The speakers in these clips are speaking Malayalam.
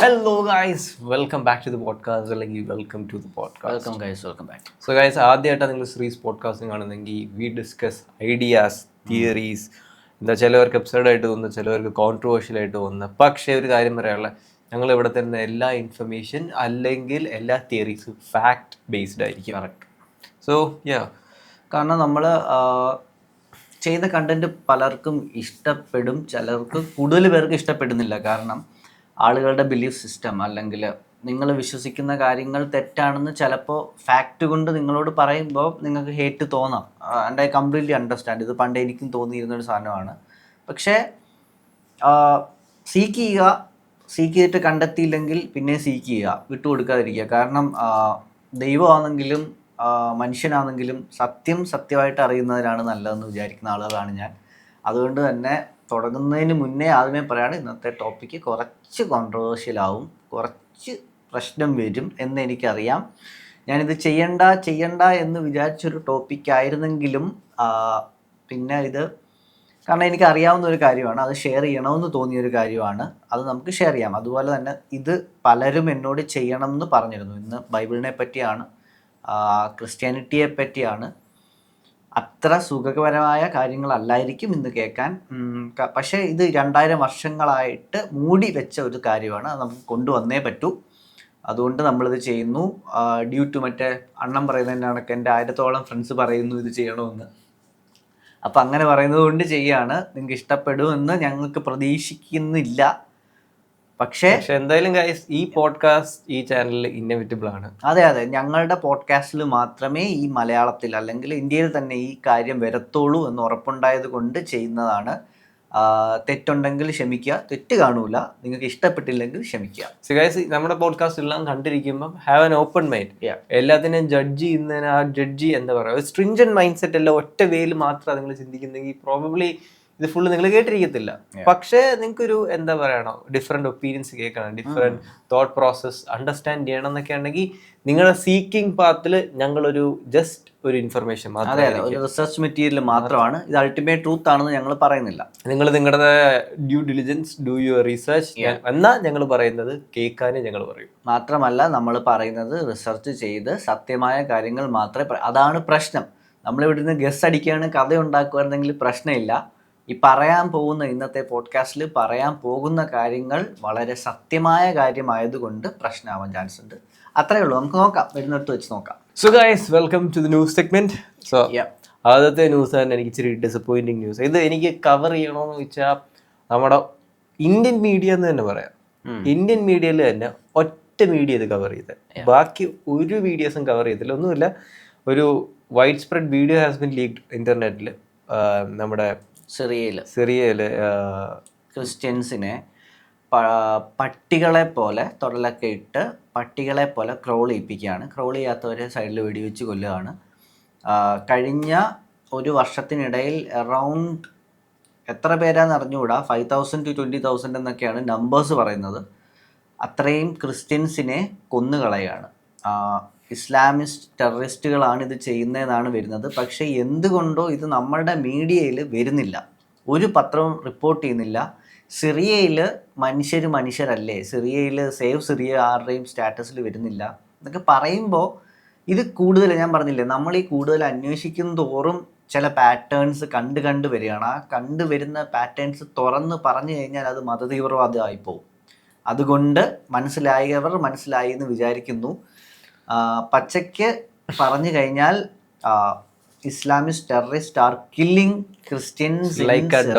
Hello guys, welcome back to the podcast. അല്ലെങ്കിൽ welcome to the podcast. Welcome back. So guys, ആദ്യമായിട്ടാണ് നിങ്ങൾ ശ്രീസ് പോഡ്കാസ്റ്റിംഗ് കാണുന്നെങ്കിൽ വി ഡിസ്കസ് ഐഡിയാസ്, തിയറീസ്. എന്താ ചിലവർക്ക് എപ്പിസോഡായിട്ട് തോന്നുന്നു, ചിലവർക്ക് കോൺട്രവേഴ്ഷ്യൽ ആയിട്ട് തോന്നുന്നു. പക്ഷേ ഒരു കാര്യം പറയാനുള്ള, ഞങ്ങൾ ഇവിടെ തരുന്ന എല്ലാ ഇൻഫർമേഷൻ അല്ലെങ്കിൽ എല്ലാ തിയറീസും ഫാക്ട് ബേസ്ഡ് ആയിരിക്കും. കറക്റ്റ്. സോ യാ, കാരണം നമ്മൾ ചെയ്യുന്ന കണ്ടന്റ് പലർക്കും ഇഷ്ടപ്പെടും, ചിലർക്ക് കൂടുതൽ പേർക്ക് ഇഷ്ടപ്പെടുന്നില്ല. കാരണം ആളുകളുടെ ബിലീഫ് സിസ്റ്റം അല്ലെങ്കിൽ നിങ്ങൾ വിശ്വസിക്കുന്ന കാര്യങ്ങൾ തെറ്റാണെന്ന് ചിലപ്പോൾ ഫാക്റ്റ് കൊണ്ട് നിങ്ങളോട് പറയുമ്പോൾ നിങ്ങൾക്ക് ഹേറ്റ് തോന്നാം. And I completely understand. ഇത് പണ്ട് എനിക്കും തോന്നിയിരുന്നൊരു സാധനമാണ്. പക്ഷേ സീക്ക് ചെയ്തിട്ട് കണ്ടെത്തിയില്ലെങ്കിൽ പിന്നെ സീക്ക് ചെയ്യുക, വിട്ടുകൊടുക്കാതിരിക്കുക. കാരണം ദൈവമാണെങ്കിലും മനുഷ്യനാണെങ്കിലും സത്യമായിട്ട് അറിയുന്നതിനാണ് നല്ലതെന്ന് വിചാരിക്കുന്ന ആളുകളാണ് ഞാൻ. അതുകൊണ്ട് തന്നെ തുടങ്ങുന്നതിന് മുന്നേ ആദ്യമേ പറയാണ്, ഇന്നത്തെ ടോപ്പിക്ക് കുറച്ച് കോൺട്രവേഴ്ഷ്യൽ ആവും, കുറച്ച് പ്രശ്നം വരും എന്ന് എനിക്കറിയാം. ഞാനിത് ചെയ്യണ്ട എന്ന് വിചാരിച്ചൊരു ടോപ്പിക്കായിരുന്നെങ്കിലും പിന്നെ ഇത് കാരണം എനിക്ക് അറിയാവുന്ന ഒരു കാര്യമാണ്, അത് ഷെയർ ചെയ്യണമെന്ന് തോന്നിയൊരു കാര്യമാണ്, അത് നമുക്ക് ഷെയർ ചെയ്യാം. അതുപോലെ തന്നെ ഇത് പലരും എന്നോട് ചെയ്യണം എന്ന് പറഞ്ഞിരുന്നു. ഇന്ന് ബൈബിളിനെ പറ്റിയാണ്, ക്രിസ്ത്യാനിറ്റിയെ പറ്റിയാണ്. അത്ര സുഖകരമായ കാര്യങ്ങളല്ലായിരിക്കും ഇന്ന് കേൾക്കാൻ. പക്ഷേ ഇത് 2000 വർഷങ്ങളായിട്ട് മൂടി വെച്ച ഒരു കാര്യമാണ്, അത് നമുക്ക് കൊണ്ടുവന്നേ പറ്റൂ. അതുകൊണ്ട് നമ്മളിത് ചെയ്യുന്നു. ഡ്യൂ ടു മറ്റേ അണ്ണം പറയുന്നതിൻ്റെ കണക്ക് എൻ്റെ 1000ഓളം ഫ്രണ്ട്സ് പറയുന്നു ഇത് ചെയ്യണമെന്ന്. അപ്പം അങ്ങനെ പറയുന്നത് കൊണ്ട് ചെയ്യാണ്. നിങ്ങൾക്ക് ഇഷ്ടപ്പെടുമെന്ന് ഞങ്ങൾക്ക് പ്രതീക്ഷിക്കുന്നില്ല. പക്ഷേ എന്തായാലും ഗൈസ്, ഈ പോഡ്കാസ്റ്റ് ഈ ചാനലിൽ ഇന്നവിറ്റബിൾ ആണ്. അതെ, ഞങ്ങളുടെ പോഡ്കാസ്റ്റിൽ മാത്രമേ ഈ മലയാളത്തിൽ അല്ലെങ്കിൽ ഇന്ത്യയിൽ തന്നെ ഈ കാര്യം വരത്തുള്ളൂ എന്ന് ഉറപ്പുണ്ടായത് കൊണ്ട് ചെയ്യുന്നതാണ്. തെറ്റുണ്ടെങ്കിൽ ക്ഷമിക്കുക, തെറ്റ് കാണൂല. നിങ്ങൾക്ക് ഇഷ്ടപ്പെട്ടില്ലെങ്കിൽ ക്ഷമിക്കുക. സോ ഗൈസ്, നമ്മുടെ പോഡ്കാസ്റ്റ് എല്ലാം കണ്ടിരിക്കുമ്പോൾ ഹാവ് ആൻ ഓപ്പൺ മൈൻഡ്. എല്ലാത്തിനെയും ജഡ്ജ് ചെയ്യുന്നതിന് ആ ജഡ്ജി എന്താ പറയുക, സ്ട്രിഞ്ചന്റ് മൈൻഡ് സെറ്റ് അല്ല, ഒറ്റ വേയിൽ മാത്രം നിങ്ങൾ ചിന്തിക്കുന്നെങ്കിൽ പ്രോബബ്ലി ഇത് ഫുള്ള് നിങ്ങൾ കേട്ടിരിക്കത്തില്ല. പക്ഷേ നിങ്ങൾക്കൊരു എന്താ പറയണോ, ഡിഫറെന്റ് ഒപ്പീനിയൻസ് കേൾക്കണം, ഡിഫറെന്റ് തോട്ട് പ്രോസസ് അണ്ടർസ്റ്റാൻഡ് ചെയ്യണം എന്നൊക്കെ ഉണ്ടെങ്കിൽ നിങ്ങളുടെ സീക്കിംഗ് പാത്തിൽ ഞങ്ങളൊരു ജസ്റ്റ് ഒരു ഇൻഫർമേഷൻ മാത്രമേ, ഒരു റിസർച്ച് മെറ്റീരിയൽ മാത്രമാണ് ഇത്. അൾട്ടിമേറ്റ് ട്രൂത്ത് ആണെന്ന് ഞങ്ങൾ പറയുന്നില്ല. നിങ്ങൾ നിങ്ങളുടെ due diligence, do your research എന്നാൽ ഞങ്ങൾ പറയുന്നത് കേൾക്കാനും ഞങ്ങൾ പറയും. മാത്രമല്ല നമ്മൾ പറയുന്നത് റിസർച്ച് ചെയ്ത് സത്യമായ കാര്യങ്ങൾ മാത്രമേ അതാണ് പ്രശ്നം. നമ്മളിവിടുന്ന് ഗസ് അടിക്കുകയാണ്, കഥ ഉണ്ടാക്കുകയാണെങ്കിൽ പ്രശ്നമില്ല. ഈ പറയാൻ പോകുന്ന ഇന്നത്തെ പോഡ്കാസ്റ്റിൽ പറയാൻ പോകുന്ന കാര്യങ്ങൾ വളരെ സത്യമായ കാര്യമായതുകൊണ്ട് പ്രശ്നമാവാൻ ചാൻസ് ഉണ്ട്. അത്രയേ ഉള്ളൂ. നമുക്ക് നോക്കാം, വരുന്നിടത്ത് വെച്ച് നോക്കാം. So guys, welcome to the news segment. So ആദ്യത്തെ ന്യൂസ് തന്നെ എനിക്ക് ഇച്ചിരി ഡിസപ്പോയിന്റിങ് ന്യൂസ്. ഇത് എനിക്ക് കവർ ചെയ്യണമെന്ന് വെച്ചാൽ നമ്മുടെ ഇന്ത്യൻ മീഡിയ എന്ന് തന്നെ പറയാം. ഇന്ത്യൻ മീഡിയയിൽ തന്നെ ഒറ്റ മീഡിയ ഇത് കവർ ചെയ്ത്, ബാക്കി ഒരു വീഡിയോസും കവർ ചെയ്തില്ല. ഒന്നുമില്ല, ഒരു wide spread video has been leaked ഇന്റർനെറ്റിൽ. നമ്മുടെ സിറിയയില് ക്രിസ്ത്യൻസിനെ പട്ടികളെ പോലെ തൊടലൊക്കെ ഇട്ട് പട്ടികളെ പോലെ ക്രോൾ ചെയ്യിപ്പിക്കുകയാണ്. ക്രോൾ ചെയ്യാത്തവരെ സൈഡിൽ വെടിവെച്ച് കൊല്ലുകയാണ്. കഴിഞ്ഞ ഒരു വർഷത്തിനിടയിൽ അറൗണ്ട് എത്ര പേരാന്ന് അറിഞ്ഞുകൂടാ, 5,000 to 20,000 എന്നൊക്കെയാണ് നമ്പേഴ്സ് പറയുന്നത്. അത്രയും ക്രിസ്ത്യൻസിനെ കൊന്നുകളയാണ്. ഇസ്ലാമിസ്റ്റ് ടെററിസ്റ്റുകളാണ് ഇത് ചെയ്യുന്നതെന്നാണ് വരുന്നത്. പക്ഷേ എന്തുകൊണ്ടോ ഇത് നമ്മളുടെ മീഡിയയിൽ വരുന്നില്ല, ഒരു പത്രവും റിപ്പോർട്ട് ചെയ്യുന്നില്ല. സിറിയയിൽ മനുഷ്യരല്ലേ, സിറിയയിൽ സേവ് സിറിയ ആരുടെയും സ്റ്റാറ്റസിൽ വരുന്നില്ല എന്നൊക്കെ പറയുമ്പോൾ ഇത് കൂടുതൽ, ഞാൻ പറഞ്ഞില്ലേ, നമ്മൾ ഈ കൂടുതൽ അന്വേഷിക്കും തോറും ചില പാറ്റേൺസ് കണ്ടു വരികയാണ്. ആ കണ്ടുവരുന്ന പാറ്റേൺസ് തുറന്ന് പറഞ്ഞു കഴിഞ്ഞാൽ അത് മതതീവ്രവാദമായിപ്പോവും. അതുകൊണ്ട് മനസ്സിലായി എന്ന് വിചാരിക്കുന്നു. പച്ചയ്ക്ക് പറഞ്ഞു കഴിഞ്ഞാൽ Islamist terrorist are killing Christians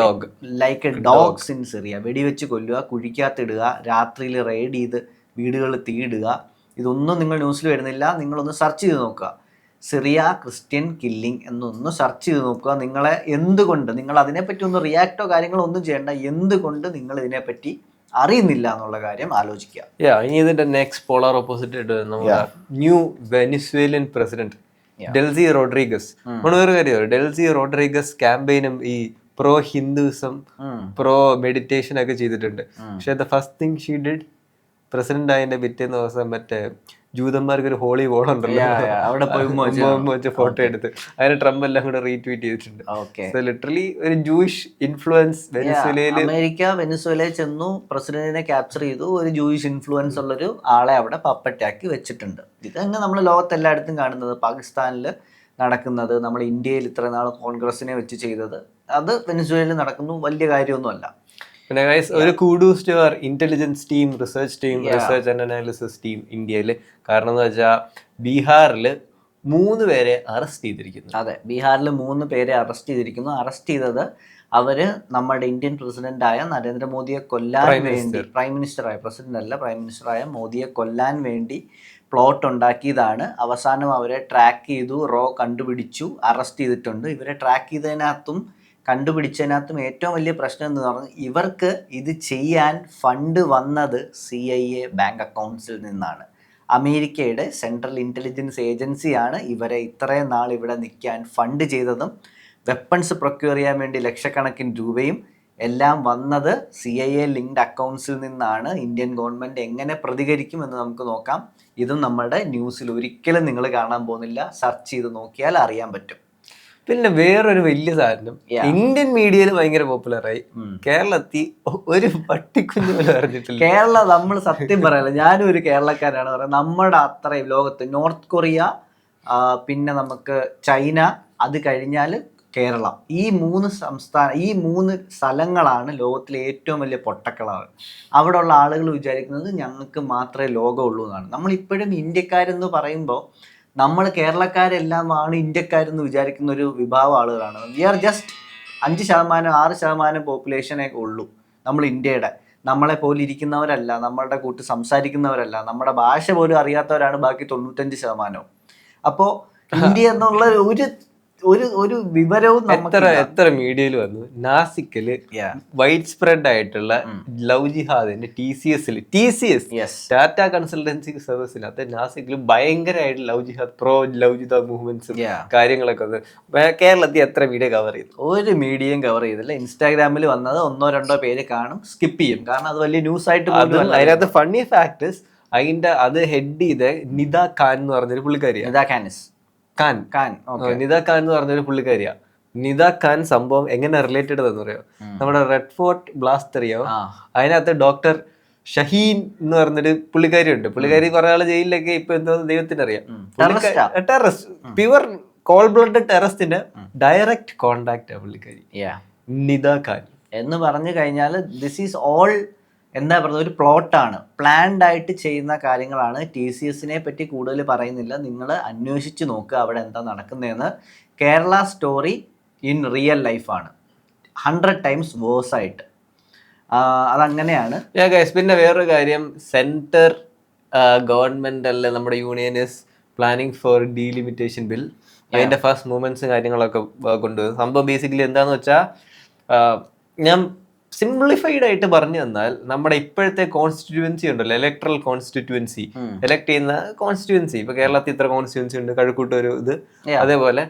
like a dogs in Syria. വെടിവെച്ച് കൊല്ലുക, കുഴിക്കകത്തിടുക, രാത്രിയിൽ റെയ്ഡ് ചെയ്ത് വീടുകൾ തീയിടുക. ഇതൊന്നും നിങ്ങൾ ന്യൂസിൽ വരുന്നില്ല. നിങ്ങളൊന്ന് സെർച്ച് ചെയ്ത് നോക്കുക, സിറിയ ക്രിസ്ത്യൻ കില്ലിങ് എന്നൊന്ന് സെർച്ച് ചെയ്ത് നോക്കുക. നിങ്ങളെ എന്തുകൊണ്ട്, നിങ്ങൾ അതിനെപ്പറ്റി ഒന്നും റിയാക്റ്റോ കാര്യങ്ങളോ ഒന്നും ചെയ്യേണ്ട, എന്തുകൊണ്ട് നിങ്ങൾ ഇതിനെപ്പറ്റി അറിയുന്നില്ല എന്നുള്ള കാര്യം ആലോചിക്കുക. ഇനി ഇതിന്റെ നെക്സ്റ്റ് പോളാർ ഓപ്പോസിറ്റ് ആയിട്ട് നമ്മുടെ new Venezuelan president Delcy Rodriguez. വേറെ കാര്യം, ഡെൽസി റോഡ്രിഗസ് ക്യാമ്പയിനും ഈ പ്രോ ഹിന്ദുസം, പ്രോ മെഡിറ്റേഷൻ ഒക്കെ ചെയ്തിട്ടുണ്ട്. പക്ഷെ the first thing she did, president ആയതിന്റെ പിറ്റേന്ന് ദിവസം മറ്റേ ജൂതന്മാർക്ക് ഒരു ഹോളി വോൾ ഉണ്ടല്ലോ, അവിടെ പോയി വെച്ച് ഫോട്ടോ എടുത്ത് അതിന് ട്രംപ് എല്ലാം കൂടെ റീട്വീറ്റ് ചെയ്തിട്ടുണ്ട്. ഓക്കെ, ലിറ്ററലി ഒരു ജൂയിഷ് ഇൻഫ്ലുവൻസ് വെനസ്വേലയിൽ. അമേരിക്ക വെനസ്വേലയിൽ ചെന്നു, പ്രസിഡന്റിനെ ക്യാപ്ചർ ചെയ്തു, ഒരു ജൂയിഷ് ഇൻഫ്ലുവൻസ് ഉള്ളൊരു ആളെ അവിടെ പപ്പറ്റാക്കി വെച്ചിട്ടുണ്ട്. ഇത് തന്നെ നമ്മൾ ലോകത്തെല്ലായിടത്തും കാണുന്നത്. പാകിസ്ഥാനിൽ നടക്കുന്നത്, നമ്മൾ ഇന്ത്യയിൽ ഇത്ര നാൾ കോൺഗ്രസിനെ വെച്ച് ചെയ്തത്, അത് വെനസ്വേലയിൽ നടക്കുന്നു. വലിയ കാര്യമൊന്നുമല്ല. പിന്നെ ഗൈസ്, ഒരു kudos to our intelligence team, research team, research and analysis team ഇന്ത്യയിൽ. കാരണം എന്ന് വെച്ചാൽ ബീഹാറിൽ 3 പേരെ അറസ്റ്റ് ചെയ്തിരിക്കുന്നു. അതെ, ബീഹാറിൽ 3 പേരെ അറസ്റ്റ് ചെയ്തിരിക്കുന്നു. അറസ്റ്റ് ചെയ്തത് അവര് നമ്മുടെ ഇന്ത്യൻ പ്രസിഡന്റായ നരേന്ദ്രമോദിയെ കൊല്ലാൻ വേണ്ടി, പ്രൈം മിനിസ്റ്ററായ മോദിയെ കൊല്ലാൻ വേണ്ടി പ്ലോട്ട് ഉണ്ടാക്കിയതാണ്. അവസാനം അവരെ ട്രാക്ക് ചെയ്തു, കണ്ടുപിടിച്ചു, അറസ്റ്റ് ചെയ്തിട്ടുണ്ട്. ഇവരെ ട്രാക്ക് ചെയ്തതിനകത്തും കണ്ടുപിടിച്ചതിനകത്തും ഏറ്റവും വലിയ പ്രശ്നം എന്ന് പറഞ്ഞാൽ ഇവർക്ക് ഇത് ചെയ്യാൻ ഫണ്ട് വന്നത് CIA ബാങ്ക് അക്കൗണ്ട്സിൽ നിന്നാണ്. അമേരിക്കയുടെ സെൻട്രൽ ഇൻ്റലിജൻസ് ഏജൻസിയാണ് ഇവരെ ഇത്രയും നാൾ ഇവിടെ നിൽക്കാൻ ഫണ്ട് ചെയ്തതും വെപ്പൺസ് പ്രൊക്യൂർ ചെയ്യാൻ വേണ്ടി ലക്ഷക്കണക്കിന് രൂപയും എല്ലാം വന്നത് CIA ലിങ്ക്ഡ് അക്കൗണ്ട്സിൽ നിന്നാണ്. ഇന്ത്യൻ ഗവൺമെൻറ് എങ്ങനെ പ്രതികരിക്കുമെന്ന് നമുക്ക് നോക്കാം. ഇതും നമ്മുടെ ന്യൂസിൽ ഒരിക്കലും നിങ്ങൾ കാണാൻ പോകുന്നില്ല. സെർച്ച് ചെയ്ത് നോക്കിയാൽ അറിയാൻ പറ്റും. പിന്നെ വേറൊരു വലിയ സാധനം ഇന്ത്യൻ മീഡിയയിൽ ഭയങ്കര പോപ്പുലറായി, കേരളത്തിൽ ഒരു പട്ടിക്കുഞ്ഞു പോലും അറിഞ്ഞിട്ടില്ല. കേരളം, നമ്മൾ സത്യം പറയല്ല, ഞാനും ഒരു കേരളക്കാരാണ് പറയുന്നത്. നമ്മുടെ അത്രയും ലോകത്ത് നോർത്ത് കൊറിയ, പിന്നെ നമുക്ക് ചൈന, അത് കഴിഞ്ഞാൽ കേരളം, ഈ 3 സ്ഥലങ്ങളാണ് ലോകത്തിലെ ഏറ്റവും വലിയ പൊട്ടക്കളാണ്. അവിടെ ഉള്ള ആളുകൾ വിചാരിക്കുന്നത് ഞങ്ങൾക്ക് മാത്രമേ ലോകമുള്ളൂ എന്നാണ്. നമ്മളിപ്പോഴും ഇന്ത്യക്കാരെന്ന് പറയുമ്പോൾ നമ്മൾ കേരളക്കാരെല്ലാമാണ് ഇന്ത്യക്കാരെന്ന് വിചാരിക്കുന്ന ഒരു വിഭാഗം ആളുകളാണ്. വി ആർ ജസ്റ്റ് 5%, 6% പോപ്പുലേഷനേ ഉള്ളൂ നമ്മൾ ഇന്ത്യയുടെ. നമ്മളെ പോലെ ഇരിക്കുന്നവരല്ല, നമ്മളുടെ കൂട്ട് സംസാരിക്കുന്നവരല്ല, നമ്മുടെ ഭാഷ പോലും അറിയാത്തവരാണ് ബാക്കി 95%. അപ്പോൾ ഇന്ത്യ എന്നുള്ള ഒരു വിവരവും എത്ര മീഡിയയിൽ വന്നു. നാസിക്കില് വൈഡ് സ്പ്രെഡ് ആയിട്ടുള്ള ലവ് ജിഹാദിന്റെ TCS ടാറ്റ കൺസൾട്ടൻസി സർവീസിൽ, അത് നാസിക്കില് ഭയങ്കരമായിട്ട് ലവ് ജിഹാദ്, ലവ് ജിഹാദ് മൂവ്മെന്റ്സും കാര്യങ്ങളൊക്കെ വന്നു. കേരളത്തിൽ എത്ര വീഡിയോ കവർ ചെയ്തു? ഒരു മീഡിയയും കവർ ചെയ്തില്ല. ഇൻസ്റ്റാഗ്രാമിൽ വന്നത് 1-2 പേര് കാണും, സ്കിപ്പ് ചെയ്യും. കാരണം അത് വലിയ ന്യൂസ് ആയിട്ട് പോലും. അതിനകത്ത് ഫണ്ണി ഫാക്ടേഴ്സ്, അത് ഹെഡ് ചെയ്ത് നിത ഖാൻ എന്ന് പറഞ്ഞൊരു പുള്ളിക്കാരിയാണ്. നിത ഖാൻ എന്ന് പറഞ്ഞൊരു പുള്ളിക്കാരിയാ. നിത ഖാൻ സംഭവം എങ്ങനെ റിലേറ്റഡ് എന്ന് പറയാം, നമ്മുടെ റെഡ് ഫോർട്ട് ബ്ലാസ്റ്റ് അറിയാമോ? അതിനകത്ത് ഡോക്ടർ ഷഹീൻ എന്ന് പറഞ്ഞൊരു പുള്ളിക്കാരി ഉണ്ട്. പുള്ളിക്കാരി കുറെ ആള് ജയിലിലൊക്കെ ഇപ്പൊ എന്തോ ദൈവത്തിനറിയാം. ടെററിസ്റ്റ്, പ്യുവർ കോൾ ബ്ലഡഡ് ടെററിസ്റ്റിന്റെ ഡയറക്റ്റ് കോണ്ടാക്ട് പുള്ളിക്കാരി നിത ഖാൻ എന്ന് പറഞ്ഞു കഴിഞ്ഞാൽ ദിസ് ഈസ് ഓൾ എന്താ പറയുക, ഒരു പ്ലോട്ടാണ്, പ്ലാൻഡ് ആയിട്ട് ചെയ്യുന്ന കാര്യങ്ങളാണ്. TCSനെ പറ്റി കൂടുതൽ പറയുന്നില്ല, നിങ്ങൾ അന്വേഷിച്ച് നോക്കുക അവിടെ എന്താ നടക്കുന്നതെന്ന്. കേരള സ്റ്റോറി ഇൻ റിയൽ ലൈഫാണ്, 100 times വേഴ്സ് ആയിട്ട്. അതങ്ങനെയാണ്. പിന്നെ വേറൊരു കാര്യം, സെൻറ്റർ ഗവൺമെന്റ് അല്ല നമ്മുടെ union is planning four delimitation bill. അതിന്റെ ഫസ്റ്റ് മൂവ്മെന്റ്സും കാര്യങ്ങളൊക്കെ കൊണ്ടുവരും. സംഭവം ബേസിക്കലി എന്താന്ന് വെച്ചാൽ, ഞാൻ സിംപ്ലിഫൈഡ് ആയിട്ട് പറഞ്ഞു തന്നാൽ, നമ്മുടെ ഇപ്പോഴത്തെ കോൺസ്റ്റിറ്റ്യുവൻസി ഉണ്ടല്ലോ, ഇലക്ട്രൽ കോൺസ്റ്റിറ്റ്യുവൻസി, എലക്ട് ചെയ്യുന്ന കോൺസ്റ്റിറ്റ്യുവൻസി, ഇപ്പൊ കേരളത്തിൽ ഇത്ര കോൺസ്റ്റിറ്റ്യുവൻസി ഉണ്ട്, കഴക്കൂട്ട് ഒരു ഇത്, അതേപോലെ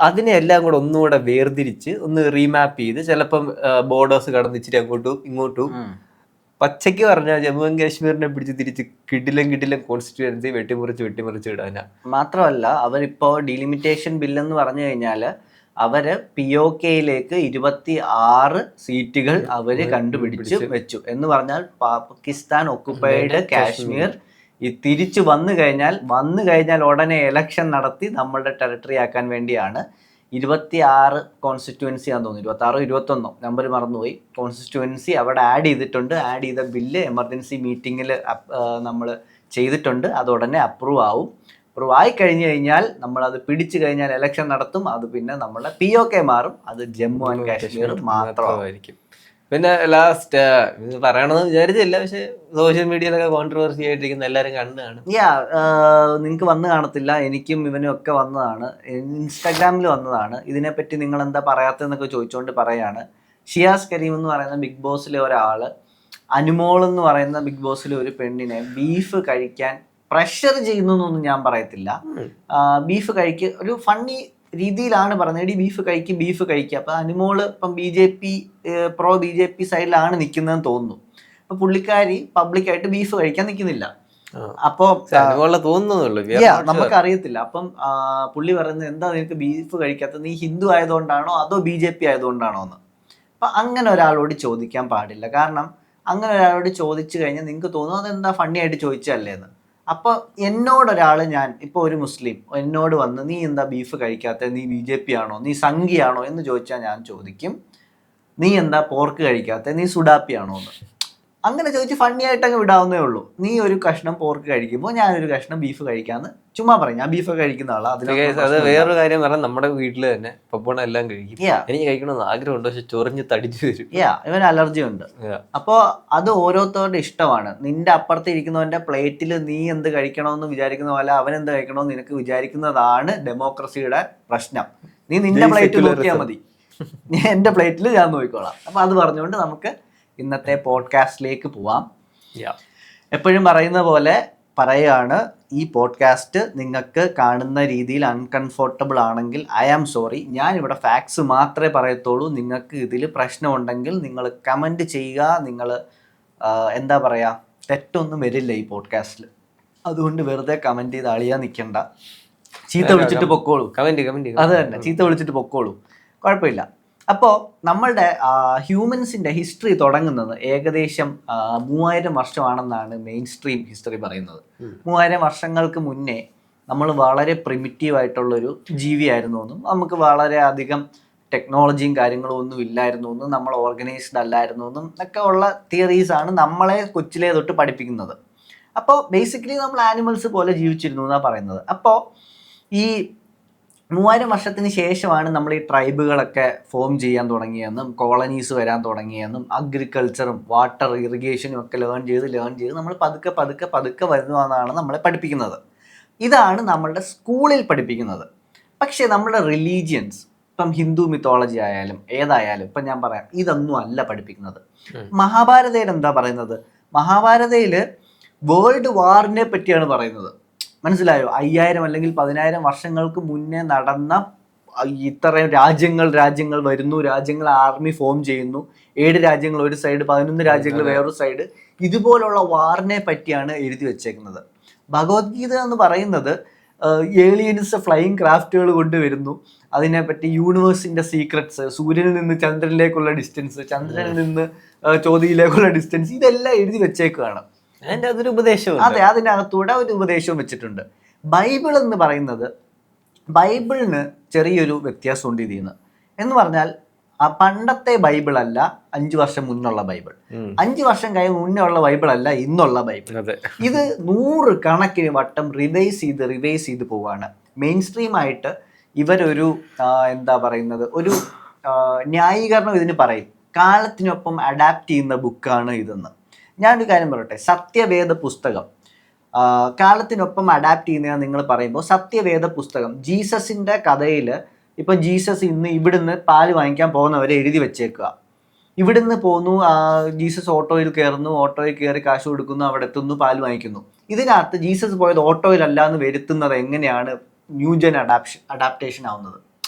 അതിനെ എല്ലാം കൂടെ ഒന്നുകൂടെ വേർതിരിച്ച് ഒന്ന് റീമാപ്പ് ചെയ്ത്, ചിലപ്പം ബോർഡേഴ്സ് കടന്ന് ഇച്ചിരി അങ്ങോട്ടും ഇങ്ങോട്ടും, പച്ചയ്ക്ക് പറഞ്ഞാൽ ജമ്മു ആൻഡ് കാശ്മീരിനെ പിടിച്ച് തിരിച്ച് കിടിലം കോൺസ്റ്റിറ്റ്യുവൻസി വെട്ടിമുറിച്ച് ഇടാനാ. മാത്രമല്ല, അവരിപ്പോ ഡീലിമിറ്റേഷൻ ബില്ലെന്ന് പറഞ്ഞു കഴിഞ്ഞാല് അവര് POKയിലേക്ക് 26 സീറ്റുകൾ അവര് കണ്ടുപിടിച്ച് വെച്ചു. എന്ന് പറഞ്ഞാൽ പാകിസ്ഥാൻ ഒക്കുപ്പൈഡ് കാശ്മീർ തിരിച്ചു വന്നു കഴിഞ്ഞാൽ ഉടനെ എലക്ഷൻ നടത്തി നമ്മളുടെ ടെറിട്ടറി ആക്കാൻ വേണ്ടിയാണ്. 26 കോൺസ്റ്റിറ്റ്യുവൻസി ആണെന്ന് തോന്നുന്നു, 26 21 നമ്പർ മറന്നുപോയി, കോൺസ്റ്റിറ്റ്യുവൻസി അവിടെ ആഡ് ചെയ്തിട്ടുണ്ട്. ആഡ് ചെയ്ത ബില്ല് എമർജൻസി മീറ്റിങ്ങിൽ നമ്മൾ ചെയ്തിട്ടുണ്ട്. അത് ഉടനെ അപ്രൂവ് ആവും. അപ്രൂവ് ആയി കഴിഞ്ഞു കഴിഞ്ഞാൽ നമ്മളത് പിടിച്ചു കഴിഞ്ഞാൽ എലക്ഷൻ നടത്തും. അത് പിന്നെ നമ്മുടെ POK മാറും, അത് ജമ്മു ആൻഡ് കാശ്മീർ മാത്രമായിരിക്കും. പിന്നെ ലാസ്റ്റ് പറയണമെന്ന് വിചാരിച്ചില്ല, പക്ഷെ സോഷ്യൽ മീഡിയയിലൊക്കെ കോൺട്രവേഴ്സി ആയിട്ടിരിക്കുന്ന എല്ലാവരും കണ്ടാണ്. നിങ്ങൾക്ക് വന്ന് കാണത്തില്ല, എനിക്കും ഇവനും ഒക്കെ വന്നതാണ്, ഇൻസ്റ്റാഗ്രാമിൽ വന്നതാണ്. ഇതിനെപ്പറ്റി നിങ്ങൾ എന്താ പറയാത്തതെന്നൊക്കെ ചോദിച്ചുകൊണ്ട് പറയാണ്. ഷിയാസ് കരീം എന്ന് പറയുന്ന ബിഗ് ബോസിലെ ഒരാള്, അനുമോൾ എന്ന് പറയുന്ന ബിഗ് ബോസിലെ ഒരു പെണ്ണിനെ ബീഫ് കഴിക്കാൻ പ്രഷർ ചെയ്യുന്നു എന്നൊന്നും ഞാൻ പറയത്തില്ല. ബീഫ് ഒരു ഫണ്ണി രീതിയിലാണ് പറഞ്ഞത്, ബീഫ് കഴിക്കുക. അപ്പൊ അനുമോള് ഇപ്പം പ്രോ BJP സൈഡിലാണ് നിൽക്കുന്നതെന്ന് തോന്നുന്നു. അപ്പൊ പുള്ളിക്കാരി പബ്ലിക്കായിട്ട് ബീഫ് കഴിക്കാൻ നിൽക്കുന്നില്ല. അപ്പോ തോന്നുന്നുള്ളൂ, നമുക്കറിയത്തില്ല. അപ്പം പുള്ളി പറയുന്നത് എന്താ നിനക്ക് ബീഫ് കഴിക്കാത്തത്, നീ ഹിന്ദു ആയതുകൊണ്ടാണോ അതോ BJP ആയതുകൊണ്ടാണോ എന്ന്. അപ്പൊ അങ്ങനെ ഒരാളോട് ചോദിക്കാൻ പാടില്ല. കാരണം അങ്ങനെ ഒരാളോട് ചോദിച്ചു കഴിഞ്ഞാൽ നിങ്ങൾക്ക് തോന്നും അതെന്താ ഫണ്ണി ആയിട്ട് ചോദിച്ചല്ലേ എന്ന്. അപ്പൊ എന്നോടൊരാൾ, ഞാൻ ഇപ്പൊ ഒരു മുസ്ലിം എന്നോട് വന്ന് നീ എന്താ ബീഫ് കഴിക്കാത്തത്, നീ BJP ആണോ, നീ സംഘിയാണോ എന്ന് ചോദിച്ചാൽ ഞാൻ ചോദിക്കും നീ എന്താ പോർക്ക് കഴിക്കാത്തത്, നീ സുഡാപ്പിയാണോ എന്ന്. അങ്ങനെ ചോദിച്ച് ഫണ്ണി ആയിട്ടങ്ങ് വിടാവുന്നേ ഉള്ളൂ. നീ ഒരു കഷ്ണം പോർക്ക് കഴിക്കുമ്പോൾ ഞാനൊരു കഷ്ണം ബീഫ് കഴിക്കാന്ന് ചുമ്മാ പറയും. ഞാൻ ബീഫ് കഴിക്കുന്ന ആളാണ്. അത് വേറൊരു കാര്യം പറഞ്ഞാൽ നമ്മുടെ വീട്ടിൽ തന്നെ പപ്പണ എല്ലാം കഴിക്കും. എനിക്ക് കഴിക്കണമെന്ന് ആഗ്രഹമുണ്ട്, പക്ഷെ ചൊറിഞ്ഞ് തടിച്ചു വരും. ഇവന് അലർജി ഉണ്ട്. അപ്പോൾ അത് ഓരോരുത്തരുടെ ഇഷ്ടമാണ്. നിന്റെ അപ്പുറത്ത് ഇരിക്കുന്നവന്റെ പ്ലേറ്റിൽ നീ എന്ത് കഴിക്കണമെന്ന് വിചാരിക്കുന്ന പോലെ അവൻ എന്ത് കഴിക്കണമെന്ന് നിനക്ക് വിചാരിക്കുന്നതാണ് ഡെമോക്രസിയുടെ പ്രശ്നം. നീ നിന്റെ പ്ലേറ്റ് നോക്കിയാൽ മതി, എന്റെ പ്ലേറ്റിൽ ഞാൻ നോക്കിക്കോളാം. അപ്പൊ അത് പറഞ്ഞുകൊണ്ട് നമുക്ക് ഇന്നത്തെ പോഡ്കാസ്റ്റിലേക്ക് പോവാം. എപ്പോഴും പറയുന്ന പോലെ പറയുകയാണ്, ഈ പോഡ്കാസ്റ്റ് നിങ്ങൾക്ക് കാണുന്ന രീതിയിൽ അൺകംഫർട്ടബിൾ ആണെങ്കിൽ ഐ ആം സോറി. ഞാനിവിടെ ഫാക്ട്സ് മാത്രമേ പറയത്തുള്ളൂ. നിങ്ങൾക്ക് ഇതിൽ പ്രശ്നമുണ്ടെങ്കിൽ നിങ്ങൾ കമൻറ്റ് ചെയ്യുക. നിങ്ങൾ എന്താ പറയുക, തെറ്റൊന്നും വരില്ല ഈ പോഡ്കാസ്റ്റിൽ. അതുകൊണ്ട് വെറുതെ കമൻറ്റ് ചെയ്ത് അളിയാൻ നിൽക്കണ്ട. ചീത്ത വിളിച്ചിട്ട് പൊക്കോളൂ. അത് തന്നെ, ചീത്ത വിളിച്ചിട്ട് പൊക്കോളൂ, കുഴപ്പമില്ല. അപ്പോൾ നമ്മളുടെ ഹ്യൂമൻസിൻ്റെ ഹിസ്റ്ററി തുടങ്ങുന്നത് ഏകദേശം 3000 വർഷമാണെന്നാണ് മെയിൻ സ്ട്രീം ഹിസ്റ്ററി പറയുന്നത്. 3000 വർഷങ്ങൾക്ക് മുന്നേ നമ്മൾ വളരെ പ്രിമിറ്റീവ് ആയിട്ടുള്ളൊരു ജീവിയായിരുന്നു എന്നും നമുക്ക് വളരെ അധികം ടെക്നോളജിയും കാര്യങ്ങളും ഒന്നും ഇല്ലായിരുന്നു എന്നും നമ്മൾ ഓർഗനൈസ്ഡ് അല്ലായിരുന്നു എന്നും ഒക്കെ ഉള്ള തിയറീസാണ് നമ്മളെ കൊച്ചിലേ തൊട്ട് പഠിപ്പിക്കുന്നത്. അപ്പോൾ ബേസിക്കലി നമ്മൾ ആനിമൽസ് പോലെ ജീവിച്ചിരുന്നു എന്നാണ് പറയുന്നത്. അപ്പോൾ ഈ 3000 വർഷത്തിന് ശേഷമാണ് നമ്മൾ ഈ ട്രൈബുകളൊക്കെ ഫോം ചെയ്യാൻ തുടങ്ങിയെന്നും കോളനീസ് വരാൻ തുടങ്ങിയെന്നും അഗ്രികൾച്ചറും വാട്ടർ ഇറിഗേഷനും ഒക്കെ ലേൺ ചെയ്ത് നമ്മൾ പതുക്കെ വരുന്നു എന്നാണ് നമ്മളെ പഠിപ്പിക്കുന്നത്. ഇതാണ് നമ്മളുടെ സ്കൂളിൽ പഠിപ്പിക്കുന്നത്. പക്ഷേ നമ്മളുടെ റിലീജിയൻസ്, ഇപ്പം ഹിന്ദു മിത്തോളജി ആയാലും ഏതായാലും, ഇപ്പം ഞാൻ പറയാം, ഇതൊന്നും അല്ല പഠിപ്പിക്കുന്നത്. മഹാഭാരതയിൽ എന്താ പറയുന്നത്? മഹാഭാരതയിൽ വേൾഡ് വാറിനെ പറ്റിയാണ് പറയുന്നത്. മനസ്സിലായോ? 5000 അല്ലെങ്കിൽ 10000 വർഷങ്ങൾക്ക് മുന്നേ നടന്ന ഇത്രയും രാജ്യങ്ങൾ വരുന്നു, രാജ്യങ്ങൾ ആർമി ഫോം ചെയ്യുന്നു, 7 രാജ്യങ്ങൾ ഒരു സൈഡ്, 11 രാജ്യങ്ങൾ വേറൊരു സൈഡ്. ഇതുപോലുള്ള വാറിനെ പറ്റിയാണ് എഴുതി വെച്ചേക്കുന്നത്. ഭഗവത്ഗീത എന്ന് പറയുന്നത് ഏലിയൻസ് ഫ്ലൈയിങ് ക്രാഫ്റ്റുകൾ കൊണ്ടുവരുന്നു, അതിനെപ്പറ്റി യൂണിവേഴ്സിന്റെ സീക്രട്സ്, സൂര്യനിൽ നിന്ന് ചന്ദ്രനിലേക്കുള്ള ഡിസ്റ്റൻസ്, ചന്ദ്രനിൽ നിന്ന് ചോതിയിലേക്കുള്ള ഡിസ്റ്റൻസ്, ഇതെല്ലാം എഴുതി വെച്ചേക്കുകയാണ്. അതിൻ്റെ അതൊരു ഉപദേശം. അതെ, അതിനകത്തൂടെ ഒരു ഉപദേശവും വെച്ചിട്ടുണ്ട്. ബൈബിൾ എന്ന് പറയുന്നത്, ബൈബിളിന് ചെറിയൊരു വ്യത്യാസമുണ്ട് ഇതിന്ന്. എന്ന് പറഞ്ഞാൽ ആ പണ്ടത്തെ ബൈബിൾ അല്ല 5 വർഷം മുന്നുള്ള ബൈബിൾ, 5 വർഷം മുന്നേ ഉള്ള ബൈബിൾ അല്ല ഇന്നുള്ള ബൈബിൾ. ഇത് 100 കണക്കിന് വട്ടം റിവൈസ് ചെയ്ത് പോവാണ്. മെയിൻ സ്ട്രീം ആയിട്ട് ഇവരൊരു എന്താ പറയുന്നത്, ഒരു ന്യായീകരണം ഇതിന് പറയും, കാലത്തിനൊപ്പം അഡാപ്റ്റ് ചെയ്യുന്ന ബുക്കാണ് ഇതെന്ന്. ഞാനൊരു കാര്യം പറയട്ടെ, സത്യവേദ പുസ്തകം കാലത്തിനൊപ്പം അഡാപ്റ്റ് ചെയ്യുന്ന നിങ്ങൾ പറയുമ്പോൾ, സത്യവേദ പുസ്തകം ജീസസിൻ്റെ കഥയിൽ ഇപ്പം ജീസസ് ഇന്ന് ഇവിടുന്ന് പാല് വാങ്ങിക്കാൻ പോകുന്നവരെ എഴുതി വെച്ചേക്കുക. ഇവിടുന്ന് പോന്നു, ജീസസ് ഓട്ടോയിൽ കയറുന്നു, ഓട്ടോയിൽ കയറി കാശ് കൊടുക്കുന്നു, അവിടെ എത്തുന്നു, പാല് വാങ്ങിക്കുന്നു. ഇതിനകത്ത് ജീസസ് പോയത് ഓട്ടോയിലല്ല എന്ന് വരുത്തുന്നത് എങ്ങനെയാണ് ന്യൂജൻ അഡാപ്റ്റേഷൻ ആവുന്നത്?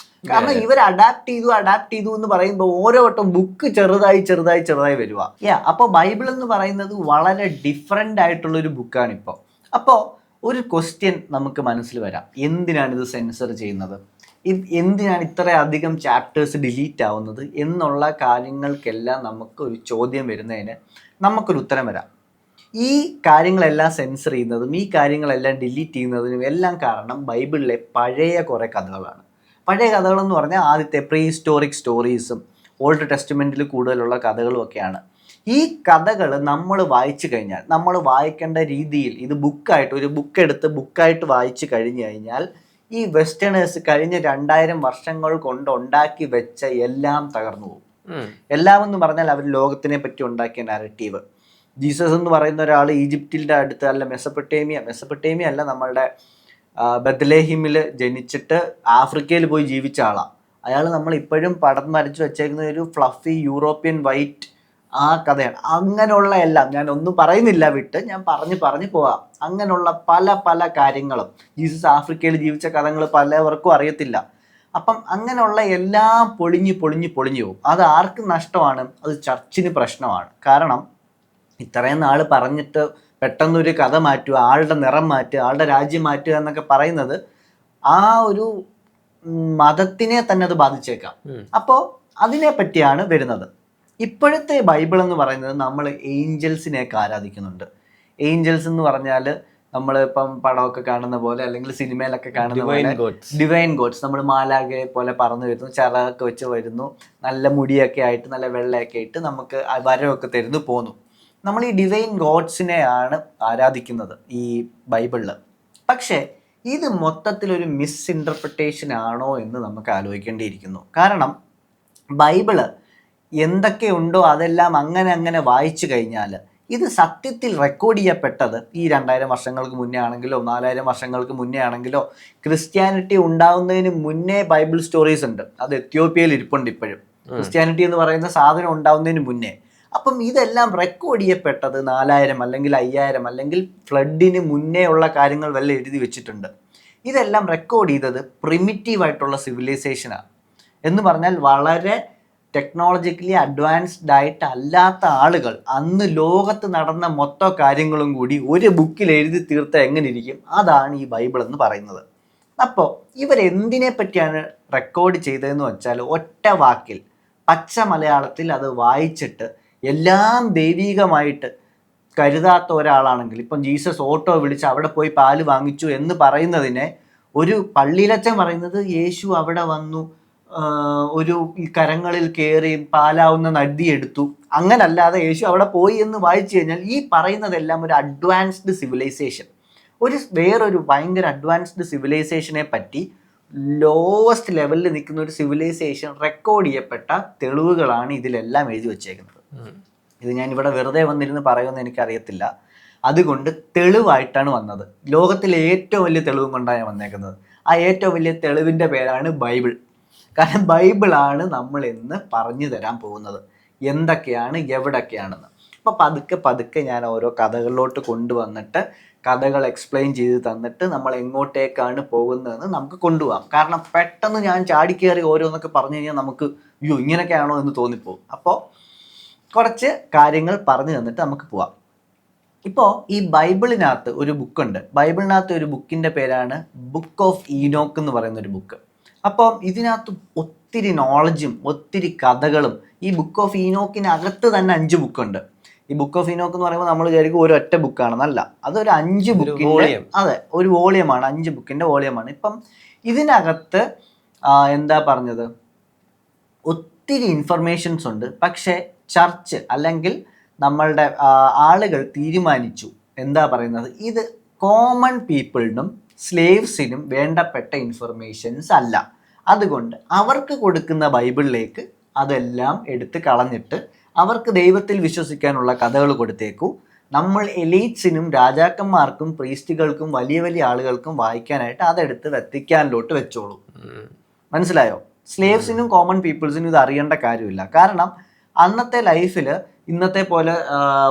കാരണം ഇവർ അഡാപ്റ്റ് ചെയ്തു എന്ന് പറയുമ്പോൾ ഓരോ വട്ടം ബുക്ക് ചെറുതായി വരുക. അപ്പോൾ ബൈബിൾ എന്ന് പറയുന്നത് വളരെ ഡിഫറെൻ്റ് ആയിട്ടുള്ളൊരു ബുക്കാണ് ഇപ്പോൾ. അപ്പോൾ ഒരു ക്വസ്റ്റ്യൻ നമുക്ക് മനസ്സിൽ വരാം, എന്തിനാണ് ഇത് സെൻസർ ചെയ്യുന്നത്, എന്തിനാണ് ഇത്രയധികം ചാപ്റ്റേഴ്സ് ഡിലീറ്റ് ആവുന്നത് എന്നുള്ള കാര്യങ്ങൾക്കെല്ലാം നമുക്ക് ഒരു ചോദ്യം വരുന്നതിന് നമുക്കൊരു ഉത്തരം വരാം. ഈ കാര്യങ്ങളെല്ലാം സെൻസർ ചെയ്യുന്നതും ഈ കാര്യങ്ങളെല്ലാം ഡിലീറ്റ് ചെയ്യുന്നതിനും എല്ലാം കാരണം ബൈബിളിലെ പഴയ കുറേ കഥകളാണ്. പഴയ കഥകളെന്ന് പറഞ്ഞാൽ ആദ്യത്തെ പ്രീ ഹിസ്റ്റോറിക് സ്റ്റോറീസും ഓൾഡ് ടെസ്റ്റ്മെൻറ്റിൽ കൂടുതലുള്ള കഥകളും ഒക്കെയാണ്. ഈ കഥകൾ നമ്മൾ വായിച്ചു കഴിഞ്ഞാൽ, നമ്മൾ വായിക്കേണ്ട രീതിയിൽ ഇത് ഒരു ബുക്കായിട്ട് വായിച്ചു കഴിഞ്ഞു കഴിഞ്ഞാൽ ഈ വെസ്റ്റേണേഴ്സ് കഴിഞ്ഞ 2000 വർഷങ്ങൾ കൊണ്ട് ഉണ്ടാക്കി വെച്ച എല്ലാം തകർന്നു പോകും. എല്ലാം എന്ന് പറഞ്ഞാൽ അവർ ലോകത്തിനെ പറ്റി ഉണ്ടാക്കിയ നാരറ്റീവ്. ജീസസ് എന്ന് പറയുന്ന ഒരാൾ ഈജിപ്തിൻ്റെ അടുത്ത് അല്ല, മെസ്സപ്പൊട്ടേമിയ അല്ല, നമ്മളുടെ ബത്ലഹേമിൽ ജനിച്ചിട്ട് ആഫ്രിക്കയിൽ പോയി ജീവിച്ച ആളാണ്. അയാൾ നമ്മൾ ഇപ്പോഴും പടം വരച്ച് വെച്ചേക്കുന്ന ഒരു ഫ്ലഫി യൂറോപ്യൻ വൈറ്റ് ആ കഥയാണ്. അങ്ങനെയുള്ള എല്ലാം ഞാൻ ഒന്നും പറയുന്നില്ല, ഞാൻ പറഞ്ഞു പോവാം. അങ്ങനെയുള്ള പല കാര്യങ്ങളും ജീസസ് ആഫ്രിക്കയിൽ ജീവിച്ച കഥകൾ പലവർക്കും അറിയത്തില്ല. അപ്പം അങ്ങനെയുള്ള എല്ലാം പൊളിഞ്ഞു പോകും. അത് ആർക്കും നഷ്ടമാണ്? അത് ചർച്ചിന് പ്രശ്നമാണ്. കാരണം ഇത്രയും നാൾ പറഞ്ഞിട്ട് പെട്ടെന്നൊരു കഥ മാറ്റുക, ആളുടെ നിറം മാറ്റുക, ആളുടെ രാജ്യം മാറ്റുക എന്നൊക്കെ പറയുന്നത് ആ ഒരു മതത്തിനെ തന്നെ അത് ബാധിച്ചേക്കാം. അപ്പോൾ അതിനെ പറ്റിയാണ് വരുന്നത്. ഇപ്പോഴത്തെ ബൈബിൾ എന്ന് പറയുന്നത് നമ്മൾ ഏഞ്ചൽസിനെയൊക്കെ ആരാധിക്കുന്നുണ്ട്. ഏഞ്ചൽസ് എന്ന് പറഞ്ഞാൽ നമ്മൾ ഇപ്പം പടമൊക്കെ കാണുന്ന പോലെ അല്ലെങ്കിൽ സിനിമയിലൊക്കെ കാണുന്ന പോലെ ഡിവൈൻ ഗോഡ്സ്. നമ്മൾ മാലാഖയെ പോലെ പറന്നു വരുന്നു, ചിറകൊക്കെ വെച്ച് വരുന്നു, നല്ല മുടിയൊക്കെ ആയിട്ട് നല്ല വെള്ളയൊക്കെ ആയിട്ട് നമുക്ക് വരവൊക്കെ തരുന്നു പോന്നു. നമ്മൾ ഈ ഡിവൈൻ ഗോഡ്സിനെയാണ് ആരാധിക്കുന്നത് ഈ ബൈബിളിൽ. പക്ഷേ ഇത് മൊത്തത്തിലൊരു മിസ്ഇൻറ്റർപ്രിട്ടേഷൻ ആണോ എന്ന് നമുക്ക് ആലോചിക്കേണ്ടിയിരിക്കുന്നു. കാരണം ബൈബിള് എന്തൊക്കെയുണ്ടോ അതെല്ലാം അങ്ങനെ വായിച്ചു കഴിഞ്ഞാൽ ഇത് സത്യത്തിൽ റെക്കോർഡ് ചെയ്യപ്പെട്ടത് ഈ 2000 വർഷങ്ങൾക്ക് മുന്നേ ആണെങ്കിലോ 4000 വർഷങ്ങൾക്ക് മുന്നേ ആണെങ്കിലോ ക്രിസ്ത്യാനിറ്റി ഉണ്ടാവുന്നതിന് മുന്നേ ബൈബിൾ സ്റ്റോറീസ് ഉണ്ട്. അത് എത്യോപ്യയിൽ ഇരിപ്പുണ്ട് ഇപ്പോഴും. ക്രിസ്ത്യാനിറ്റി എന്ന് പറയുന്ന സാധനം ഉണ്ടാവുന്നതിന് മുന്നേ. അപ്പം ഇതെല്ലാം റെക്കോർഡ് ചെയ്യപ്പെട്ടത് 4000 അല്ലെങ്കിൽ 5000 അല്ലെങ്കിൽ ഫ്ലഡിന് മുന്നേ ഉള്ള കാര്യങ്ങൾ വല്ല എഴുതി വെച്ചിട്ടുണ്ട്. ഇതെല്ലാം റെക്കോർഡ് ചെയ്തത് പ്രിമിറ്റീവായിട്ടുള്ള സിവിലൈസേഷനാണ്. എന്ന് പറഞ്ഞാൽ വളരെ ടെക്നോളജിക്കലി അഡ്വാൻസ്ഡ് ആയിട്ട് അല്ലാത്ത ആളുകൾ അന്ന് ലോകത്ത് നടന്ന മൊത്തം കാര്യങ്ങളും കൂടി ഒരു ബുക്കിൽ എഴുതി തീർത്ത എങ്ങനെ ഇരിക്കും, അതാണ് ഈ ബൈബിൾ എന്ന് പറയുന്നത്. അപ്പോൾ ഇവരെന്തിനെ പറ്റിയാണ് റെക്കോർഡ് ചെയ്തതെന്ന് വെച്ചാൽ ഒറ്റ വാക്കിൽ പച്ച മലയാളത്തിൽ അത് വായിച്ചിട്ട് എല്ലാം ദൈവികമായിട്ട് കരുതാത്ത ഒരാളാണെങ്കിൽ, ഇപ്പം ജീസസ് ഓട്ടോ വിളിച്ച് അവിടെ പോയി പാല് വാങ്ങിച്ചു എന്ന് പറയുന്നതിനെ ഒരു പള്ളിയിലച്ചൻ പറയുന്നത് യേശു അവിടെ വന്നു, ഒരു ഈ കരങ്ങളിൽ കയറി പാലാവുന്ന നദി എടുത്തു, അങ്ങനല്ലാതെ യേശു അവിടെ പോയി എന്ന് വായിച്ചു കഴിഞ്ഞാൽ ഈ പറയുന്നതെല്ലാം ഒരു അഡ്വാൻസ്ഡ് സിവിലൈസേഷൻ, വേറൊരു ഭയങ്കര അഡ്വാൻസ്ഡ് സിവിലൈസേഷനെ പറ്റി ലോവസ്റ്റ് ലെവലിൽ നിൽക്കുന്ന ഒരു സിവിലൈസേഷൻ റെക്കോർഡ് ചെയ്യപ്പെട്ട തെളിവുകളാണ് ഇതിലെല്ലാം എഴുതി വച്ചേക്കുന്നത്. ഇത് ഞാൻ ഇവിടെ വെറുതെ വന്നിരുന്ന് പറയുമെന്ന് എനിക്കറിയത്തില്ല. അതുകൊണ്ട് തെളിവായിട്ടാണ് വന്നത്. ലോകത്തിലെ ഏറ്റവും വലിയ തെളിവും കൊണ്ടാണ് ഞാൻ വന്നേക്കുന്നത്. ആ ഏറ്റവും വലിയ തെളിവിൻ്റെ പേരാണ് ബൈബിൾ. കാരണം ബൈബിളാണ് നമ്മൾ ഇന്ന് പറഞ്ഞു തരാൻ പോകുന്നത് എന്തൊക്കെയാണ് എവിടൊക്കെയാണെന്ന്. അപ്പോൾ പതുക്കെ ഞാൻ ഓരോ കഥകളിലോട്ട് കൊണ്ടുവന്നിട്ട് കഥകൾ എക്സ്പ്ലെയിൻ ചെയ്ത് തന്നിട്ട് നമ്മൾ എങ്ങോട്ടേക്കാണ് പോകുന്നതെന്ന് നമുക്ക് കൊണ്ടുപോകാം. കാരണം പെട്ടെന്ന് ഞാൻ ചാടിക്കയറി ഓരോന്നൊക്കെ പറഞ്ഞു കഴിഞ്ഞാൽ നമുക്ക് ഇങ്ങനെയൊക്കെയാണോ എന്ന് തോന്നിപ്പോകും. അപ്പോൾ കുറച്ച് കാര്യങ്ങൾ പറഞ്ഞു തന്നിട്ട് നമുക്ക് പോവാം. ഇപ്പോൾ ഈ ബൈബിളിനകത്ത് ഒരു ബുക്കുണ്ട്. ബൈബിളിനകത്ത് ഒരു ബുക്കിൻ്റെ പേരാണ് ബുക്ക് ഓഫ് ഈനോക്ക് എന്ന് പറയുന്ന ഒരു ബുക്ക്. അപ്പം ഇതിനകത്ത് ഒത്തിരി നോളജും ഒത്തിരി കഥകളും. ഈ ബുക്ക് ഓഫ് ഈനോക്കിനകത്ത് തന്നെ 5 ബുക്കുണ്ട്. ഈ ബുക്ക് ഓഫ് ഈനോക്ക് എന്ന് പറയുമ്പോൾ നമ്മൾ വിചാരിക്കും ഒരു ഒറ്റ ബുക്കാണെന്നല്ല, അതൊരു 5 ബുക്കിൻ്റെ, അതെ, ഒരു വോളിയമാണ്, 5 ബുക്കിൻ്റെ വോളിയമാണ്. ഇപ്പം ഇതിനകത്ത് എന്താ പറഞ്ഞത്, ഒത്തിരി ഇൻഫർമേഷൻസ് ഉണ്ട്. പക്ഷേ ചർച്ച് അല്ലെങ്കിൽ നമ്മളുടെ ആളുകൾ തീരുമാനിച്ചു എന്താ പറയുന്നത്, ഇത് കോമൺ പീപ്പിളിനും സ്ലേവ്സിനും വേണ്ടപ്പെട്ട ഇൻഫർമേഷൻസ് അല്ല. അതുകൊണ്ട് അവർക്ക് കൊടുക്കുന്ന ബൈബിളിലേക്ക് അതെല്ലാം എടുത്ത് കളഞ്ഞിട്ട് അവർക്ക് ദൈവത്തിൽ വിശ്വസിക്കാനുള്ള കഥകൾ കൊടുത്തേക്കൂ. നമ്മൾ എലീറ്റ്സിനും രാജാക്കന്മാർക്കും പ്രീസ്റ്റുകൾക്കും വലിയ വലിയ ആളുകൾക്കും വായിക്കാനായിട്ട് അതെടുത്ത് വെത്തിക്കാനിലോട്ട് വെച്ചോളൂ. മനസ്സിലായോ? സ്ലേവ്സിനും കോമൺ പീപ്പിൾസിനും ഇത് അറിയേണ്ട കാര്യമില്ല. കാരണം അന്നത്തെ ലൈഫിൽ ഇന്നത്തെ പോലെ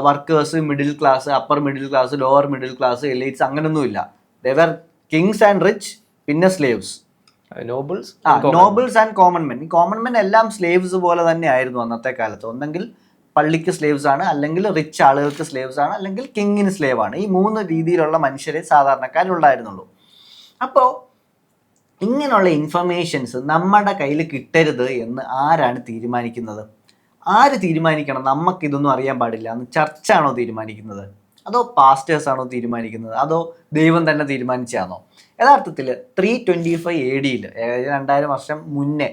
workers, middle class, upper middle class, lower middle class, elites അങ്ങനെയൊന്നുമില്ല. ദേവർ കിങ്സ് ആൻഡ് റിച്ച്, പിന്നെ slaves, nobles and common men. ഈ കോമൺ മെൻ എല്ലാം സ്ലേവ്സ് പോലെ തന്നെ ആയിരുന്നു അന്നത്തെ കാലത്ത്. ഒന്നെങ്കിൽ പള്ളിക്ക് സ്ലേവ്സ് ആണ്, അല്ലെങ്കിൽ റിച്ച് ആളുകൾക്ക് സ്ലേവ്സ് ആണ്, അല്ലെങ്കിൽ കിങ്ങിന് സ്ലേവ് ആണ്. ഈ 3 രീതിയിലുള്ള മനുഷ്യരെ സാധാരണക്കാരുണ്ടായിരുന്നുള്ളൂ. അപ്പോൾ ഇങ്ങനെയുള്ള ഇൻഫർമേഷൻസ് നമ്മുടെ കയ്യിൽ കിട്ടരുത് എന്ന് ആരാണ് തീരുമാനിക്കുന്നത്? ആര് തീരുമാനിക്കണം നമുക്കിതൊന്നും അറിയാൻ പാടില്ല എന്ന്? ചർച്ചാണോ തീരുമാനിക്കുന്നത്? അതോ പാസ്റ്റേഴ്സാണോ തീരുമാനിക്കുന്നത്? അതോ ദൈവം തന്നെ തീരുമാനിച്ചാണോ? യഥാർത്ഥത്തിൽ 325 AD 2000 വർഷം മുന്നേ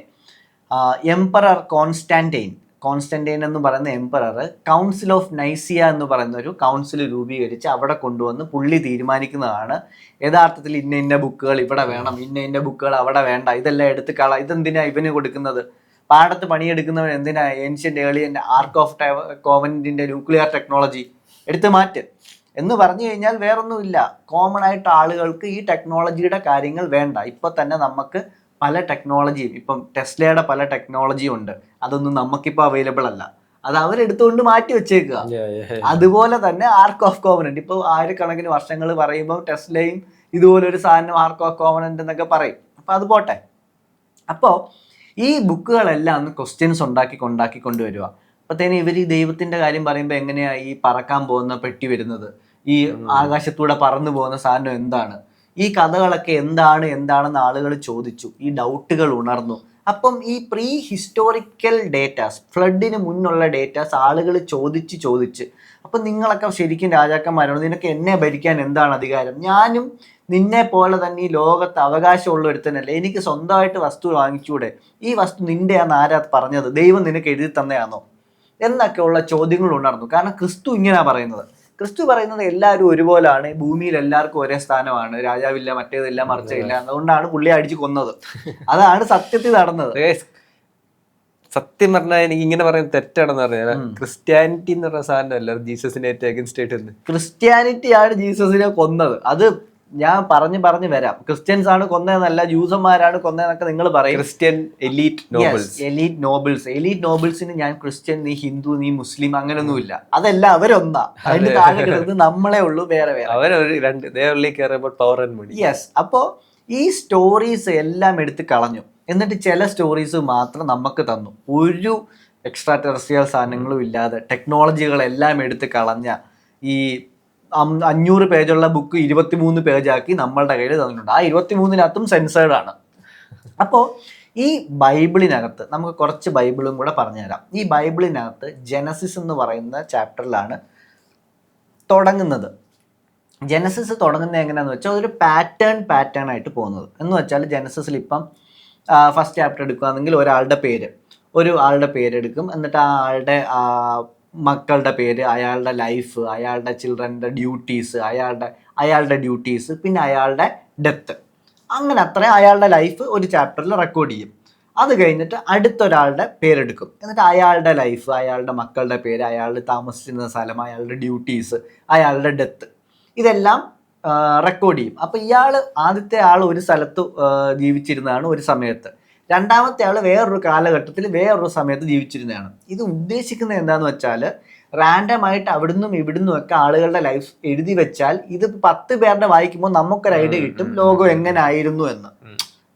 എംപറർ കോൺസ്റ്റന്റൈൻ എന്ന് പറയുന്ന എംപറർ കൗൺസിൽ ഓഫ് നൈസിയ എന്ന് പറയുന്ന ഒരു കൗൺസിൽ രൂപീകരിച്ച് അവിടെ കൊണ്ടുവന്ന് പുള്ളി തീരുമാനിക്കുന്നതാണ് യഥാർത്ഥത്തിൽ ഇന്ന ബുക്കുകൾ ഇവിടെ വേണം, ഇന്ന ബുക്കുകൾ അവിടെ വേണ്ട, ഇതെല്ലാം എടുത്ത് ഇതെന്തിനാ ഇവന് കൊടുക്കുന്നത്? പാടത്ത് പണിയെടുക്കുന്നവൻ എന്തിനാ ഏൻഷ്യൻ്റ് ഏളിയൻ ആർക്ക് ഓഫ് കോവനന്റിന്റെ ന്യൂക്ലിയർ ടെക്നോളജി എടുത്ത് മാറ്റ് എന്ന് പറഞ്ഞു കഴിഞ്ഞാൽ വേറൊന്നുമില്ല. കോമൺ ആയിട്ട് ആളുകൾക്ക് ഈ ടെക്നോളജിയുടെ കാര്യങ്ങൾ വേണ്ട. ഇപ്പൊ തന്നെ നമുക്ക് പല ടെക്നോളജിയും, ഇപ്പം ടെസ്ലയുടെ പല ടെക്നോളജിയും ഉണ്ട്, അതൊന്നും നമുക്കിപ്പോൾ അവൈലബിൾ അല്ല, അത് അവരെടുത്തുകൊണ്ട് മാറ്റി വെച്ചേക്കുക. അതുപോലെ തന്നെ ആർക്ക് ഓഫ് കോവനന്റ്, ഇപ്പോൾ 1000 വർഷങ്ങൾ പറയുമ്പോൾ ടെസ്ലയും ഇതുപോലൊരു സാധനം ആർക്ക് ഓഫ് കോവനന്റ് എന്നൊക്കെ പറയും. അപ്പോൾ അത് പോട്ടെ. അപ്പോൾ ഈ ബുക്കുകളെല്ലാം ഒന്ന് ക്വസ്റ്റ്യൻസ് ഉണ്ടാക്കി കൊണ്ടുവരിക. അപ്പോഴത്തേനും ഇവർ ഈ ദൈവത്തിൻ്റെ കാര്യം പറയുമ്പോൾ എങ്ങനെയാണ് ഈ പറക്കാൻ പോകുന്ന പെട്ടി വരുന്നത്, ഈ ആകാശത്തൂടെ പറന്നു പോകുന്ന സാധനം എന്താണ്, ഈ കഥകളൊക്കെ എന്താണെന്ന് ആളുകൾ ചോദിച്ചു, ഈ ഡൗട്ടുകൾ ഉണർന്നു. അപ്പം ഈ പ്രീ ഹിസ്റ്റോറിക്കൽ ഡേറ്റാസ്, ഫ്ലഡിന് മുന്നുള്ള ഡേറ്റാസ് ആളുകൾ ചോദിച്ച് അപ്പം നിങ്ങളൊക്കെ ശരിക്കും രാജാക്കന്മാരാണ്, നിനക്ക് എന്നെ ഭരിക്കാൻ എന്താണ് അധികാരം, ഞാനും നിന്നെ പോലെ തന്നെ ഈ ലോകത്ത് അവകാശമുള്ള ഒരുത്തനല്ലേ, എനിക്ക് സ്വന്തമായിട്ട് വസ്തു വാങ്ങിച്ചൂടെ, ഈ വസ്തു നിന്റെയാന്ന് ആരാ പറഞ്ഞത്, ദൈവം നിനക്ക് എഴുതി തന്നെയാണോ എന്നൊക്കെയുള്ള ചോദ്യങ്ങൾ ഉണർന്നു. കാരണം ക്രിസ്തു ഇങ്ങനെയാ പറയുന്നത്. ക്രിസ്തു പറയുന്നത് എല്ലാവരും ഒരുപോലാണ്, ഭൂമിയിൽ എല്ലാവർക്കും ഒരേ സ്ഥാനമാണ്, രാജാവില്ല, മറ്റേതില്ല, മറിച്ചില്ല, അതുകൊണ്ടാണ് പുള്ളി അടിച്ചു കൊന്നത്. അതാണ് സത്യത്തിൽ നടന്നത്. സത്യം പറഞ്ഞാൽ എനിക്ക് ഇങ്ങനെ പറയുന്നത് തെറ്റാണെന്ന് പറഞ്ഞാൽ ക്രിസ്ത്യാനിറ്റി എന്ന് പറഞ്ഞ സാധനമല്ല ജീസസിനെ അഗൻസ്റ്റ് ആയിട്ട്. ക്രിസ്ത്യാനിറ്റിയാണ് ജീസസിനെ കൊന്നത്. അത് ഞാൻ പറഞ്ഞു വരാം. ക്രിസ്ത്യൻസ് ആണ് കൊന്നതെന്നല്ല, ജൂസന്മാരാണ് കൊന്നതെന്നൊക്കെ നിങ്ങൾ പറയും. ക്രിസ്ത്യൻ എലീറ്റ് നോബിൾസിന് ഞാൻ ക്രിസ്ത്യൻ, നീ ഹിന്ദു, നീ മുസ്ലിം അങ്ങനൊന്നുമില്ല. അതെല്ലാം അവരൊന്നാ. അതിന്റെ താഴെ കിടന്ന് നമ്മളെ ഉള്ളൂ വേറെ. യെസ്. അപ്പോ ഈ സ്റ്റോറീസ് എല്ലാം എടുത്ത് കളഞ്ഞു. എന്നിട്ട് ചില സ്റ്റോറീസ് മാത്രം നമുക്ക് തന്നു. ഒരു എക്സ്ട്രാ ടെറസ്ട്രിയൽ സാധനങ്ങളും ഇല്ലാതെ ടെക്നോളജികളെല്ലാം എടുത്ത് കളഞ്ഞ ഈ 500 പേജുള്ള ബുക്ക് 23 പേജാക്കി നമ്മളുടെ കയ്യിൽ തന്നിട്ടുണ്ട്. ആ 23-നകത്തും സെൻസേർഡ് ആണ്. അപ്പോൾ ഈ ബൈബിളിനകത്ത് നമുക്ക് കുറച്ച് ബൈബിളും കൂടെ പറഞ്ഞുതരാം. ഈ ബൈബിളിനകത്ത് ജനസിസ് എന്ന് പറയുന്ന ചാപ്റ്ററിലാണ് തുടങ്ങുന്നത്. ജനസിസ് തുടങ്ങുന്നത് എങ്ങനെയാണെന്ന് വെച്ചാൽ അതൊരു പാറ്റേൺ ആയിട്ട് പോകുന്നത്. എന്ന് വെച്ചാൽ ജനസിസിൽ ഇപ്പം ഫസ്റ്റ് ചാപ്റ്റർ എടുക്കുകയാണെങ്കിൽ ഒരാളുടെ പേരെടുക്കും. എന്നിട്ട് ആ ആളുടെ മക്കളുടെ പേര്, അയാളുടെ ലൈഫ്, അയാളുടെ ചിൽഡ്രൻ്റെ ഡ്യൂട്ടീസ്, അയാളുടെ ഡ്യൂട്ടീസ്, പിന്നെ അയാളുടെ ഡെത്ത്, അങ്ങനെ അത്രയും അയാളുടെ ലൈഫ് ഒരു ചാപ്റ്ററിൽ റെക്കോർഡ് ചെയ്യും. അത് കഴിഞ്ഞിട്ട് അടുത്തൊരാളുടെ പേരെടുക്കും. എന്നിട്ട് അയാളുടെ ലൈഫ്, അയാളുടെ മക്കളുടെ പേര്, അയാൾ താമസിച്ചിരുന്ന സ്ഥലം, അയാളുടെ ഡ്യൂട്ടീസ്, അയാളുടെ ഡെത്ത്, ഇതെല്ലാം റെക്കോർഡ് ചെയ്യും. അപ്പോൾ ആദ്യത്തെ ആൾ ഒരു സ്ഥലത്ത് ജീവിച്ചിരുന്നതാണ് ഒരു സമയത്ത്, രണ്ടാമത്തെ ആൾ വേറൊരു കാലഘട്ടത്തിൽ വേറൊരു സമയത്ത് ജീവിച്ചിരുന്നതാണ്. ഇത് ഉദ്ദേശിക്കുന്നത് എന്താണെന്ന് വെച്ചാൽ റാൻഡമായിട്ട് അവിടുന്നും ഇവിടുന്നും ഒക്കെ ആളുകളുടെ ലൈഫ് എഴുതി വെച്ചാൽ ഇത് 10 പേരുടെ വായിക്കുമ്പോൾ നമുക്കൊരു ഐഡിയ കിട്ടും ലോകം എങ്ങനെ ആയിരുന്നു എന്ന്.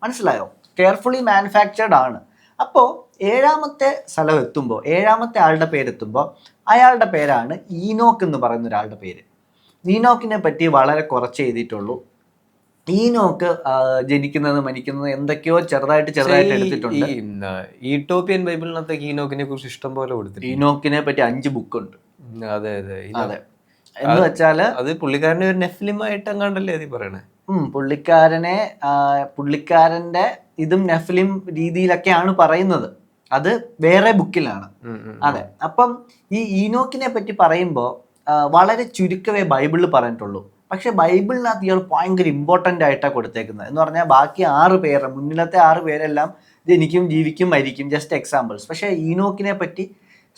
മനസ്സിലായോ? കെയർഫുള്ളി മാനുഫാക്ചർഡ് ആണ്. അപ്പോൾ 7ാമത്തെ സ്ഥലം എത്തുമ്പോൾ, 7ാമത്തെ ആളുടെ പേരെത്തുമ്പോൾ അയാളുടെ പേരാണ് ഈനോക്ക് എന്ന് പറയുന്ന ഒരാളുടെ പേര്. ഈനോക്കിനെ പറ്റി വളരെ കുറച്ച് എഴുതിയിട്ടുള്ളൂ. ഈനോക്ക് ജനിക്കുന്നത് മരിക്കുന്നത് എന്തൊക്കെയോ ചെറുതായിട്ട് എടുത്തിട്ടുണ്ട്. ഈട്ടോപ്പിയൻ ബൈബിളിനകത്തേക്ക് ഈനോക്കിനെ കുറിച്ച് ഇഷ്ടം പോലെ കൊടുത്തിട്ടുണ്ട്. ഈനോക്കിനെ പറ്റി 5 ബുക്കുണ്ട്. അതെ എന്ന് വെച്ചാല് അത് പുള്ളിക്കാരന്റെ ഒരു നെഫ്ലിമായിട്ട് എങ്ങാണ്ടല്ലേ അത് പറയണേ. പുള്ളിക്കാരന്റെ ഇതും നെഫ്ലിം രീതിയിലൊക്കെയാണ് പറയുന്നത്. അത് വേറെ ബുക്കിലാണ്. അതെ. അപ്പം ഈ ഈനോക്കിനെ പറ്റി പറയുമ്പോൾ വളരെ ചുരുക്കവേ ബൈബിളിൽ പറഞ്ഞിട്ടുള്ളൂ. പക്ഷെ ബൈബിളിനകത്ത് ഇയാൾ ഭയങ്കര ഇമ്പോർട്ടൻ്റ് ആയിട്ടാണ് കൊടുത്തേക്കുന്നത്. എന്ന് പറഞ്ഞാൽ ബാക്കി 6 പേര്, മുന്നിലത്തെ 6 പേരെല്ലാം ജനിക്കും, ജീവിക്കും, മരിക്കും, ജസ്റ്റ് എക്സാമ്പിൾസ്. പക്ഷേ ഈനോക്കിനെ പറ്റി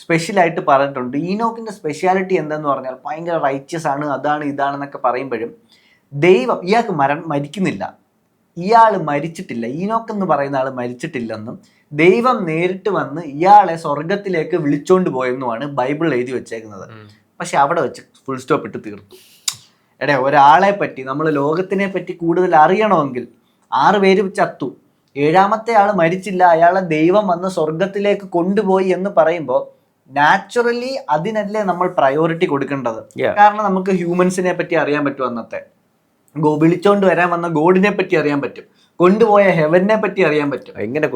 സ്പെഷ്യലായിട്ട് പറഞ്ഞിട്ടുണ്ട്. ഈനോക്കിൻ്റെ സ്പെഷ്യാലിറ്റി എന്താന്ന് പറഞ്ഞാൽ ഭയങ്കര റൈച്ചസ് ആണ്, അതാണ് ഇതാണെന്നൊക്കെ പറയുമ്പോഴും ദൈവം ഇയാൾക്ക് മരിക്കുന്നില്ല, ഇയാൾ മരിച്ചിട്ടില്ല, ഈനോക്ക് എന്ന് പറയുന്ന ആൾ മരിച്ചിട്ടില്ലെന്നും ദൈവം നേരിട്ട് വന്ന് ഇയാളെ സ്വർഗത്തിലേക്ക് വിളിച്ചോണ്ട് പോയെന്നുമാണ് ബൈബിളിൽ എഴുതി വെച്ചേക്കുന്നത്. പക്ഷെ അവിടെ വെച്ച് ഫുൾ സ്റ്റോപ്പ് ഇട്ട് തീർത്തു. ഒരാളെ പറ്റി, നമ്മൾ ലോകത്തിനെ പറ്റി കൂടുതൽ അറിയണമെങ്കിൽ 6 പേര് ചത്തു, 7ാമത്തെ ആൾ മരിച്ചില്ല, അയാളെ ദൈവം വന്ന് സ്വർഗത്തിലേക്ക് കൊണ്ടുപോയി എന്ന് പറയുമ്പോൾ നാച്ചുറലി അതിനല്ലേ നമ്മൾ പ്രയോറിറ്റി കൊടുക്കേണ്ടത്. കാരണം നമുക്ക് ഹ്യൂമൻസിനെ പറ്റി അറിയാൻ പറ്റും, അന്നത്തെ വിളിച്ചോണ്ട് വരാൻ വന്ന ഗോഡിനെ പറ്റി അറിയാൻ പറ്റും, കൊണ്ടുപോയ ഹെവനെ പറ്റി അറിയാൻ പറ്റും, എങ്ങനെ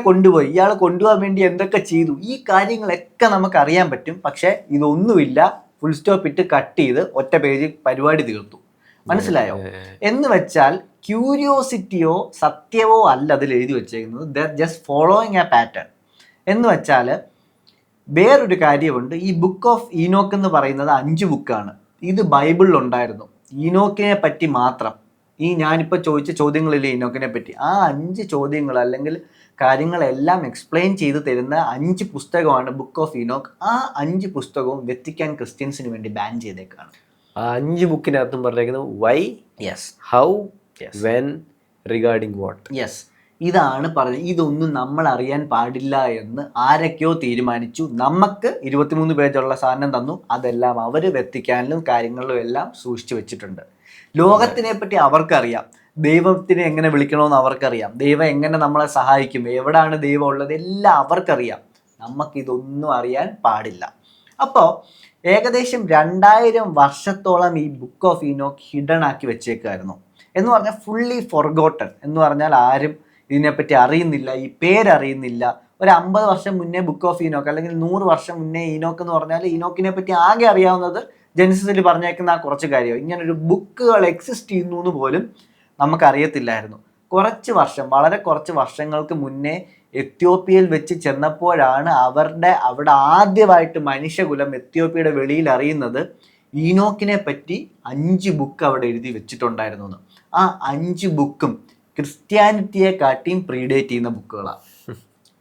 കൊണ്ടുപോയി, ഇയാൾ കൊണ്ടുപോകാൻ വേണ്ടി എന്തൊക്കെ ചെയ്തു, ഈ കാര്യങ്ങളൊക്കെ നമുക്ക് അറിയാൻ പറ്റും. പക്ഷെ ഇതൊന്നുമില്ല, ഫുൾ സ്റ്റോപ്പ് ഇട്ട് കട്ട് ചെയ്ത് ഒറ്റ പേജ് പരിപാടി തീർത്തു. മനസ്സിലായോ? എന്ന് വെച്ചാൽ ക്യൂരിയോസിറ്റിയോ സത്യമോ അല്ല അതിൽ എഴുതി വെച്ചേക്കുന്നത്. There just following A pattern. എന്ന് വെച്ചാൽ വേറൊരു കാര്യമുണ്ട്. ഈ ബുക്ക് ഓഫ് ഈനോക്ക് എന്ന് പറയുന്നത് 5 ബുക്കാണ്. ഇത് ബൈബിളിൽ ഉണ്ടായിരുന്നു. ഈനോക്കിനെ പറ്റി മാത്രം, ഈ ഞാനിപ്പോൾ ചോദിച്ച ചോദ്യങ്ങളില്ലേ ഈനോക്കിനെ പറ്റി, ആ 5 ചോദ്യങ്ങൾ അല്ലെങ്കിൽ കാര്യങ്ങളെല്ലാം എക്സ്പ്ലെയിൻ ചെയ്ത് തരുന്ന 5 പുസ്തകമാണ് ബുക്ക് ഓഫ് ഈനോക്ക്. ആ 5 പുസ്തകവും വെത്തിക്കാൻ ക്രിസ്ത്യൻസിന് വേണ്ടി ബാൻ ചെയ്തേക്കാണ്. ആ 5 ബുക്കിനകത്തും പറഞ്ഞേക്കുന്നത് why, how, when, regarding what. ഇതാണ് പറഞ്ഞത്. ഇതൊന്നും നമ്മൾ അറിയാൻ പാടില്ല എന്ന് ആരൊക്കെയോ തീരുമാനിച്ചു. നമുക്ക് 23 പേജുള്ള സാധനം തന്നു. അതെല്ലാം അവർ വെത്തിക്കാനിലും കാര്യങ്ങളിലും എല്ലാം സൂക്ഷിച്ചു വെച്ചിട്ടുണ്ട്. ലോകത്തിനെ പറ്റി അവർക്കറിയാം, ദൈവത്തിനെ എങ്ങനെ വിളിക്കണമെന്ന് അവർക്കറിയാം, ദൈവം എങ്ങനെ നമ്മളെ സഹായിക്കും, എവിടെയാണ് ദൈവം ഉള്ളത്, എല്ലാം അവർക്കറിയാം. നമുക്കിതൊന്നും അറിയാൻ പാടില്ല. അപ്പോൾ ഏകദേശം 2000 വർഷത്തോളം ഈ ബുക്ക് ഓഫ് ഈനോക്ക് ഹിഡൻ ആക്കി വെച്ചേക്കായിരുന്നു. എന്ന് പറഞ്ഞാൽ ഫുള്ളി ഫൊർഗോട്ടൺ എന്ന് പറഞ്ഞാൽ ആരും ഇതിനെപ്പറ്റി അറിയുന്നില്ല, ഈ പേരറിയുന്നില്ല. ഒരു 50 വർഷം മുന്നേ ബുക്ക് ഓഫ് ഈനോക്ക് അല്ലെങ്കിൽ 100 വർഷം മുന്നേ ഈനോക്ക് എന്ന് പറഞ്ഞാൽ ഈനോക്കിനെ പറ്റി ആകെ അറിയാവുന്നത് ജെനസിസിൽ പറഞ്ഞേക്കുന്ന ആ കുറച്ച് കാര്യമാണ്. ഇങ്ങനൊരു ബുക്കുകൾ എക്സിസ്റ്റ് ചെയ്യുന്നു എന്ന് പോലും നമുക്കറിയത്തില്ലായിരുന്നു. വളരെ കുറച്ച് വർഷങ്ങൾക്ക് മുന്നേ എത്യോപ്യയിൽ വെച്ച് ചെന്നപ്പോഴാണ് അവിടെ ആദ്യമായിട്ട് മനുഷ്യകുലം എത്യോപ്യയുടെ വെളിയിൽ അറിയുന്നത് ഈനോക്കിനെ പറ്റി 5 ബുക്ക് അവിടെ എഴുതി വെച്ചിട്ടുണ്ടായിരുന്നു എന്ന്. ആ 5 ബുക്കും ക്രിസ്ത്യാനിറ്റിയെ കാട്ടിയും പ്രീഡേറ്റ് ചെയ്യുന്ന ബുക്കുകളാണ്.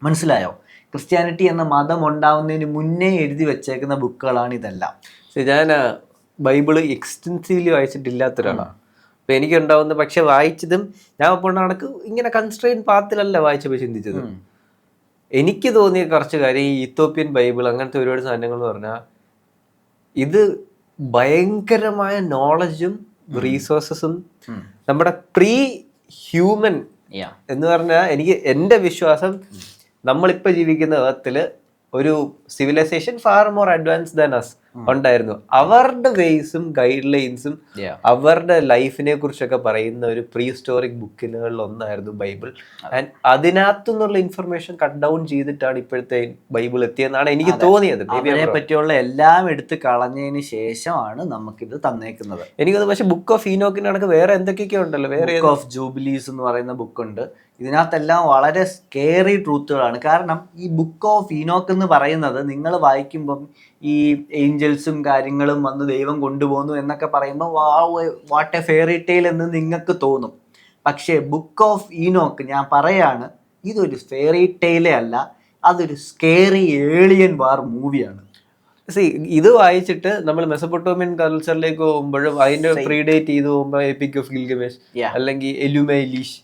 മനസ്സിലായോ? ക്രിസ്ത്യാനിറ്റി എന്ന മതം ഉണ്ടാവുന്നതിന് മുന്നേ എഴുതി വെച്ചേക്കുന്ന ബുക്കുകളാണ് ഇതെല്ലാം. ഞാൻ ബൈബിള് എക്സ്റ്റെൻസീവ്ലി വായിച്ചിട്ടില്ലാത്ത ഒരാളാണ്. അപ്പം എനിക്കുണ്ടാവുന്ന, പക്ഷെ വായിച്ചതും ഞാൻ അപ്പോൾ കണക്ക് ഇങ്ങനെ കൺസ്ട്രെയിൻ പാത്തിലല്ല വായിച്ചപ്പോൾ ചിന്തിച്ചത്. എനിക്ക് തോന്നിയ കുറച്ച് കാര്യം ഈ ഇത്തോപ്യൻ ബൈബിൾ അങ്ങനത്തെ ഒരുപാട് സാധനങ്ങൾ എന്ന് പറഞ്ഞാൽ ഇത് ഭയങ്കരമായ നോളജും റീസോഴ്സസും നമ്മുടെ പ്രീ ഹ്യൂമൻ എന്ന് പറഞ്ഞാൽ എൻ്റെ വിശ്വാസം നമ്മളിപ്പോൾ ജീവിക്കുന്ന വിധത്തില് ഒരു civilization far more advance than us ഉണ്ടായിരുന്നു. അവരുടെ വേസും ഗൈഡ് ലൈൻസും അവരുടെ ലൈഫിനെ കുറിച്ചൊക്കെ പറയുന്ന ഒരു പ്രീ ഹിസ്റ്റോറിക് ബുക്കുകളിൽ ഒന്നായിരുന്നു ബൈബിൾ. ആൻഡ് അതിനകത്തുനിന്നുള്ള ഇൻഫർമേഷൻ കട്ട് ഡൗൺ ചെയ്തിട്ടാണ് ഇപ്പോഴത്തെ ബൈബിൾ എത്തിയെന്നാണ് എനിക്ക് തോന്നിയത്. അതിനെ പറ്റിയുള്ള എല്ലാം എടുത്ത് കളഞ്ഞതിന് ശേഷമാണ് നമുക്കിത് തന്നേക്കുന്നത്. എനിക്കത് പക്ഷെ ബുക്ക് ഓഫ് ഈനോക്കിന് കണക്ക് വേറെ എന്തൊക്കെയൊക്കെ ഉണ്ടല്ലോ. വേറെ ബുക്ക് ഓഫ് ജൂബിലീസ് എന്ന് പറയുന്ന ബുക്കുണ്ട്. ഇതിനകത്തെല്ലാം വളരെ സ്കേറി ട്രൂത്തുകളാണ്. കാരണം ഈ ബുക്ക് ഓഫ് ഈനോക്ക് എന്ന് പറയുന്നത് നിങ്ങൾ വായിക്കുമ്പം ഈ ഏഞ്ചൽസും കാര്യങ്ങളും വന്ന് ദൈവം കൊണ്ടുപോകുന്നു എന്നൊക്കെ പറയുമ്പോൾ വാട്ട് എ ഫെയറി ടെയിൽ എന്ന് നിങ്ങൾക്ക് തോന്നും. പക്ഷേ ബുക്ക് ഓഫ് ഈനോക്ക് ഞാൻ പറയാണ്, ഇതൊരു ഫെയറി ടെയിലേ അല്ല, അതൊരു സ്കേറി ഏളിയൻ വാർ മൂവിയാണ്. ഇത് വായിച്ചിട്ട് നമ്മൾ മെസപ്പൊട്ടോമിയൻ കൾച്ചറിലേക്ക് പോകുമ്പോഴും അതിന്റെ പ്രീഡേറ്റ് ചെയ്ത് പോകുമ്പോൾ എപ്പിക് ഓഫ് ഗിൽഗമേഷ് അല്ലെങ്കിൽ എലുമൈലീഷ്,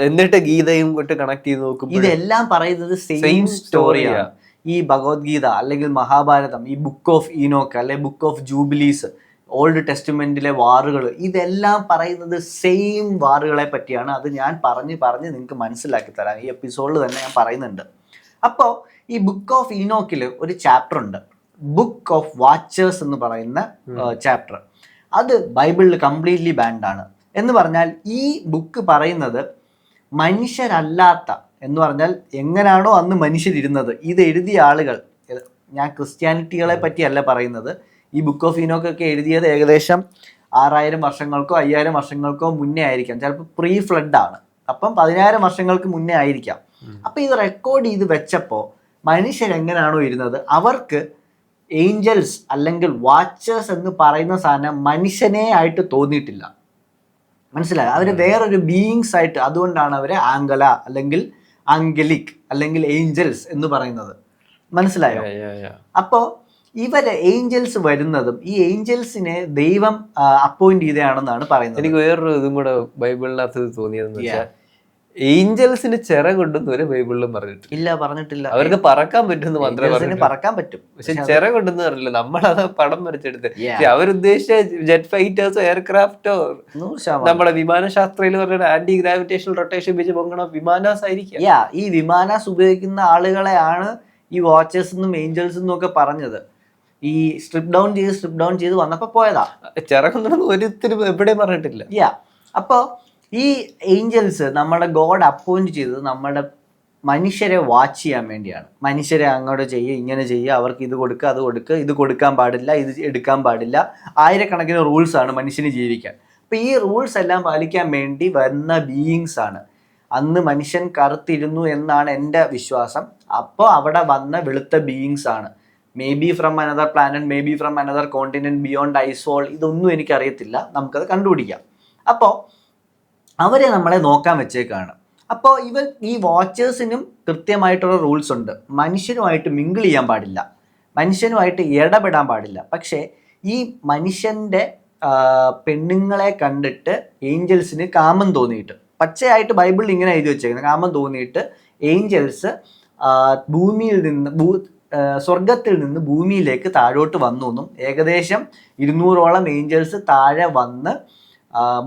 എന്നിട്ട് ഗീതയും കൊണ്ട് കണക്ട് ചെയ്ത് നോക്കുമ്പോൾ ഇതെല്ലാം പറയുന്നത് സെയിം സ്റ്റോറിയാണ്. ഈ ഭഗവത്ഗീത അല്ലെങ്കിൽ മഹാഭാരതം, ഈ ബുക്ക് ഓഫ് ഈനോക്ക് അല്ലെങ്കിൽ ബുക്ക് ഓഫ് ജൂബിലീസ്, ഓൾഡ് ടെസ്റ്റ്മെന്റിലെ വാറുകൾ, ഇതെല്ലാം പറയുന്നത് സെയിം വാറുകളെ പറ്റിയാണ്. അത് ഞാൻ പറഞ്ഞ് നിങ്ങൾക്ക് മനസ്സിലാക്കി തരാം. ഈ എപ്പിസോഡിൽ തന്നെ ഞാൻ പറയുന്നുണ്ട്. അപ്പോൾ ഈ ബുക്ക് ഓഫ് ഈനോക്കിൽ ഒരു ചാപ്റ്റർ ഉണ്ട്, ബുക്ക് ഓഫ് വാച്ചേഴ്സ് എന്ന് പറയുന്ന ചാപ്റ്റർ. അത് ബൈബിളിൽ കംപ്ലീറ്റ്ലി ബാൻഡാണ്. എന്ന് പറഞ്ഞാൽ ഈ ബുക്ക് പറയുന്നത് മനുഷ്യരല്ലാത്ത, എന്ന് പറഞ്ഞാൽ എങ്ങനെയാണോ അന്ന് മനുഷ്യരിരുന്നത്, ഇത് എഴുതിയ ആളുകൾ, ഞാൻ ക്രിസ്ത്യാനിറ്റികളെ പറ്റിയല്ല പറയുന്നത്, ഈ ബുക്ക് ഓഫ് ഈനോക്കൊക്കെ എഴുതിയത് ഏകദേശം 6000 വർഷങ്ങൾക്കോ 5000 വർഷങ്ങൾക്കോ മുന്നേ ആയിരിക്കാം. ചിലപ്പോൾ പ്രീ ഫ്ലഡ് ആണ്, അപ്പം 10000 വർഷങ്ങൾക്ക് മുന്നേ ആയിരിക്കാം. അപ്പം ഇത് റെക്കോർഡ് ചെയ്ത് വെച്ചപ്പോൾ മനുഷ്യരെങ്ങനെയാണോ ഇരുന്നത്, അവർക്ക് ഏഞ്ചൽസ് അല്ലെങ്കിൽ വാച്ചേഴ്സ് എന്ന് പറയുന്ന സാധനം മനുഷ്യനെ ആയിട്ട് തോന്നിയിട്ടില്ല. മനസ്സിലായോ? അവർ വേറൊരു ബീയിങ്സ് ആയിട്ട്, അതുകൊണ്ടാണ് അവരെ ആംഗല അല്ലെങ്കിൽ ആംഗലിക് അല്ലെങ്കിൽ ഏഞ്ചൽസ് എന്ന് പറയുന്നത്. മനസ്സിലായോ? അപ്പോൾ ഇവര് ഏഞ്ചൽസ് വരുന്നതും ഈ ഏഞ്ചൽസിനെ ദൈവം അപ്പോയിന്റ് ചെയ്തതാണെന്നാണ് പറയുന്നത്. എനിക്ക് വേറൊരു ഇതും കൂടെ ബൈബിളിനകത്ത് തോന്നിയതെന്ന് വെച്ചാൽ ഏഞ്ചൽസിന് ചിറകൊണ്ടെന്ന് വരെ ബൈബിളിലും പറഞ്ഞിട്ടില്ല. അവർക്ക് പറക്കാൻ പറ്റുമെന്ന് മാത്രമേ പറക്കാൻ പറ്റും, പക്ഷെ ചിറകൊണ്ടെന്ന് പറഞ്ഞില്ല. നമ്മളത് പടം വരച്ചെടുത്ത് അവരുദ്ദേശിച്ച ജെറ്റ് ഫൈറ്റേഴ്സോ എയർക്രാഫ്റ്റോ നമ്മുടെ വിമാനശാസ്ത്രയിൽ പറഞ്ഞ ആന്റി ഗ്രാവിറ്റേഷണൽ റൊട്ടേഷൻ വെച്ച് പൊങ്ങണ വിമാനാസ് ആയിരിക്കും. ഈ വിമാനാസ് ഉപയോഗിക്കുന്ന ആളുകളെയാണ് ഈ വാച്ചേഴ്സ് എന്നും ഏഞ്ചൽസ് എന്നും ഒക്കെ പറഞ്ഞത്. ഈ സ്ട്രിപ്പ് ഡൗൺ ചെയ്ത് വന്നപ്പോ പോയതാ. ചിറകൊന്നും ഒരിത്തിനും എവിടെയും പറഞ്ഞിട്ടില്ല. അപ്പോ ഈ ഏഞ്ചൽസ് നമ്മുടെ ഗോഡ് അപ്പോയിന്റ് ചെയ്തത് നമ്മുടെ മനുഷ്യരെ വാച്ച് ചെയ്യാൻ വേണ്ടിയാണ്. മനുഷ്യരെ അങ്ങോട്ട് ചെയ്യുക, ഇങ്ങനെ ചെയ്യുക, അവർക്ക് ഇത് കൊടുക്കുക, അത് കൊടുക്കുക, ഇത് കൊടുക്കാൻ പാടില്ല, ഇത് എടുക്കാൻ പാടില്ല, ആയിരക്കണക്കിന് റൂൾസാണ് മനുഷ്യന് ജീവിക്കാൻ. അപ്പോൾ ഈ റൂൾസ് എല്ലാം പാലിക്കാൻ വേണ്ടി വരുന്ന ബീയിങ്സ് ആണ്. അന്ന് മനുഷ്യൻ കറുത്തിരുന്നു എന്നാണ് എൻ്റെ വിശ്വാസം. അപ്പോൾ അവിടെ വന്ന വെളുത്ത ബീയിങ്സ് ആണ്. May be from another planet, may be from another continent, beyond ice wall, ഇതൊന്നും എനിക്കറിയത്തില്ല, നമുക്കത് കണ്ടുപിടിക്കാം. അപ്പോൾ അവരെ നമ്മളെ നോക്കാൻ വെച്ചേക്കാണ്. അപ്പോൾ ഈ വാച്ചേഴ്സിനും കൃത്യമായിട്ടുള്ള റൂൾസ് ഉണ്ട്. മനുഷ്യനുമായിട്ട് മിങ്കിൾ ചെയ്യാൻ പാടില്ല, മനുഷ്യനുമായിട്ട് ഇടപെടാൻ പാടില്ല. പക്ഷേ ഈ മനുഷ്യൻ്റെ പെണ്ണുങ്ങളെ കണ്ടിട്ട് ഏഞ്ചൽസിന് കാമം തോന്നിയിട്ട്, പച്ചയായിട്ട് ബൈബിളിൽ ഇങ്ങനെ എഴുതി വെച്ചേക്കുന്നത്, കാമം തോന്നിയിട്ട് ഏഞ്ചൽസ് സ്വർഗത്തിൽ നിന്ന് ഭൂമിയിലേക്ക് താഴോട്ട് വന്നു എന്നും ഏകദേശം 200ഓളം ഏഞ്ചൽസ് താഴെ വന്ന്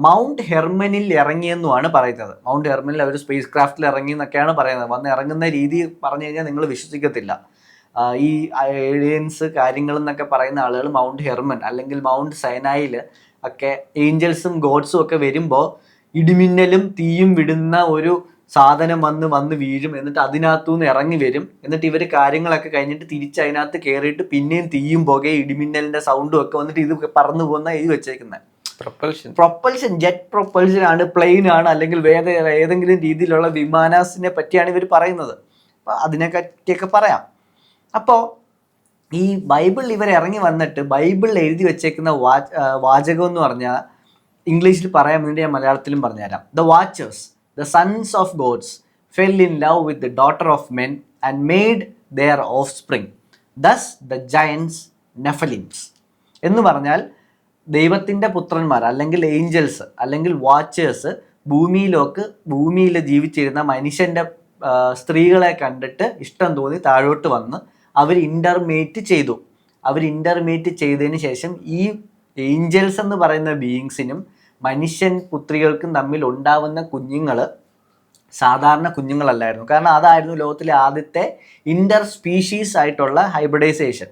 മൗണ്ട് ഹെർമനിൽ ഇറങ്ങിയെന്നുമാണ് പറയുന്നത്. മൗണ്ട് ഹെർമനിൽ അവർ സ്പേസ് ക്രാഫ്റ്റിൽ ഇറങ്ങി എന്നൊക്കെയാണ് പറയുന്നത്. വന്ന് ഇറങ്ങുന്ന രീതി പറഞ്ഞു കഴിഞ്ഞാൽ നിങ്ങൾ വിശ്വസിക്കത്തില്ല. ഈ ഏലിയൻസ് കാര്യങ്ങളെന്നൊക്കെ പറയുന്ന ആളുകൾ മൗണ്ട് ഹെർമൺ അല്ലെങ്കിൽ മൗണ്ട് സൈനായിൽ ഒക്കെ ഏഞ്ചൽസും ഗോഡ്സും ഒക്കെ വരുമ്പോൾ ഇടിമിന്നലും തീയും വിടുന്ന ഒരു സാധനം വന്ന് വീഴും, എന്നിട്ട് അതിനകത്തുനിന്ന് ഇറങ്ങി വരും, എന്നിട്ട് ഇവർ കാര്യങ്ങളൊക്കെ കഴിഞ്ഞിട്ട് തിരിച്ച് അതിനകത്ത് കയറിയിട്ട് പിന്നെയും തീയും പുകയും ഇടിമിന്നലിന്റെ സൗണ്ടും ഒക്കെ വന്നിട്ട് ഇത് പറന്നു പോകുന്ന എഴുതി വെച്ചേക്കുന്നത്. പ്രൊപ്പൽഷൻ ജെറ്റ് പ്രൊപ്പൽഷൻ ആണ്, പ്ലെയിൻ ആണ്, അല്ലെങ്കിൽ വേറെ ഏതെങ്കിലും രീതിയിലുള്ള വിമാനസിനെ പറ്റിയാണ് ഇവർ പറയുന്നത്. അപ്പൊ അതിനെ പറ്റിയൊക്കെ പറയാം. അപ്പോൾ ഈ ബൈബിളിൽ ഇവർ ഇറങ്ങി വന്നിട്ട് ബൈബിളിൽ എഴുതി വെച്ചേക്കുന്ന വാചകം എന്ന് പറഞ്ഞാൽ ഇംഗ്ലീഷിൽ പറയാൻ വേണ്ടി ഞാൻ മലയാളത്തിലും പറഞ്ഞുതരാം. The watchers, the sons of gods, fell in love with the daughter of men and made their offspring. Thus the giants Nephilims. എന്ന് പറഞ്ഞാൽ ദൈവത്തിൻ്റെ പുത്രന്മാർ അല്ലെങ്കിൽ ഏഞ്ചൽസ് അല്ലെങ്കിൽ വാച്ചേഴ്സ് ഭൂമിയിൽ ജീവിച്ചിരുന്ന മനുഷ്യൻ്റെ സ്ത്രീകളെ കണ്ടിട്ട് ഇഷ്ടം തോന്നി താഴോട്ട് വന്ന് അവർ ഇൻ്റർമേറ്റ് ചെയ്തു. അവർ ഇൻ്റർമേറ്റ് ചെയ്തതിന് ശേഷം ഈ ഏഞ്ചൽസ് എന്ന് പറയുന്ന ബീയിങ്സിനും മനുഷ്യൻ പുത്രികൾക്കും തമ്മിൽ ഉണ്ടാവുന്ന കുഞ്ഞുങ്ങൾ സാധാരണ കുഞ്ഞുങ്ങളല്ലായിരുന്നു. കാരണം അതായിരുന്നു ലോകത്തിലെ ആദ്യത്തെ ഇന്റർ സ്പീഷീസ് ആയിട്ടുള്ള ഹൈബ്രിഡൈസേഷൻ.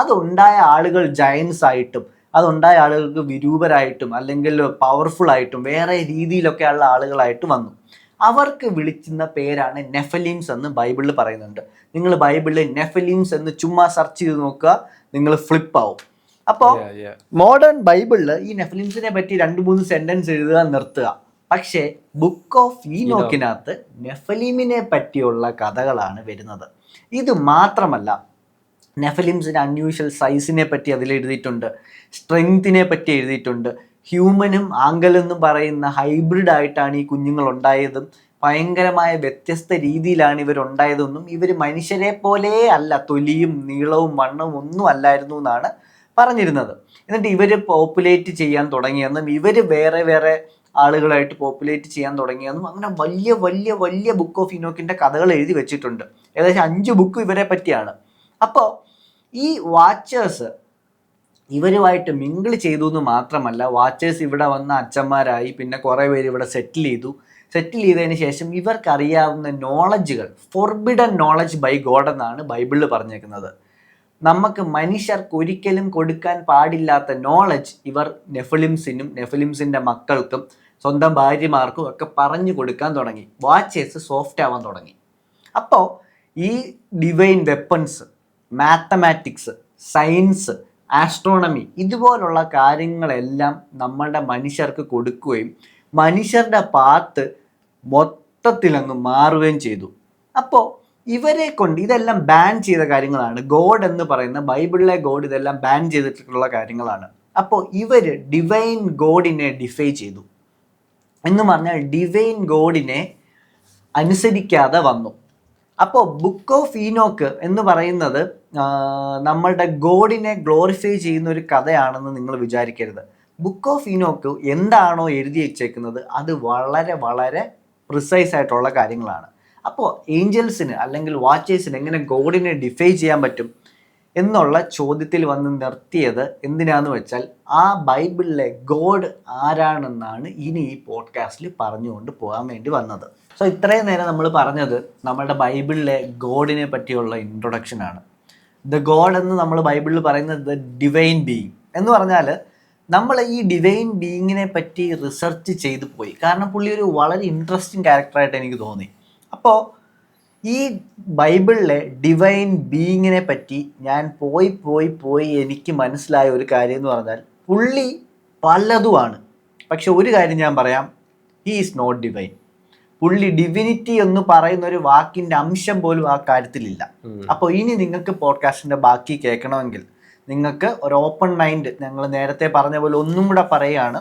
അതുണ്ടായ ആളുകൾ ജയൻസ് ആയിട്ടും അതുണ്ടായ ആളുകൾക്ക് വിരൂപരായിട്ടും അല്ലെങ്കിൽ പവർഫുൾ ആയിട്ടും വേറെ രീതിയിലൊക്കെ ഉള്ള ആളുകളായിട്ട് വന്നു. അവർക്ക് വിളിക്കുന്ന പേരാണ് നെഫലിംസ് എന്ന് ബൈബിളിൽ പറയുന്നുണ്ട്. നിങ്ങൾ ബൈബിളിൽ നെഫലിംസ് എന്ന് ചുമ്മാ സെർച്ച് ചെയ്ത് നോക്കുക, നിങ്ങൾ ഫ്ലിപ്പ് ആവും. അപ്പോൾ മോഡേൺ ബൈബിളിൽ ഈ നെഫലിംസിനെ പറ്റി 2-3 സെന്റൻസ് എഴുതുക, നിർത്തുക. പക്ഷേ ബുക്ക് ഓഫ് ഈനോക്കിനകത്ത് നെഫലീമിനെ പറ്റിയുള്ള കഥകളാണ് വരുന്നത്. ഇത് മാത്രമല്ല, നെഫലിംസിൻ്റെ അൺയൂഷ്വൽ സൈസിനെ പറ്റി അതിൽ എഴുതിയിട്ടുണ്ട്, സ്ട്രെങ്തിനെ പറ്റി എഴുതിയിട്ടുണ്ട്. ഹ്യൂമനും ആംഗലെന്നും പറയുന്ന ഹൈബ്രിഡ് ആയിട്ടാണ് ഈ കുഞ്ഞുങ്ങൾ ഉണ്ടായതും ഭയങ്കരമായ വ്യത്യസ്ത രീതിയിലാണ് ഇവരുണ്ടായതെന്നും ഇവർ മനുഷ്യരെ പോലെ അല്ല, തൊലിയും നീളവും വണ്ണവും ഒന്നും അല്ലായിരുന്നു എന്നാണ് പറഞ്ഞിരുന്നത്. എന്നിട്ട് ഇവർ പോപ്പുലേറ്റ് ചെയ്യാൻ തുടങ്ങിയെന്നും ഇവർ വേറെ വേറെ ആളുകളായിട്ട് പോപ്പുലേറ്റ് ചെയ്യാൻ തുടങ്ങിയെന്നും അങ്ങനെ വലിയ വലിയ വലിയ ബുക്ക് ഓഫ് ഇനോക്കിൻ്റെ കഥകൾ എഴുതി വെച്ചിട്ടുണ്ട്. ഏകദേശം 5 ബുക്ക് ഇവരെ പറ്റിയാണ്. അപ്പോൾ ഈ വാച്ചേഴ്സ് ഇവരുമായിട്ട് മിങ്കിൾ ചെയ്തു എന്ന് മാത്രമല്ല, വാച്ചേഴ്സ് ഇവിടെ വന്ന അച്ഛന്മാരായി, പിന്നെ കുറേ പേര് ഇവിടെ സെറ്റിൽ ചെയ്തതിന് ശേഷം ഇവർക്കറിയാവുന്ന നോളജുകൾ ഫോർബിഡൻ നോളജ് ബൈ ഗോഡ് എന്നാണ് ബൈബിളിൽ പറഞ്ഞേക്കുന്നത്. നമുക്ക് മനുഷ്യർക്ക് ഒരിക്കലും കൊടുക്കാൻ പാടില്ലാത്ത നോളജ് ഇവർ നെഫലിംസിൻ്റെ മക്കൾക്കും സ്വന്തം ഭാര്യമാർക്കും ഒക്കെ പറഞ്ഞു കൊടുക്കാൻ തുടങ്ങി. വാച്ചേഴ്സ് സോഫ്റ്റ് ആവാൻ തുടങ്ങി. അപ്പോൾ ഈ divine weapons, mathematics, science, astronomy ഇതുപോലുള്ള കാര്യങ്ങളെല്ലാം നമ്മളുടെ മനുഷ്യർക്ക് കൊടുക്കുകയും മനുഷ്യരുടെ പാത്ത് മൊത്തത്തിലങ്ങ് മാറുകയും ചെയ്തു. അപ്പോൾ ഇവരെ കൊണ്ട് ഇതെല്ലാം ബാൻ ചെയ്ത കാര്യങ്ങളാണ്. ഗോഡ് എന്ന് പറയുന്ന ബൈബിളിലെ ഗോഡ് ഇതെല്ലാം ബാൻ ചെയ്തിട്ടുള്ള കാര്യങ്ങളാണ്. അപ്പോൾ ഇവർ ഡിവൈൻ ഗോഡിനെ ഡിഫൈ ചെയ്തു എന്ന് പറഞ്ഞാൽ ഡിവൈൻ ഗോഡിനെ അനുസരിക്കാതെ വന്നു. അപ്പോൾ ബുക്ക് ഓഫ് ഈനോക്ക് എന്ന് പറയുന്നത് നമ്മളുടെ ഗോഡിനെ ഗ്ലോറിഫൈ ചെയ്യുന്ന ഒരു കഥയാണെന്ന് നിങ്ങൾ വിചാരിക്കരുത്. ബുക്ക് ഓഫ് ഈനോക്ക് എന്താണോ എഴുതി വെച്ചേക്കുന്നത് അത് വളരെ വളരെ പ്രിസൈസ് ആയിട്ടുള്ള കാര്യങ്ങളാണ്. അപ്പോൾ ഏഞ്ചൽസിന് അല്ലെങ്കിൽ വാച്ചേഴ്സിന് എങ്ങനെ ഗോഡിനെ ഡിഫൈ ചെയ്യാൻ പറ്റും എന്നുള്ള ചോദ്യത്തിൽ വന്ന് നിർത്തിയത് എന്തിനാന്ന് വെച്ചാൽ ആ ബൈബിളിലെ ഗോഡ് ആരാണെന്നാണ് ഇനി ഈ പോഡ്കാസ്റ്റിൽ പറഞ്ഞുകൊണ്ട് പോകാൻ വേണ്ടി വന്നത്. സോ ഇത്രയും നേരം നമ്മൾ പറഞ്ഞത് നമ്മളുടെ ബൈബിളിലെ ഗോഡിനെ പറ്റിയുള്ള ഇൻട്രൊഡക്ഷനാണ്. ദ ഗോഡ് എന്ന് നമ്മൾ ബൈബിളിൽ പറയുന്നത് ദ ഡിവൈൻ ബീയിങ് എന്ന് പറഞ്ഞാൽ നമ്മൾ ഈ ഡിവൈൻ ബീയിങ്ങിനെ പറ്റി റിസർച്ച് ചെയ്തു പോയി. കാരണം പുള്ളി ഒരു വളരെ ഇൻട്രസ്റ്റിംഗ് ക്യാരക്ടറായിട്ട് എനിക്ക് തോന്നി. അപ്പോൾ ഈ ബൈബിളിലെ ഡിവൈൻ ബീയിങ്ങിനെ പറ്റി ഞാൻ പോയി എനിക്ക് മനസ്സിലായ ഒരു കാര്യം എന്ന് പറഞ്ഞാൽ പുള്ളി പലതുമാണ്. പക്ഷെ ഒരു കാര്യം ഞാൻ പറയാം, ഹി ഈസ് നോട്ട് ഡിവൈൻ. പുള്ളി ഡിവിനിറ്റി എന്ന് പറയുന്ന ഒരു വാക്കിൻ്റെ അംശം പോലും ആ കാര്യത്തിലില്ല. അപ്പോൾ ഇനി നിങ്ങൾക്ക് പോഡ്കാസ്റ്റിൻ്റെ ബാക്കി കേൾക്കണമെങ്കിൽ നിങ്ങൾക്ക് ഒരു ഓപ്പൺ മൈൻഡ്, ഞങ്ങൾ നേരത്തെ പറഞ്ഞ പോലെ ഒന്നും കൂടെ പറയുകയാണ്,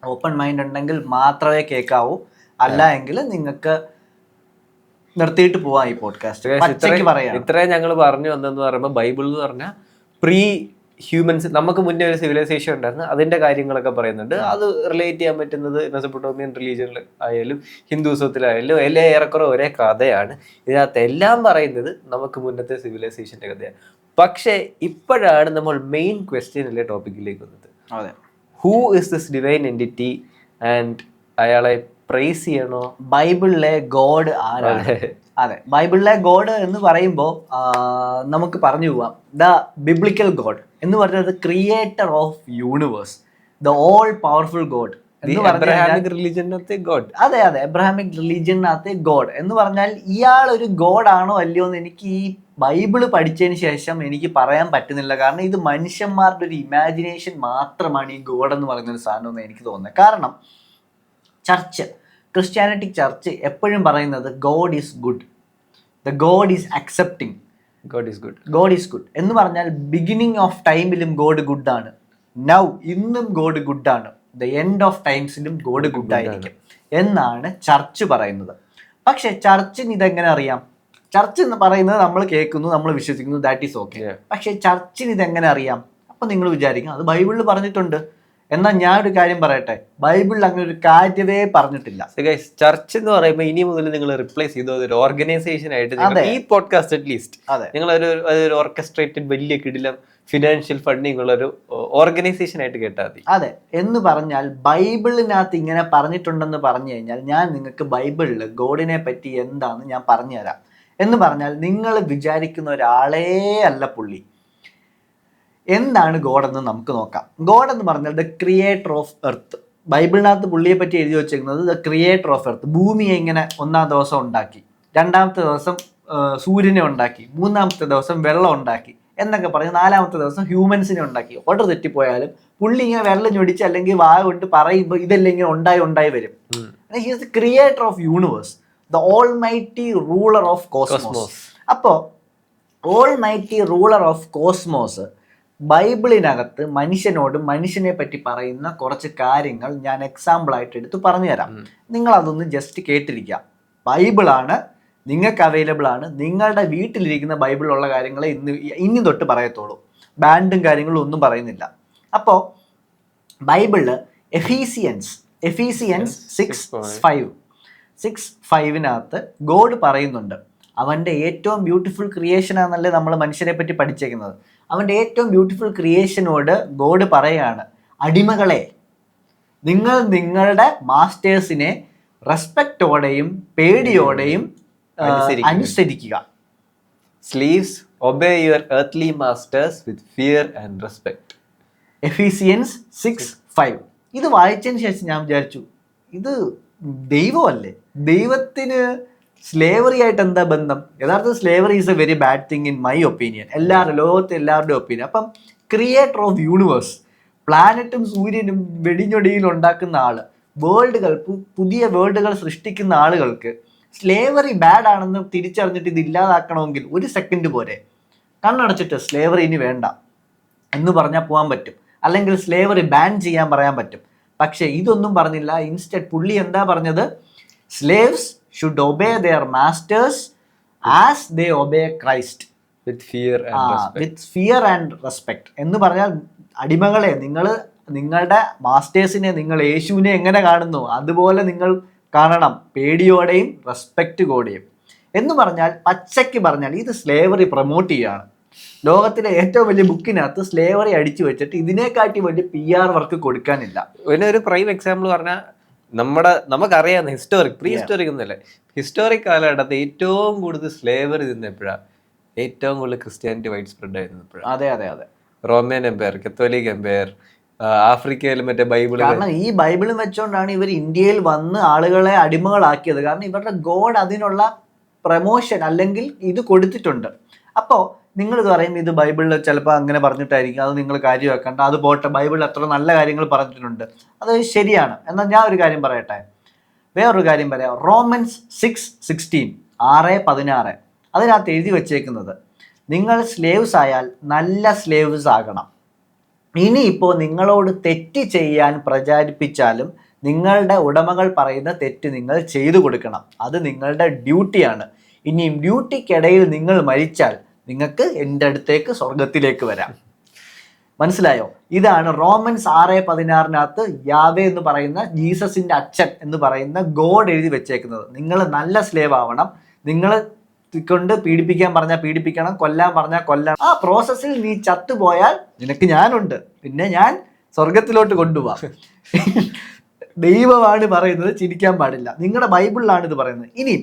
ഓപ്പൺ മൈൻഡ് ഉണ്ടെങ്കിൽ മാത്രമേ കേൾക്കാവൂ. അല്ല എങ്കിൽ നിങ്ങൾക്ക് നിർത്തിയിട്ട് പോവാം ഈ പോഡ്കാസ്റ്റ്. ഇത്രയും ഞങ്ങൾ പറഞ്ഞു വന്നെന്ന് പറയുമ്പോൾ ബൈബിൾ എന്ന് പറഞ്ഞാൽ പ്രീ ഹ്യൂമൻസ്, നമുക്ക് മുന്നേ ഒരു സിവിലൈസേഷൻ ഉണ്ടായിരുന്നു, അതിന്റെ കാര്യങ്ങളൊക്കെ പറയുന്നുണ്ട്. അത് റിലേറ്റ് ചെയ്യാൻ പറ്റുന്നത് മെസപ്പൊട്ടോമിയൻ റിലീജിയനിൽ ആയാലും ഹിന്ദുസത്തിലായാലും എല്ലാം ഏറെക്കുറെ ഒരേ കഥയാണ്. ഇതിനകത്ത് എല്ലാം പറയുന്നത് നമുക്ക് മുന്നത്തെ സിവിലൈസേഷന്റെ കഥയാണ്. പക്ഷേ ഇപ്പോഴാണ് നമ്മൾ മെയിൻ ക്വസ്റ്റ്യനിലെ ടോപ്പിക്കിലേക്ക് വന്നത്. അതെ, who is this divine entity and അയാളെ പ്രൈസ് ചെയ്യണോ? ബൈബിളിലെ ഗോഡ് ആരാണ്? അതെ, ബൈബിളിലെ ഗോഡ് എന്ന് പറയുമ്പോൾ നമുക്ക് പറഞ്ഞു പോവാം, ദ ബിബ്ലിക്കൽ ഗോഡ് എന്ന് പറയുന്നത് creator of universe, the all powerful God എന്ന് അബ്രഹാമിക് റിലീജിയനകത്തെ ഗോഡ്. അതെ അതെ, എബ്രഹാമിക് റിലീജിയനകത്തെ ഗോഡ് എന്ന് പറഞ്ഞാൽ ഇയാൾ ഒരു ഗോഡ് ആണോ അല്ലയോ എന്ന് എനിക്ക് ഈ ബൈബിള് പഠിച്ചതിന് ശേഷം എനിക്ക് പറയാൻ പറ്റുന്നില്ല. കാരണം ഇത് മനുഷ്യന്മാരുടെ ഒരു ഇമാജിനേഷൻ മാത്രമാണ് ഈ ഗോഡ് എന്ന് പറയുന്ന ഒരു സാധനം എന്ന് എനിക്ക് തോന്നുന്നത്. കാരണം ചർച്ച്, ക്രിസ്ത്യാനിറ്റിക് ചർച്ച് എപ്പോഴും പറയുന്നത് God is good, the God is accepting, God is good, God is good എന്ന് പറഞ്ഞാൽ ബിഗിനിങ് ഓഫ് ടൈമിലും ഗോഡ് ഗുഡാണ്, നൗ ഇന്നും ഗോഡ് ഗുഡാണ്, ദ എൻഡ് ഓഫ് ടൈംസിലും ഗോഡ് ഗുഡായിരിക്കും എന്നാണ് ചർച്ച് പറയുന്നത്. പക്ഷെ ചർച്ചിന് ഇതെങ്ങനെ അറിയാം? ചർച്ച് എന്ന് പറയുന്നത് നമ്മൾ കേൾക്കുന്നു, നമ്മൾ വിശ്വസിക്കുന്നു, ദാറ്റ് ഈസ് ഓക്കെ. പക്ഷെ ചർച്ചിന് ഇതെങ്ങനെ അറിയാം? അപ്പൊ നിങ്ങൾ വിചാരിക്കും അത് ബൈബിളിൽ പറഞ്ഞിട്ടുണ്ട്. എന്നാൽ ഞാൻ ഒരു കാര്യം പറയട്ടെ, ബൈബിളിൽ അങ്ങനെ ഒരു കാര്യമേ പറഞ്ഞിട്ടില്ല. ചർച്ച് എന്ന് പറയുമ്പോൾ ഇനി മുതൽ നിങ്ങൾ റിപ്ലേസ് ചെയ്തു ഒരു ഓർഗനൈസേഷൻ ആയിട്ട്, ഈ പോഡ്കാസ്റ്റ് അറ്റ്ലീസ്റ്റ് നിങ്ങൾ ഒരു ഓർക്കസ്ട്രേറ്റഡ് വലിയ കിടിലം ഫിനാൻഷ്യൽ ഫണ്ടിങ് ഉള്ള ഒരു ഓർഗനൈസേഷൻ ആയിട്ട് കേട്ടാൽ മതി. അതെ, എന്ന് പറഞ്ഞാൽ ബൈബിളിനകത്ത് ഇങ്ങനെ പറഞ്ഞിട്ടുണ്ടെന്ന് പറഞ്ഞു കഴിഞ്ഞാൽ ഞാൻ നിങ്ങൾക്ക് ബൈബിളിൽ ഗോഡിനെ പറ്റി എന്താണെന്ന് ഞാൻ പറഞ്ഞുതരാം. എന്ന് പറഞ്ഞാൽ നിങ്ങൾ വിചാരിക്കുന്ന ഒരാളേ അല്ല പുള്ളി. എന്താണ് ഗോഡ് എന്ന് നമുക്ക് നോക്കാം. ഗോഡ് എന്ന് പറഞ്ഞാൽ ദ ക്രിയേറ്റർ ഓഫ് എർത്ത്. ബൈബിളിനകത്ത് പുള്ളിയെ പറ്റി എഴുതി വെച്ചിരിക്കുന്നത് ദ ക്രിയേറ്റർ ഓഫ് എർത്ത്. ഭൂമിയെ ഇങ്ങനെ ഒന്നാം ദിവസം ഉണ്ടാക്കി, രണ്ടാമത്തെ ദിവസം സൂര്യനെ ഉണ്ടാക്കി, മൂന്നാമത്തെ ദിവസം വെള്ളം ഉണ്ടാക്കി എന്നൊക്കെ പറഞ്ഞ് നാലാമത്തെ ദിവസം ഹ്യൂമൻസിനെ ഉണ്ടാക്കി. ഓർഡർ തെറ്റിപ്പോയാലും പുള്ളി ഇങ്ങനെ വെള്ളം ഞൊടിച്ച് അല്ലെങ്കിൽ വാ കൊണ്ട് പറയുമ്പോൾ ഇതെല്ലാം ഇങ്ങനെ ഉണ്ടായി വരും. He is the creator of universe, the almighty ruler of cosmos. അപ്പോൾ ഓൾമൈറ്റി റൂളർ ഓഫ് കോസ്മോസ് ബൈബിളിനകത്ത് മനുഷ്യനോട് മനുഷ്യനെ പറ്റി പറയുന്ന കുറച്ച് കാര്യങ്ങൾ ഞാൻ എക്സാമ്പിളായിട്ട് എടുത്ത് പറഞ്ഞു തരാം. നിങ്ങൾ അതൊന്ന് ജസ്റ്റ് കേട്ടിരിക്കുക. ബൈബിളാണ്, നിങ്ങൾക്ക് അവൈലബിൾ ആണ്. നിങ്ങളുടെ വീട്ടിലിരിക്കുന്ന ബൈബിളിലുള്ള കാര്യങ്ങളെ ഇനി തൊട്ട് പറയത്തുള്ളൂ. ബാൻഡും കാര്യങ്ങളും ഒന്നും പറയുന്നില്ല. അപ്പോൾ ബൈബിളില് എഫീസിയൻസ് 6:5 ഗോഡ് പറയുന്നുണ്ട് അവൻ്റെ ഏറ്റവും ബ്യൂട്ടിഫുൾ ക്രിയേഷൻ ആണെന്നല്ലേ നമ്മൾ മനുഷ്യരെ പറ്റി പഠിച്ചേക്കുന്നത്. അവൻ്റെ ഏറ്റവും ബ്യൂട്ടിഫുൾ ക്രിയേഷനോട് ഗോഡ് പറയാണ്, അടിമകളെ നിങ്ങൾ നിങ്ങളുടെ മാസ്റ്റേഴ്സിനെ റെസ്പെക്റ്റോടെയും പേടിയോടെയും അനുസരിക്കുക. Sleeves obey your earthly masters with fear and respect. എഫീസിയൻസ് 6:5. ഇത് വായിച്ചതിന് ശേഷം ഞാൻ വിചാരിച്ചു, ഇത് ദൈവമല്ലേ? ദൈവത്തിന് സ്ലേവറി ആയിട്ട് എന്താ ബന്ധം? യഥാർത്ഥത്തിൽ slavery is A very bad thing in my opinion, ലോകത്തെ എല്ലാവരുടെയും ഒപ്പീനിയൻ. അപ്പം ക്രിയേറ്റർ ഓഫ് യൂണിവേഴ്സ്, പ്ലാനറ്റും സൂര്യനും വെടിഞ്ഞൊടിയിൽ ഉണ്ടാക്കുന്ന ആള്, വേൾഡുകൾ, പുതിയ വേൾഡുകൾ സൃഷ്ടിക്കുന്ന ആളുകൾക്ക് സ്ലേവറി ബാഡ് ആണെന്ന് തിരിച്ചറിഞ്ഞിട്ട് ഇത് ഇല്ലാതാക്കണമെങ്കിൽ ഒരു സെക്കൻഡ് പോരെ. കണ്ണടച്ചിട്ട് സ്ലേവറി ഇനി വേണ്ട എന്ന് പറഞ്ഞാൽ പോകാൻ പറ്റും, അല്ലെങ്കിൽ സ്ലേവറി ബാൻ ചെയ്യാൻ പറയാൻ പറ്റും. പക്ഷെ ഇതൊന്നും പറഞ്ഞില്ല. ഇൻസ്റ്റഡ് പുള്ളി എന്താ പറഞ്ഞത്? Slaves should obey their masters as they obey Christ with fear and respect. എന്ന് പറഞ്ഞാൽ അടിമകളെ, നിങ്ങൾ നിങ്ങളുടെ മാസ്റ്റേഴ്സിനെ, നിങ്ങൾ യേശുവിനെ എങ്ങനെ കാണുന്നു അതുപോലെ നിങ്ങൾ കാണണം, പേടിയോടെയും റെസ്പെക്റ്റോടെയും. എന്ന് പറഞ്ഞാൽ പച്ചയ്ക്ക് പറഞ്ഞാൽ ഇത് സ്ലേവറി പ്രൊമോട്ട് ചെയ്യാണ്. ലോകത്തിലെ ഏറ്റവും വലിയ ബുക്കിനകത്ത് സ്ലേവറി അടിച്ചു വെച്ചിട്ട് ഇതിനെക്കാട്ടി വലിയ PR വർക്ക് കൊടുക്കാനില്ല. ഒരു പ്രൈം എക്സാമ്പിൾ പറഞ്ഞാൽ നമുക്കറിയാവുന്ന പ്രീ ഹിസ്റ്റോറിക് ഒന്നുമല്ലേ, ഹിസ്റ്റോറിക് കാലഘട്ടത്തിൽ ഏറ്റവും കൂടുതൽ സ്ലേവറി തിന്നപ്പോഴാണ്, ഏറ്റവും കൂടുതൽ ക്രിസ്ത്യാനിറ്റി വൈഡ് സ്പ്രെഡ് ആയിരുന്നു എപ്പോഴാണ്. അതെ അതെ അതെ, റോമൻ എംപയർ, കത്തോലിക് എംപയർ, ആഫ്രിക്കയിൽ മറ്റേ ബൈബിള്. കാരണം ഈ ബൈബിളും വെച്ചോണ്ടാണ് ഇവർ ഇന്ത്യയിൽ വന്ന് ആളുകളെ അടിമകളാക്കിയത്. കാരണം ഇവരുടെ ഗോഡ് അതിനുള്ള പ്രമോഷൻ അല്ലെങ്കിൽ ഇത് കൊടുത്തിട്ടുണ്ട്. അപ്പോൾ നിങ്ങൾ ഇത് പറയും ഇത് ബൈബിളിൽ ചിലപ്പോൾ അങ്ങനെ പറഞ്ഞിട്ടായിരിക്കും, അത് നിങ്ങൾ കാര്യമാക്കണ്ട, അത് പോട്ടെ, ബൈബിളിൽ എത്ര നല്ല കാര്യങ്ങൾ പറഞ്ഞിട്ടുണ്ട്, അത് ശരിയാണ്. എന്നാൽ ഞാൻ ഒരു കാര്യം പറയട്ടെ, വേറൊരു കാര്യം പറയാം. റോമൻസ് 6:16 6:16 അതിനകത്ത് എഴുതി വച്ചേക്കുന്നത്, നിങ്ങൾ സ്ലേവ്സ് ആയാൽ നല്ല സ്ലേവ്സ് ആകണം. ഇനിയിപ്പോൾ നിങ്ങളോട് തെറ്റ് ചെയ്യാൻ പ്രചാരിപ്പിച്ചാലും നിങ്ങളുടെ ഉടമകൾ പറയുന്ന തെറ്റ് നിങ്ങൾ ചെയ്തു കൊടുക്കണം, അത് നിങ്ങളുടെ ഡ്യൂട്ടിയാണ്. ഇനിയും ഡ്യൂട്ടിക്കിടയിൽ നിങ്ങൾ മരിച്ചാൽ നിങ്ങൾക്ക് എൻ്റെ അടുത്തേക്ക് സ്വർഗത്തിലേക്ക് വരാം. മനസ്സിലായോ? ഇതാണ് റോമൻസ് 6:16 യാവേ എന്ന് പറയുന്ന ജീസസിന്റെ അച്ഛൻ എന്ന് പറയുന്ന ഗോഡ് എഴുതി വെച്ചേക്കുന്നത്. നിങ്ങൾ നല്ല സ്ലേവ് ആവണം, നിങ്ങൾ കൊണ്ട് പീഡിപ്പിക്കാൻ പറഞ്ഞാൽ പീഡിപ്പിക്കണം, കൊല്ലാൻ പറഞ്ഞാൽ കൊല്ലണം. ആ പ്രോസസ്സിൽ നീ ചത്തുപോയാൽ നിനക്ക് ഞാനുണ്ട്, പിന്നെ ഞാൻ സ്വർഗത്തിലോട്ട് കൊണ്ടുപോവാം. ദൈവമാണ് പറയുന്നത്, ചിരിക്കാൻ പാടില്ല. നിങ്ങളുടെ ബൈബിളിലാണ് ഇത് പറയുന്നത്. ഇനി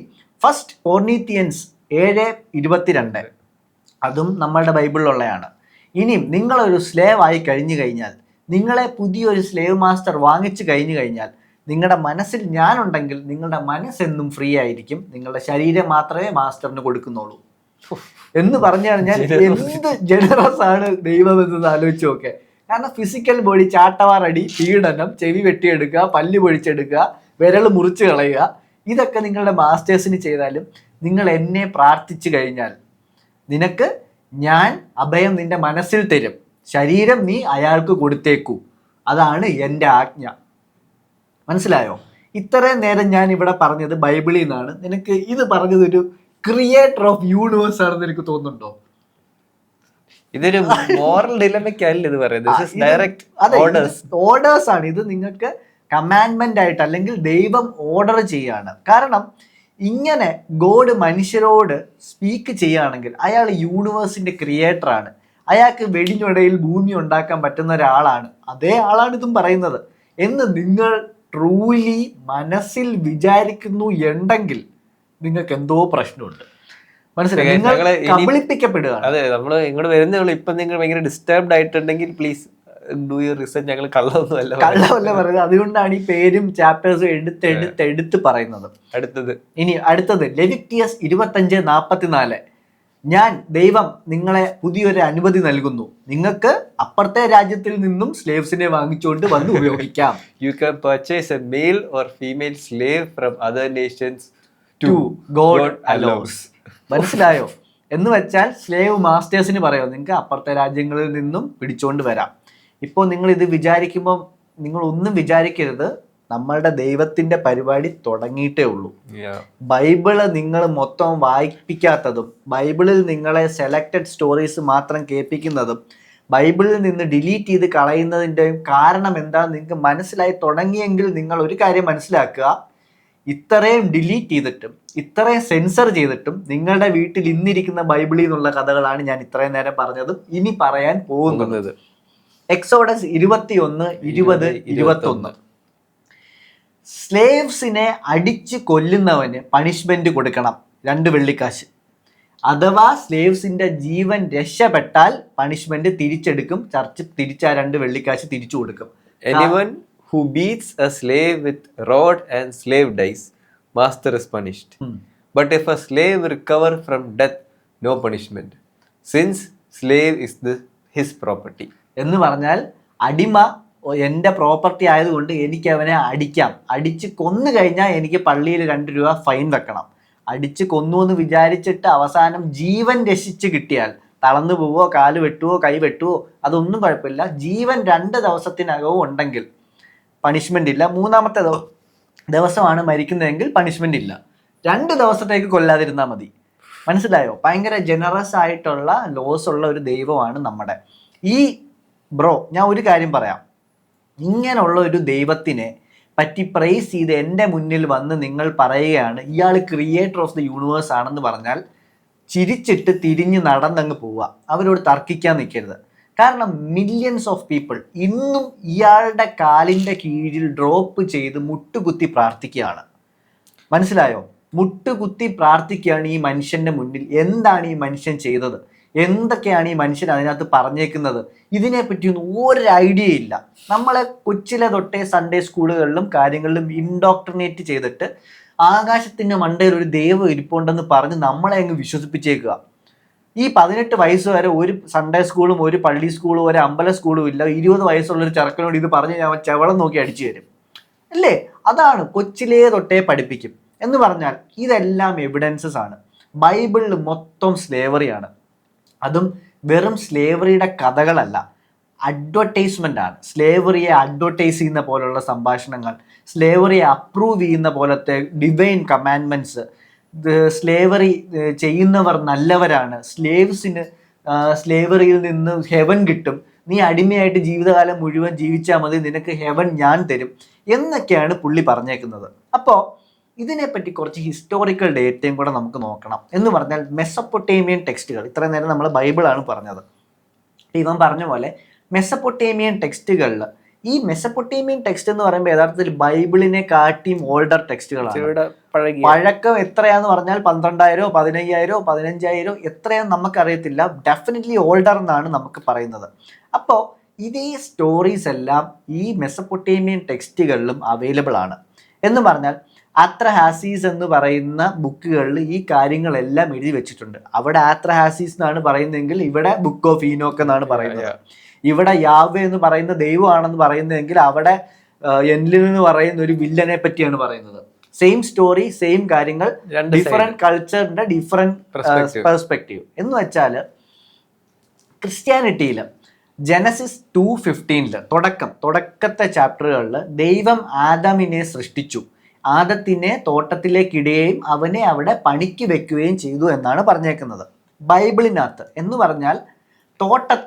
ഫസ്റ്റ് കോർണീത്തിയൻസ് 7:22, അതും നമ്മളുടെ ബൈബിളിലുള്ളതാണ്. ഇനിയും നിങ്ങളൊരു സ്ലേവ് ആയി കഴിഞ്ഞു കഴിഞ്ഞാൽ, നിങ്ങളെ പുതിയൊരു സ്ലേവ് മാസ്റ്റർ വാങ്ങിച്ചു കഴിഞ്ഞു കഴിഞ്ഞാൽ, നിങ്ങളുടെ മനസ്സിൽ ഞാനുണ്ടെങ്കിൽ നിങ്ങളുടെ മനസ്സെന്നും ഫ്രീ ആയിരിക്കും, നിങ്ങളുടെ ശരീരം മാത്രമേ മാസ്റ്ററിന് കൊടുക്കുന്നുള്ളൂ എന്ന് പറഞ്ഞു കഴിഞ്ഞാൽ എന്ത് ജനറസ് ആണ് ദൈവം എന്ന് ആലോചിച്ച് നോക്കെ. കാരണം ഫിസിക്കൽ ബോഡി, ചാട്ടവാറടി, പീഡനം, ചെവി വെട്ടിയെടുക്കുക, പല്ല് പൊഴിച്ചെടുക്കുക, വിരൽ മുറിച്ച് കളയുക, ഇതൊക്കെ നിങ്ങളുടെ മാസ്റ്റേഴ്സിന് ചെയ്താലും നിങ്ങൾ എന്നെ പ്രാർത്ഥിച്ചു കഴിഞ്ഞാൽ നിനക്ക് ഞാൻ അഭയം നിന്റെ മനസ്സിൽ തരും, ശരീരം നീ അയാൾക്ക് കൊടുത്തേക്കൂ, അതാണ് എൻ്റെ ആജ്ഞ. മനസ്സിലായോ? ഇത്രയും നേരം ഞാൻ ഇവിടെ പറഞ്ഞത് ബൈബിളിൽ നിന്നാണ്. നിനക്ക് ഇത് പറഞ്ഞത് ഒരു ക്രിയേറ്റർ ഓഫ് യൂണിവേഴ്സ് ആണെന്ന് എനിക്ക് തോന്നുന്നുണ്ടോ? ഇതൊരു മോറൽ ഡിലമയ്ക്കല്ല ഇത് പറയുന്നത്, ഓർഡേഴ്സ് ആണ്. ഇത് നിങ്ങൾക്ക് കമാൻഡ്മെന്റ് ആയിട്ട് അല്ലെങ്കിൽ ദൈവം ഓർഡർ ചെയ്യാണ്. കാരണം ഇങ്ങനെ ഗോഡ് മനുഷ്യരോട് സ്പീക്ക് ചെയ്യുകയാണെങ്കിൽ അയാൾ യൂണിവേഴ്സിന്റെ ക്രിയേറ്റർ ആണ്, അയാൾക്ക് വെടിഞ്ഞൊടയിൽ ഭൂമി ഉണ്ടാക്കാൻ പറ്റുന്ന ഒരാളാണ്, അതേ ആളാണ് ഇതും പറയുന്നത് എന്ന് നിങ്ങൾ ട്രൂലി മനസ്സിൽ വിചാരിക്കുന്നു ഉണ്ടെങ്കിൽ നിങ്ങൾക്ക് എന്തോ പ്രശ്നമുണ്ട്. മനസ്സിലായി? നിങ്ങൾ കബളിപ്പിക്കപ്പെടുകയാണ്. അതെ, നമ്മൾ ഇങ്ങോട്ട് വരുന്നേ ഉള്ളൂ. ഇപ്പൊ നിങ്ങൾ ഭയങ്കര ഡിസ്റ്റർബ്ഡ് ആയിട്ടുണ്ടെങ്കിൽ പ്ലീസ് ഡു യുവർ റിസർച്ച്. ഞങ്ങൾ കള്ളമല്ല പറയുന്നത്. അതുകൊണ്ടാണ് ഈ പേരും ചാപ്റ്റേഴ്സും എടുത്ത് പറയുന്നത്. അടുത്തത് ലെവിറ്റിയസ് 25:44. ഞാൻ ദൈവം നിങ്ങളെ പുതിയൊരു അനുമതി നൽകുന്നു, നിങ്ങൾക്ക് അപ്പുറത്തെ രാജ്യത്തിൽ നിന്നും സ്ലേവ്സിനെ വാങ്ങിച്ചുകൊണ്ട് വന്ന് ഉപയോഗിക്കാം. You can purchase a male or female slave from other nations to god allows. മനസ്സിലായോ? എന്ന് വെച്ചാൽ സ്ലേവ് മാസ്റ്റേഴ്സിന് പറയാം, നിങ്ങൾക്ക് അപ്പുറത്തെ രാജ്യങ്ങളിൽ നിന്നും പിടിച്ചുകൊണ്ട് വരാം. ഇപ്പോൾ നിങ്ങൾ ഇത് വിചാരിക്കുമ്പോൾ നിങ്ങൾ ഒന്നും വിചാരിക്കരുത്, നമ്മളുടെ ദൈവത്തിന്റെ പരിപാടി തുടങ്ങിയിട്ടേ ഉള്ളൂ. ബൈബിള് നിങ്ങൾ മൊത്തം വായിപ്പിക്കാത്തതും, ബൈബിളിൽ നിങ്ങളെ സെലക്റ്റഡ് സ്റ്റോറീസ് മാത്രം കേൾപ്പിക്കുന്നതും, ബൈബിളിൽ നിന്ന് ഡിലീറ്റ് ചെയ്ത് കളയുന്നതിൻ്റെയും കാരണം എന്താണെന്ന് നിങ്ങൾക്ക് മനസ്സിലായി തുടങ്ങിയെങ്കിൽ നിങ്ങൾ ഒരു കാര്യം മനസ്സിലാക്കുക, ഇത്രയും ഡിലീറ്റ് ചെയ്തിട്ടും ഇത്രയും സെൻസർ ചെയ്തിട്ടും നിങ്ങളുടെ വീട്ടിൽ ഇന്നിരിക്കുന്ന ബൈബിളിൽ നിന്നുള്ള കഥകളാണ് ഞാൻ ഇത്രയും നേരം പറഞ്ഞതും ഇനി പറയാൻ പോകുന്നത്. എക്സോഡസ് 21:20-21. സ്ലേവ്സിനെ അടിച്ച് കൊല്ലുന്നവന് പണിഷ്മെന്റ് കൊടുക്കണം 2 വെള്ളിക്കാശ്. അഥവാ സ്ലേവ്സിന്റെ ജീവൻ രക്ഷപ്പെട്ടാൽ പണിഷ്മെന്റ് തിരിച്ചെടുക്കും, ചർച്ച് തിരിച്ച് ആ 2 വെള്ളിക്കാശ് തിരിച്ചു കൊടുക്കും. Anyone who beats a slave with rod and slave dies, master is punished. But if a slave recover from death, no punishment, since slave is his property. എന്ന് പറഞ്ഞാൽ അടിമ എൻ്റെ പ്രോപ്പർട്ടി ആയതുകൊണ്ട് എനിക്ക് അവനെ അടിക്കാം. അടിച്ച് കൊന്നു കഴിഞ്ഞാൽ എനിക്ക് പള്ളിയിൽ 2 രൂപ ഫൈൻ വെക്കണം. അടിച്ച് കൊന്നു എന്ന് വിചാരിച്ചിട്ട് അവസാനം ജീവൻ രക്ഷിച്ച് കിട്ടിയാൽ, തളർന്നു പോവോ, കാല് വെട്ടുവോ, കൈ വെട്ടുവോ, അതൊന്നും കുഴപ്പമില്ല. ജീവൻ 2 ദിവസത്തിനകവും ഉണ്ടെങ്കിൽ പണിഷ്മെന്റ് ഇല്ല. 3-ാമത്തെ ദിവസമാണ് മരിക്കുന്നതെങ്കിൽ പണിഷ്മെന്റ് ഇല്ല. 2 ദിവസത്തേക്ക് കൊല്ലാതിരുന്നാൽ മതി. മനസ്സിലായോ? ഭയങ്കര ജനറസ് ആയിട്ടുള്ള ലോസ് ഉള്ള ഒരു ദൈവമാണ് നമ്മുടെ ഈ ബ്രോ. ഞാൻ ഒരു കാര്യം പറയാം, ഇങ്ങനെയുള്ള ഒരു ദൈവത്തിനെ പറ്റി പ്രൈസ് ചെയ്ത് എൻ്റെ മുന്നിൽ വന്ന് നിങ്ങൾ പറയുകയാണ് ഇയാൾ ക്രിയേറ്റർ ഓഫ് ദി യൂണിവേഴ്സ് ആണെന്ന് പറഞ്ഞാൽ ചിരിച്ചിട്ട് തിരിഞ്ഞ് നടന്നങ്ങ് പോവുക. അവരോട് തർക്കിക്കാൻ നിൽക്കരുത്. കാരണം മില്യൺസ് ഓഫ് പീപ്പിൾ ഇന്നും ഇയാളുടെ കാലിൻ്റെ കീഴിൽ ഡ്രോപ്പ് ചെയ്ത് മുട്ടുകുത്തി പ്രാർത്ഥിക്കുകയാണ്. മനസ്സിലായോ? മുട്ടുകുത്തി പ്രാർത്ഥിക്കുകയാണ് ഈ മനുഷ്യൻ്റെ മുന്നിൽ. എന്താണ് ഈ മനുഷ്യൻ ചെയ്തത്, എന്തൊക്കെയാണ് ഈ മനുഷ്യൻ അതിനകത്ത് പറഞ്ഞേക്കുന്നത്, ഇതിനെപ്പറ്റിയൊന്നും ഒരു ഐഡിയ ഇല്ല. നമ്മളെ കൊച്ചിലെ തൊട്ടേ സൺഡേ സ്കൂളുകളിലും കാര്യങ്ങളിലും ഇൻഡോക്ട്രിനേറ്റ് ചെയ്തിട്ട് ആകാശത്തിൻ്റെ മണ്ടയിൽ ഒരു ദൈവം ഇരിപ്പുണ്ടെന്ന് പറഞ്ഞ് നമ്മളെ അങ്ങ് വിശ്വസിപ്പിച്ചേക്കുക. ഈ 18 വയസ്സ് വരെ ഒരു സൺഡേ സ്കൂളും ഒരു പള്ളി സ്കൂളും ഒരു അമ്പല സ്കൂളും ഇല്ല. 20 വയസ്സുള്ളൊരു ചെറുക്കനോട് ഇത് പറഞ്ഞ് ഞാൻ ചെവളം നോക്കി അടിച്ചു തരും അല്ലേ? അതാണ് കൊച്ചിലേ തൊട്ടേ പഠിപ്പിക്കും. എന്ന് പറഞ്ഞാൽ ഇതെല്ലാം എവിഡൻസസ് ആണ്. ബൈബിളിൽ മൊത്തം സ്ലേവറിയാണ്. അതും വെറും സ്ലേവറിയുടെ കഥകളല്ല, അഡ്വർടൈസ്മെൻ്റ് ആണ്. സ്ലേവറിയെ അഡ്വർടൈസ് ചെയ്യുന്ന പോലുള്ള സംഭാഷണങ്ങൾ, സ്ലേവറിയെ അപ്രൂവ് ചെയ്യുന്ന പോലത്തെ ഡിവൈൻ കമാൻഡ്മെൻറ്റ്സ്, സ്ലേവറി ചെയ്യുന്നവർ നല്ലവരാണ്, സ്ലേവ്സിന് സ്ലേവറിയിൽ നിന്ന് ഹെവൻ കിട്ടും, നീ അടിമയായിട്ട് ജീവിതകാലം മുഴുവൻ ജീവിച്ചാൽ മതി, നിനക്ക് ഹെവൻ ഞാൻ തരും എന്നൊക്കെയാണ് പുള്ളി പറഞ്ഞേക്കുന്നത്. അപ്പോൾ ഇതിനെപ്പറ്റി കുറച്ച് ഹിസ്റ്റോറിക്കൽ ഡേറ്റയും കൂടെ നമുക്ക് നോക്കണം. എന്ന് പറഞ്ഞാൽ മെസ്സപ്പൊട്ടേമിയൻ ടെക്സ്റ്റുകൾ, ഇത്രയും നേരം നമ്മൾ ബൈബിളാണ് പറഞ്ഞത്. ഇവൻ പറഞ്ഞ പോലെ മെസ്സപ്പൊട്ടേമിയൻ ടെക്സ്റ്റുകളിൽ ഈ മെസപ്പൊട്ടേമിയൻ ടെക്സ്റ്റ് എന്ന് പറയുമ്പോൾ യഥാർത്ഥത്തിൽ ബൈബിളിനെ കാട്ടിയും ഓൾഡർ ടെക്സ്റ്റുകളാണ്. പഴക്കം എത്രയാന്ന് പറഞ്ഞാൽ 12,000 15,000 15,000 എത്രയാന്ന് നമുക്കറിയത്തില്ല. ഡെഫിനറ്റ്ലി ഓൾഡർ എന്നാണ് നമുക്ക് പറയുന്നത്. അപ്പോൾ ഇതേ സ്റ്റോറീസ് എല്ലാം ഈ മെസപ്പൊട്ടേമിയൻ ടെക്സ്റ്റുകളിലും അവൈലബിൾ ആണ്. എന്ന് പറഞ്ഞാൽ ആത്രഹാസീസ് എന്ന് പറയുന്ന ബുക്കുകളിൽ ഈ കാര്യങ്ങളെല്ലാം എഴുതി വെച്ചിട്ടുണ്ട്. അവിടെ ആത്രഹാസീസ് എന്നാണ് പറയുന്നതെങ്കിൽ ഇവിടെ ബുക്ക് ഓഫ് ഈനോക്ക് എന്നാണ് പറയുന്നത്. ഇവിടെ യാവേ എന്ന് പറയുന്ന ദൈവമാണെന്ന് പറയുന്നതെങ്കിൽ അവിടെ എൻലിൻ എന്ന് പറയുന്ന ഒരു വില്ലനെ പറ്റിയാണ് പറയുന്നത്. സെയിം സ്റ്റോറി, സെയിം കാര്യങ്ങൾ, ഡിഫറെന്റ് കൾച്ചറിന്റെ ഡിഫറെന്റ് പെർസ്പെക്റ്റീവ്. എന്ന് വെച്ചാൽ ക്രിസ്ത്യാനിറ്റിയിൽ ജനസിസ് 2:15 തുടക്കത്തെ ചാപ്റ്ററുകളിൽ ദൈവം ആദമിനെ സൃഷ്ടിച്ചു, ആദത്തിനെ തോട്ടത്തിലേക്കിടുകയും അവനെ അവിടെ പണിക്ക് വെക്കുകയും ചെയ്തു എന്നാണ് പറഞ്ഞേക്കുന്നത് ബൈബിളിനകത്ത്. എന്ന് പറഞ്ഞാൽ തോട്ടം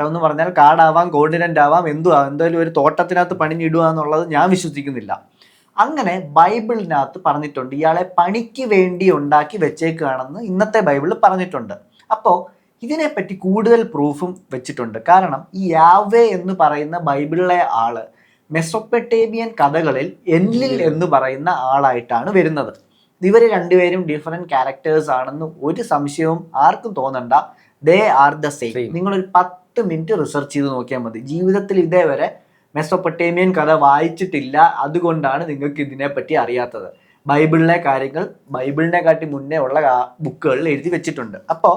എന്ന് പറഞ്ഞാൽ കാടാവാം, കോണ്ടിനെന്റ് ആവാം, എന്തായാലും ഒരു തോട്ടത്തിനകത്ത് പണിഞ്ഞിടുക എന്നുള്ളത് ഞാൻ വിശ്വസിക്കുന്നില്ല. അങ്ങനെ ബൈബിളിനകത്ത് പറഞ്ഞിട്ടുണ്ട് ഇയാളെ പണിക്ക് വേണ്ടി ഉണ്ടാക്കി വെച്ചേക്കുകയാണെന്ന് ഇന്നത്തെ ബൈബിളിൽ പറഞ്ഞിട്ടുണ്ട്. അപ്പോൾ ഇതിനെപ്പറ്റി കൂടുതൽ പ്രൂഫും വെച്ചിട്ടുണ്ട്. കാരണം ഈ യാവേ എന്ന് പറയുന്ന ബൈബിളിലെ ആള് മെസൊപ്പൊട്ടേമിയൻ കഥകളിൽ എൻലിൽ എന്ന് പറയുന്ന ആളായിട്ടാണ് വരുന്നത്. ഇവർ രണ്ടുപേരും ഡിഫറെന്റ് ക്യാരക്ടേഴ്സ് ആണെന്ന് ഒരു സംശയവും ആർക്കും തോന്നണ്ട. They are the same. നിങ്ങളൊരു 10 മിനിറ്റ് റിസർച്ച് ചെയ്ത് നോക്കിയാൽ മതി. ജീവിതത്തിൽ ഇതേവരെ മെസൊപ്പൊട്ടേമിയൻ കഥ വായിച്ചിട്ടില്ല, അതുകൊണ്ടാണ് നിങ്ങൾക്ക് ഇതിനെപ്പറ്റി അറിയാത്തത്. ബൈബിളിലെ കാര്യങ്ങൾ ബൈബിളിനെ കാട്ടി മുന്നേ ഉള്ള ബുക്കുകളിൽ എഴുതി വെച്ചിട്ടുണ്ട്. അപ്പോൾ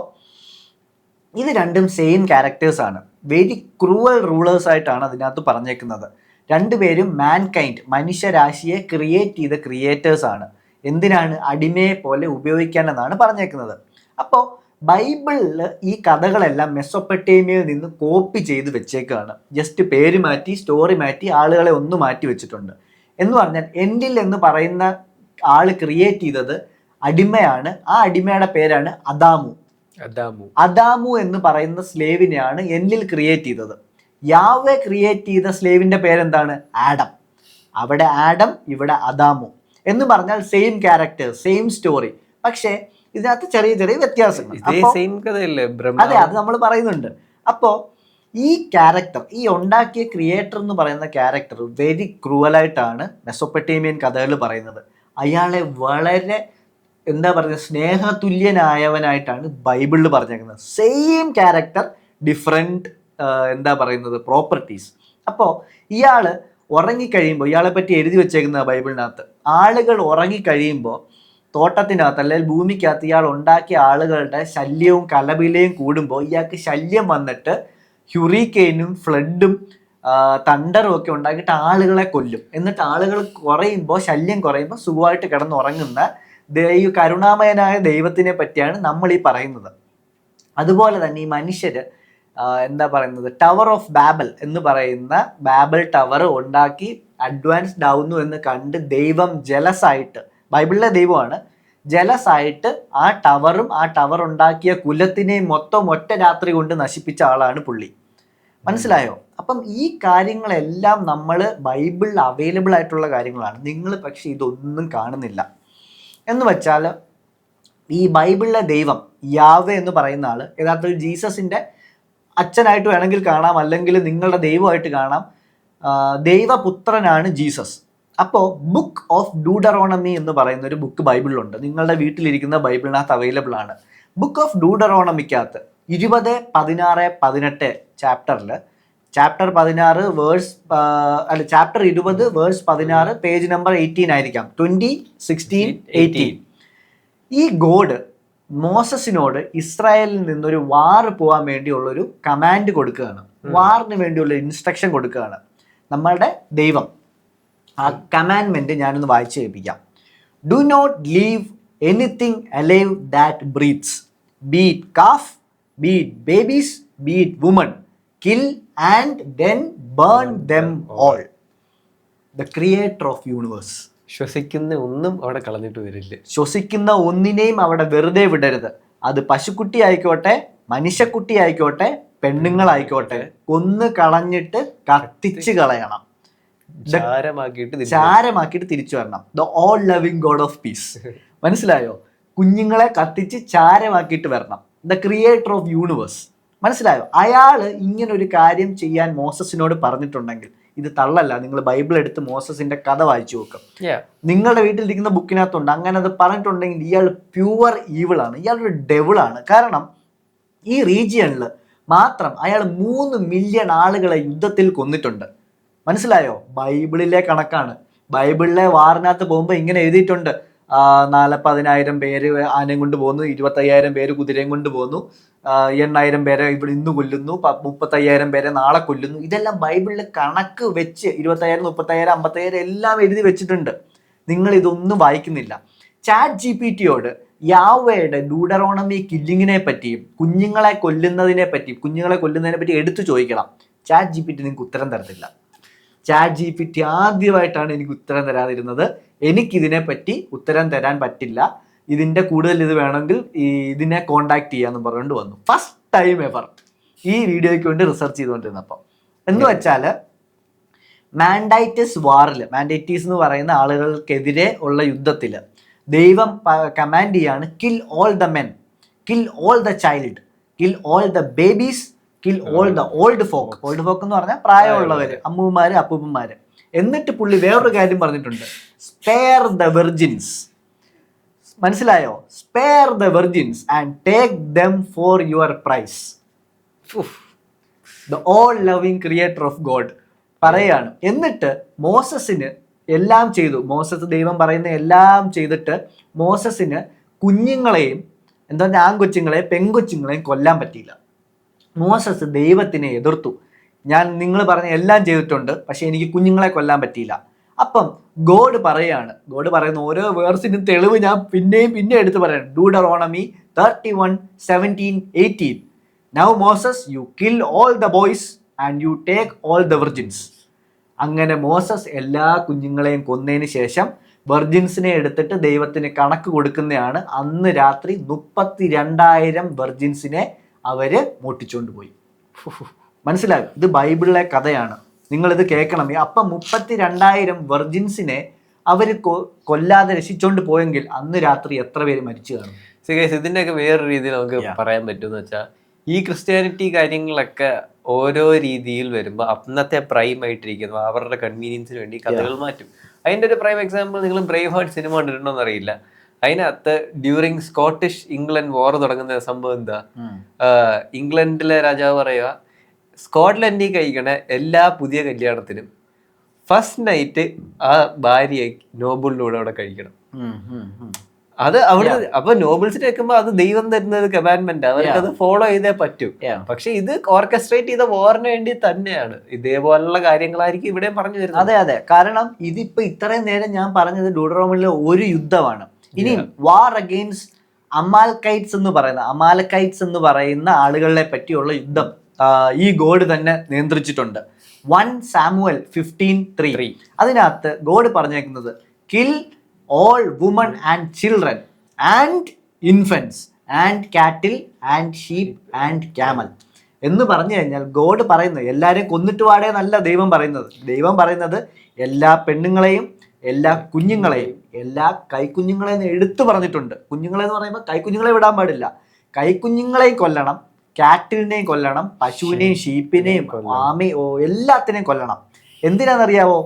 ഇത് രണ്ടും സെയിം ക്യാരക്ടേഴ്സ് ആണ്. വെരി ക്രൂവൽ റൂളേഴ്സ് ആയിട്ടാണ് അതിനകത്ത് പറഞ്ഞേക്കുന്നത്. രണ്ടുപേരും മാൻകൈൻഡ്, മനുഷ്യരാശിയെ ക്രിയേറ്റ് ചെയ്ത ക്രിയേറ്റേഴ്സ് ആണ്. എന്തിനാണ്? അടിമയെ പോലെ ഉപയോഗിക്കാനെന്നാണ് പറഞ്ഞേക്കുന്നത്. അപ്പോൾ ബൈബിളിൽ ഈ കഥകളെല്ലാം മെസൊപ്പൊട്ടേമിയയിൽ നിന്ന് കോപ്പി ചെയ്ത് വെച്ചേക്കാണ്. ജസ്റ്റ് പേര് മാറ്റി, സ്റ്റോറി മാറ്റി, ആളുകളെ ഒന്ന് മാറ്റി വെച്ചിട്ടുണ്ട്. എന്ന് പറഞ്ഞാൽ എൻഡിൽ എന്ന് പറയുന്ന ആള് ക്രിയേറ്റ് ചെയ്തത് അടിമയാണ്. ആ അടിമയുടെ പേരാണ് അദാമു എന്ന് പറയുന്ന സ്ലേവിനെയാണ് എൻഡിൽ ക്രിയേറ്റ് ചെയ്തത്. യാവേ ക്രിയേറ്റ് ചെയ്ത സ്ലേവിന്റെ പേരെന്താണ്? ആഡം. അവിടെ ആഡം, ഇവിടെ അദാമു. എന്ന് പറഞ്ഞാൽ സെയിം ക്യാരക്ടർ, സെയിം സ്റ്റോറി. പക്ഷേ ഇതിനകത്ത് ചെറിയ ചെറിയ വ്യത്യാസങ്ങൾ. അതെ, അത് നമ്മൾ പറയുന്നുണ്ട്. അപ്പോൾ ഈ ക്യാരക്ടർ, ഈ ഉണ്ടാക്കിയ ക്രിയേറ്റർ എന്ന് പറയുന്ന ക്യാരക്ടർ വെരി ക്രൂവലായിട്ടാണ് മെസൊപ്പൊട്ടേമിയൻ കഥകളിൽ പറയുന്നത്. അയാളെ വളരെ സ്നേഹതുല്യനായവനായിട്ടാണ് ബൈബിളിൽ പറഞ്ഞേക്കുന്നത്. Same character, different properties. അപ്പോൾ ഇയാള് ഉറങ്ങിക്കഴിയുമ്പോൾ, ഇയാളെ പറ്റി എഴുതി വെച്ചേക്കുന്ന ബൈബിളിനകത്ത്, ആളുകൾ ഉറങ്ങിക്കഴിയുമ്പോൾ തോട്ടത്തിനകത്ത് അല്ലെങ്കിൽ ഭൂമിക്കകത്ത് ഇയാൾ ഉണ്ടാക്കിയ ആളുകളുടെ ശല്യവും കലപിലയും കൂടുമ്പോൾ ഇയാൾക്ക് ശല്യം വന്നിട്ട് ഹ്യൂറിക്കെയിനും ഫ്ലഡും തണ്ടറും ഒക്കെ ഉണ്ടാക്കിയിട്ട് ആളുകളെ കൊല്ലും. എന്നിട്ട് ആളുകൾ ശല്യം കുറയുമ്പോൾ സുഖമായിട്ട് കിടന്നുറങ്ങുന്ന കരുണാമയനായ ദൈവത്തിനെ പറ്റിയാണ് നമ്മൾ ഈ പറയുന്നത്. അതുപോലെ തന്നെ ഈ മനുഷ്യര് ടവർ ഓഫ് ബാബൽ എന്ന് പറയുന്ന ബാബൽ ടവർ ഉണ്ടാക്കി അഡ്വാൻസ്ഡ് ആവുന്നു എന്ന് കണ്ട് ദൈവം ജലസായിട്ട്, ബൈബിളിലെ ദൈവമാണ്, ജലസായിട്ട് ആ ടവറും ആ ടവർ ഉണ്ടാക്കിയ കുലത്തിനെയും മൊത്തം ഒറ്റ രാത്രി കൊണ്ട് നശിപ്പിച്ച ആളാണ് പുള്ളി. മനസ്സിലായോ? അപ്പം ഈ കാര്യങ്ങളെല്ലാം നമ്മൾ ബൈബിളിൽ അവൈലബിൾ ആയിട്ടുള്ള കാര്യങ്ങളാണ്. നിങ്ങൾ പക്ഷെ ഇതൊന്നും കാണുന്നില്ല. എന്ന് വെച്ചാൽ ഈ ബൈബിളിലെ ദൈവം യാവേ എന്ന് പറയുന്ന ആള് യഥാർത്ഥത്തിൽ ജീസസിന്റെ അച്ഛനായിട്ട് വേണമെങ്കിൽ കാണാം, അല്ലെങ്കിൽ നിങ്ങളുടെ ദൈവമായിട്ട് കാണാം. ദൈവപുത്രനാണ് ജീസസ്. അപ്പോൾ ബുക്ക് ഓഫ് ഡ്യൂഡറോണമി എന്ന് പറയുന്ന ഒരു ബുക്ക് ബൈബിളിലുണ്ട്. നിങ്ങളുടെ വീട്ടിലിരിക്കുന്ന ബൈബിളിനകത്ത് അവൈലബിൾ ആണ്. ബുക്ക് ഓഫ് ഡ്യൂഡറോണമിക്കകത്ത് 20, 16, 18 ചാപ്റ്ററിൽ chapter 16 verse chapter 20 verse 16 page number 18 ആയിരിക്കാം, 20, 16, 18. ഈ ഗോഡ് മോസസിനോട് ഇസ്രായേലിൽ നിന്നൊരു വാർ പോകാൻ വേണ്ടിയുള്ളൊരു കമാൻഡ് കൊടുക്കുകയാണ്, വാറിന് വേണ്ടിയുള്ള ഇൻസ്ട്രക്ഷൻ കൊടുക്കുകയാണ് നമ്മളുടെ ദൈവം. ആ കമാൻഡ്മെന്റ് ഞാനൊന്ന് വായിച്ചു കേൾപ്പിക്കാം. Do not leave anything alive that breathes, be it calf, be it babies, be it woman, kill and then burn them all. The creator of universe. ശ്വസിക്കുന്ന ഒന്നും അവിടെ കളഞ്ഞിട്ട് വരില്ല. ശ്വസിക്കുന്ന ഒന്നിനെയും അവിടെ വെറുതെ വിടരുത്. അത് പശുക്കുട്ടി ആയിക്കോട്ടെ, മനുഷ്യക്കുട്ടി ആയിക്കോട്ടെ, പെണ്ണുങ്ങളായിക്കോട്ടെ, കൊന്ന് കളഞ്ഞിട്ട് കത്തിച്ച് കളയണം, ചാരമാക്കിയിട്ട് തിരിച്ചു വരണം. The all loving god of peace. മനസ്സിലായോ? കുഞ്ഞുങ്ങളെ കത്തിച്ച് ചാരമാക്കിയിട്ട് വരണം. The creator of universe. മനസ്സിലായോ? അയാള് ഇങ്ങനെ ഒരു കാര്യം ചെയ്യാൻ മോസസിനോട് പറഞ്ഞിട്ടുണ്ടെങ്കിൽ ഇത് തള്ളല്ല. നിങ്ങൾ ബൈബിൾ എടുത്ത് മോസസിന്റെ കഥ വായിച്ചു നോക്കും. Yeah. നിങ്ങളുടെ വീട്ടിലിരിക്കുന്ന ബുക്കിനകത്തുണ്ട്. അങ്ങനെ അത് പറഞ്ഞിട്ടുണ്ടെങ്കിൽ ഇയാൾ പ്യുവർ ഈവിൾ ആണ്, ഇയാളൊരു ഡെവിളാണ്. കാരണം ഈ റീജിയണിൽ മാത്രം അയാൾ 3 മില്യൺ ആളുകളെ യുദ്ധത്തിൽ കൊന്നിട്ടുണ്ട്. മനസ്സിലായോ? ബൈബിളിലെ കണക്കാണ്. ബൈബിളിലെ വാറിനകത്ത് പോകുമ്പോൾ ഇങ്ങനെ എഴുതിയിട്ടുണ്ട്, 40,000 പേര് ആനയും കൊണ്ട് പോകുന്നു, 25,000 പേര് കുതിരയും കൊണ്ട് പോകുന്നു, 8,000 പേരെ ഇവിടെ ഇന്ന് കൊല്ലുന്നു, 35,000 പേരെ നാളെ കൊല്ലുന്നു. ഇതെല്ലാം ബൈബിളിൽ കണക്ക് വെച്ച് 25,000, 30,000, 50,000 എല്ലാം എഴുതി വെച്ചിട്ടുണ്ട്. നിങ്ങൾ ഇതൊന്നും വായിക്കുന്നില്ല. ചാറ്റ് ജിപിടിയോട് യാഹ്വേയുടെ ഡ്യൂഡറോണമി കില്ലിങ്ങിനെ പറ്റിയും കുഞ്ഞുങ്ങളെ കൊല്ലുന്നതിനെ പറ്റി എടുത്തു ചോദിക്കണം. ചാറ്റ് ജിപിടി നിങ്ങൾക്ക് ഉത്തരം തരത്തില്ല. ചാറ്റ് ജിപിടി ആദ്യമായിട്ടാണ് എനിക്ക് ഉത്തരം തരാതിരുന്നത്. എനിക്കിതിനെപ്പറ്റി ഉത്തരം തരാൻ പറ്റില്ല, ഇതിൻ്റെ കൂടുതൽ ഇത് വേണമെങ്കിൽ ഇതിനെ കോണ്ടാക്ട് ചെയ്യാമെന്ന് പറഞ്ഞുകൊണ്ട് വന്നു. ഫസ്റ്റ് ടൈം എവർ ഈ വീഡിയോയ്ക്ക് വേണ്ടി റിസർച്ച് ചെയ്തുകൊണ്ടിരുന്നപ്പം എന്ന് വെച്ചാൽ മാൻഡൈറ്റിസ് വാറിൽ, മാൻഡൈറ്റീസ് എന്ന് പറയുന്ന ആളുകൾക്കെതിരെ ഉള്ള യുദ്ധത്തിൽ ദൈവം കമാൻഡ് ചെയ്യാണ്, kill all the men, kill all the child, kill all the babies, kill all the old folk. Old folk എന്ന് പറഞ്ഞാൽ പ്രായമുള്ളവർ, അമ്മൂമാര് അപ്പൂപ്പന്മാര്. എന്നിട്ട് പുള്ളി വേറൊരു കാര്യം പറഞ്ഞിട്ടുണ്ട്, സ്പെയർ ദ വെർജിൻസ്. മനസ്സിലായോ? Spare the virgins and take them for your prize. The all loving creator of god പറയാണ്. എന്നിട്ട് മോസസിന് എല്ലാം ചെയ്തു. മോസസ് ദൈവം പറയുന്ന എല്ലാം ചെയ്തിട്ട് മോസസിന് കുഞ്ഞുങ്ങളെയും ആൺകൊച്ചുങ്ങളെയും പെൺകൊച്ചുങ്ങളെയും കൊല്ലാൻ പറ്റിയില്ല. മോസസ് ദൈവത്തിനെ എതിർത്തു. നിങ്ങൾ പറഞ്ഞ എല്ലാം ചെയ്തിട്ടുണ്ട്, പക്ഷെ എനിക്ക് കുഞ്ഞുങ്ങളെ കൊല്ലാൻ പറ്റിയില്ല. അപ്പം ഗോഡ് പറയുന്ന ഓരോ വേർസിനും തെളിവ് ഞാൻ പിന്നെ എടുത്ത് പറയണം. Deuteronomy 31:17-18. Now Moses you kill all the boys and you take all the virgins. അങ്ങനെ മോസസ് എല്ലാ കുഞ്ഞുങ്ങളെയും കൊന്നതിന് ശേഷം വെർജിൻസിനെ എടുത്തിട്ട് ദൈവത്തിന് കണക്ക് കൊടുക്കുന്നതാണ്. അന്ന് രാത്രി 32,000 വെർജിൻസിനെ അവര് മോട്ടിച്ചുകൊണ്ട് പോയി. മനസ്സിലാകും? ഇത് ബൈബിളിലെ കഥയാണ്, നിങ്ങളിത് കേൾക്കണം. അപ്പം 32,000 വെർജിൻസിനെ അവർ കൊല്ലാതെ രക്ഷിച്ചോണ്ട് പോയെങ്കിൽ അന്ന് രാത്രി എത്ര പേര് മരിച്ചു കാണും? ഇതിൻ്റെയൊക്കെ വേറൊരു രീതിയിൽ നമുക്ക് പറയാൻ പറ്റുമെന്ന് വെച്ചാൽ, ഈ ക്രിസ്ത്യാനിറ്റി കാര്യങ്ങളൊക്കെ ഓരോ രീതിയിൽ വരുമ്പോൾ അന്നത്തെ പ്രൈം ആയിട്ടിരിക്കുന്നു അവരുടെ കൺവീനിയൻസിന് വേണ്ടി കഥകൾ മാറ്റും. അതിൻ്റെ ഒരു പ്രൈം എക്സാമ്പിൾ നിങ്ങൾ ബ്രേവ് ഹാർട്ട് സിനിമ കണ്ടിട്ടുണ്ടോ എന്നറിയില്ല. അതിനകത്ത് ഡ്യൂറിങ് സ്കോട്ടിഷ് ഇംഗ്ലണ്ട് വാർ തുടങ്ങുന്ന സംഭവം എന്താ, ഇംഗ്ലണ്ടിലെ രാജാവ് പറയുക, സ്കോട്ട്ലൻഡിൽ കഴിക്കണ എല്ലാ പുതിയ കല്യാണത്തിനും ഫസ്റ്റ് നൈറ്റ് ആ ഭാര്യ നോബിളിലൂടെ അവിടെ കഴിക്കണം. അത് അവിടെ അപ്പൊ നോബിൾസിന് വെക്കുമ്പോ അത് ദൈവം തരുന്ന ഒരു കമാൻഡ്മെന്റ്, അവർക്ക് അത് ഫോളോ ചെയ്തേ പറ്റൂ. പക്ഷെ ഇത് ഓർക്കസ്ട്രേറ്റ് ചെയ്ത വാറിന് വേണ്ടി തന്നെയാണ്. ഇതേപോലുള്ള കാര്യങ്ങളായിരിക്കും ഇവിടെ പറഞ്ഞു തരുന്നത്. അതെ, കാരണം ഇതിപ്പോ ഇത്രയും നേരം ഞാൻ പറഞ്ഞത് ഡ്യൂഡറോമിലെ ഒരു യുദ്ധമാണ്. ഇനി വാർ അഗെയിൻസ്റ്റ് അമാലക്കൈറ്റ്സ് എന്ന് പറയുന്ന ആളുകളെ പറ്റിയുള്ള യുദ്ധം ഈ ഗോഡ് തന്നെ നിയന്ത്രിച്ചിട്ടുണ്ട്. 1 സാമുവൽ 15:3 അതിനകത്ത് ഗോഡ് പറഞ്ഞേക്കുന്നത്, kill all women and children and infants and cattle and sheep and camel എന്ന് പറഞ്ഞു കഴിഞ്ഞാൽ ഗോഡ് പറയുന്നത് എല്ലാവരെയും കൊന്നിട്ട് വാടേ നല്ല ദൈവം പറയുന്നത് എല്ലാ പെണ്ണുങ്ങളെയും എല്ലാ കുഞ്ഞുങ്ങളെയും എല്ലാ കൈക്കുഞ്ഞുങ്ങളെയും എടുത്തു പറഞ്ഞിട്ടുണ്ട്. കുഞ്ഞുങ്ങളെന്ന് പറയുമ്പോൾ കൈക്കുഞ്ഞുങ്ങളെ വിടാൻ പാടില്ല. കൈക്കുഞ്ഞുങ്ങളെയും കൊല്ലണം, കാറ്റിലിനെയും കൊല്ലണം, പശുവിനെയും ഷീപ്പിനെയും എല്ലാത്തിനെയും കൊല്ലണം. എന്തിനാണെന്നറിയാവോ?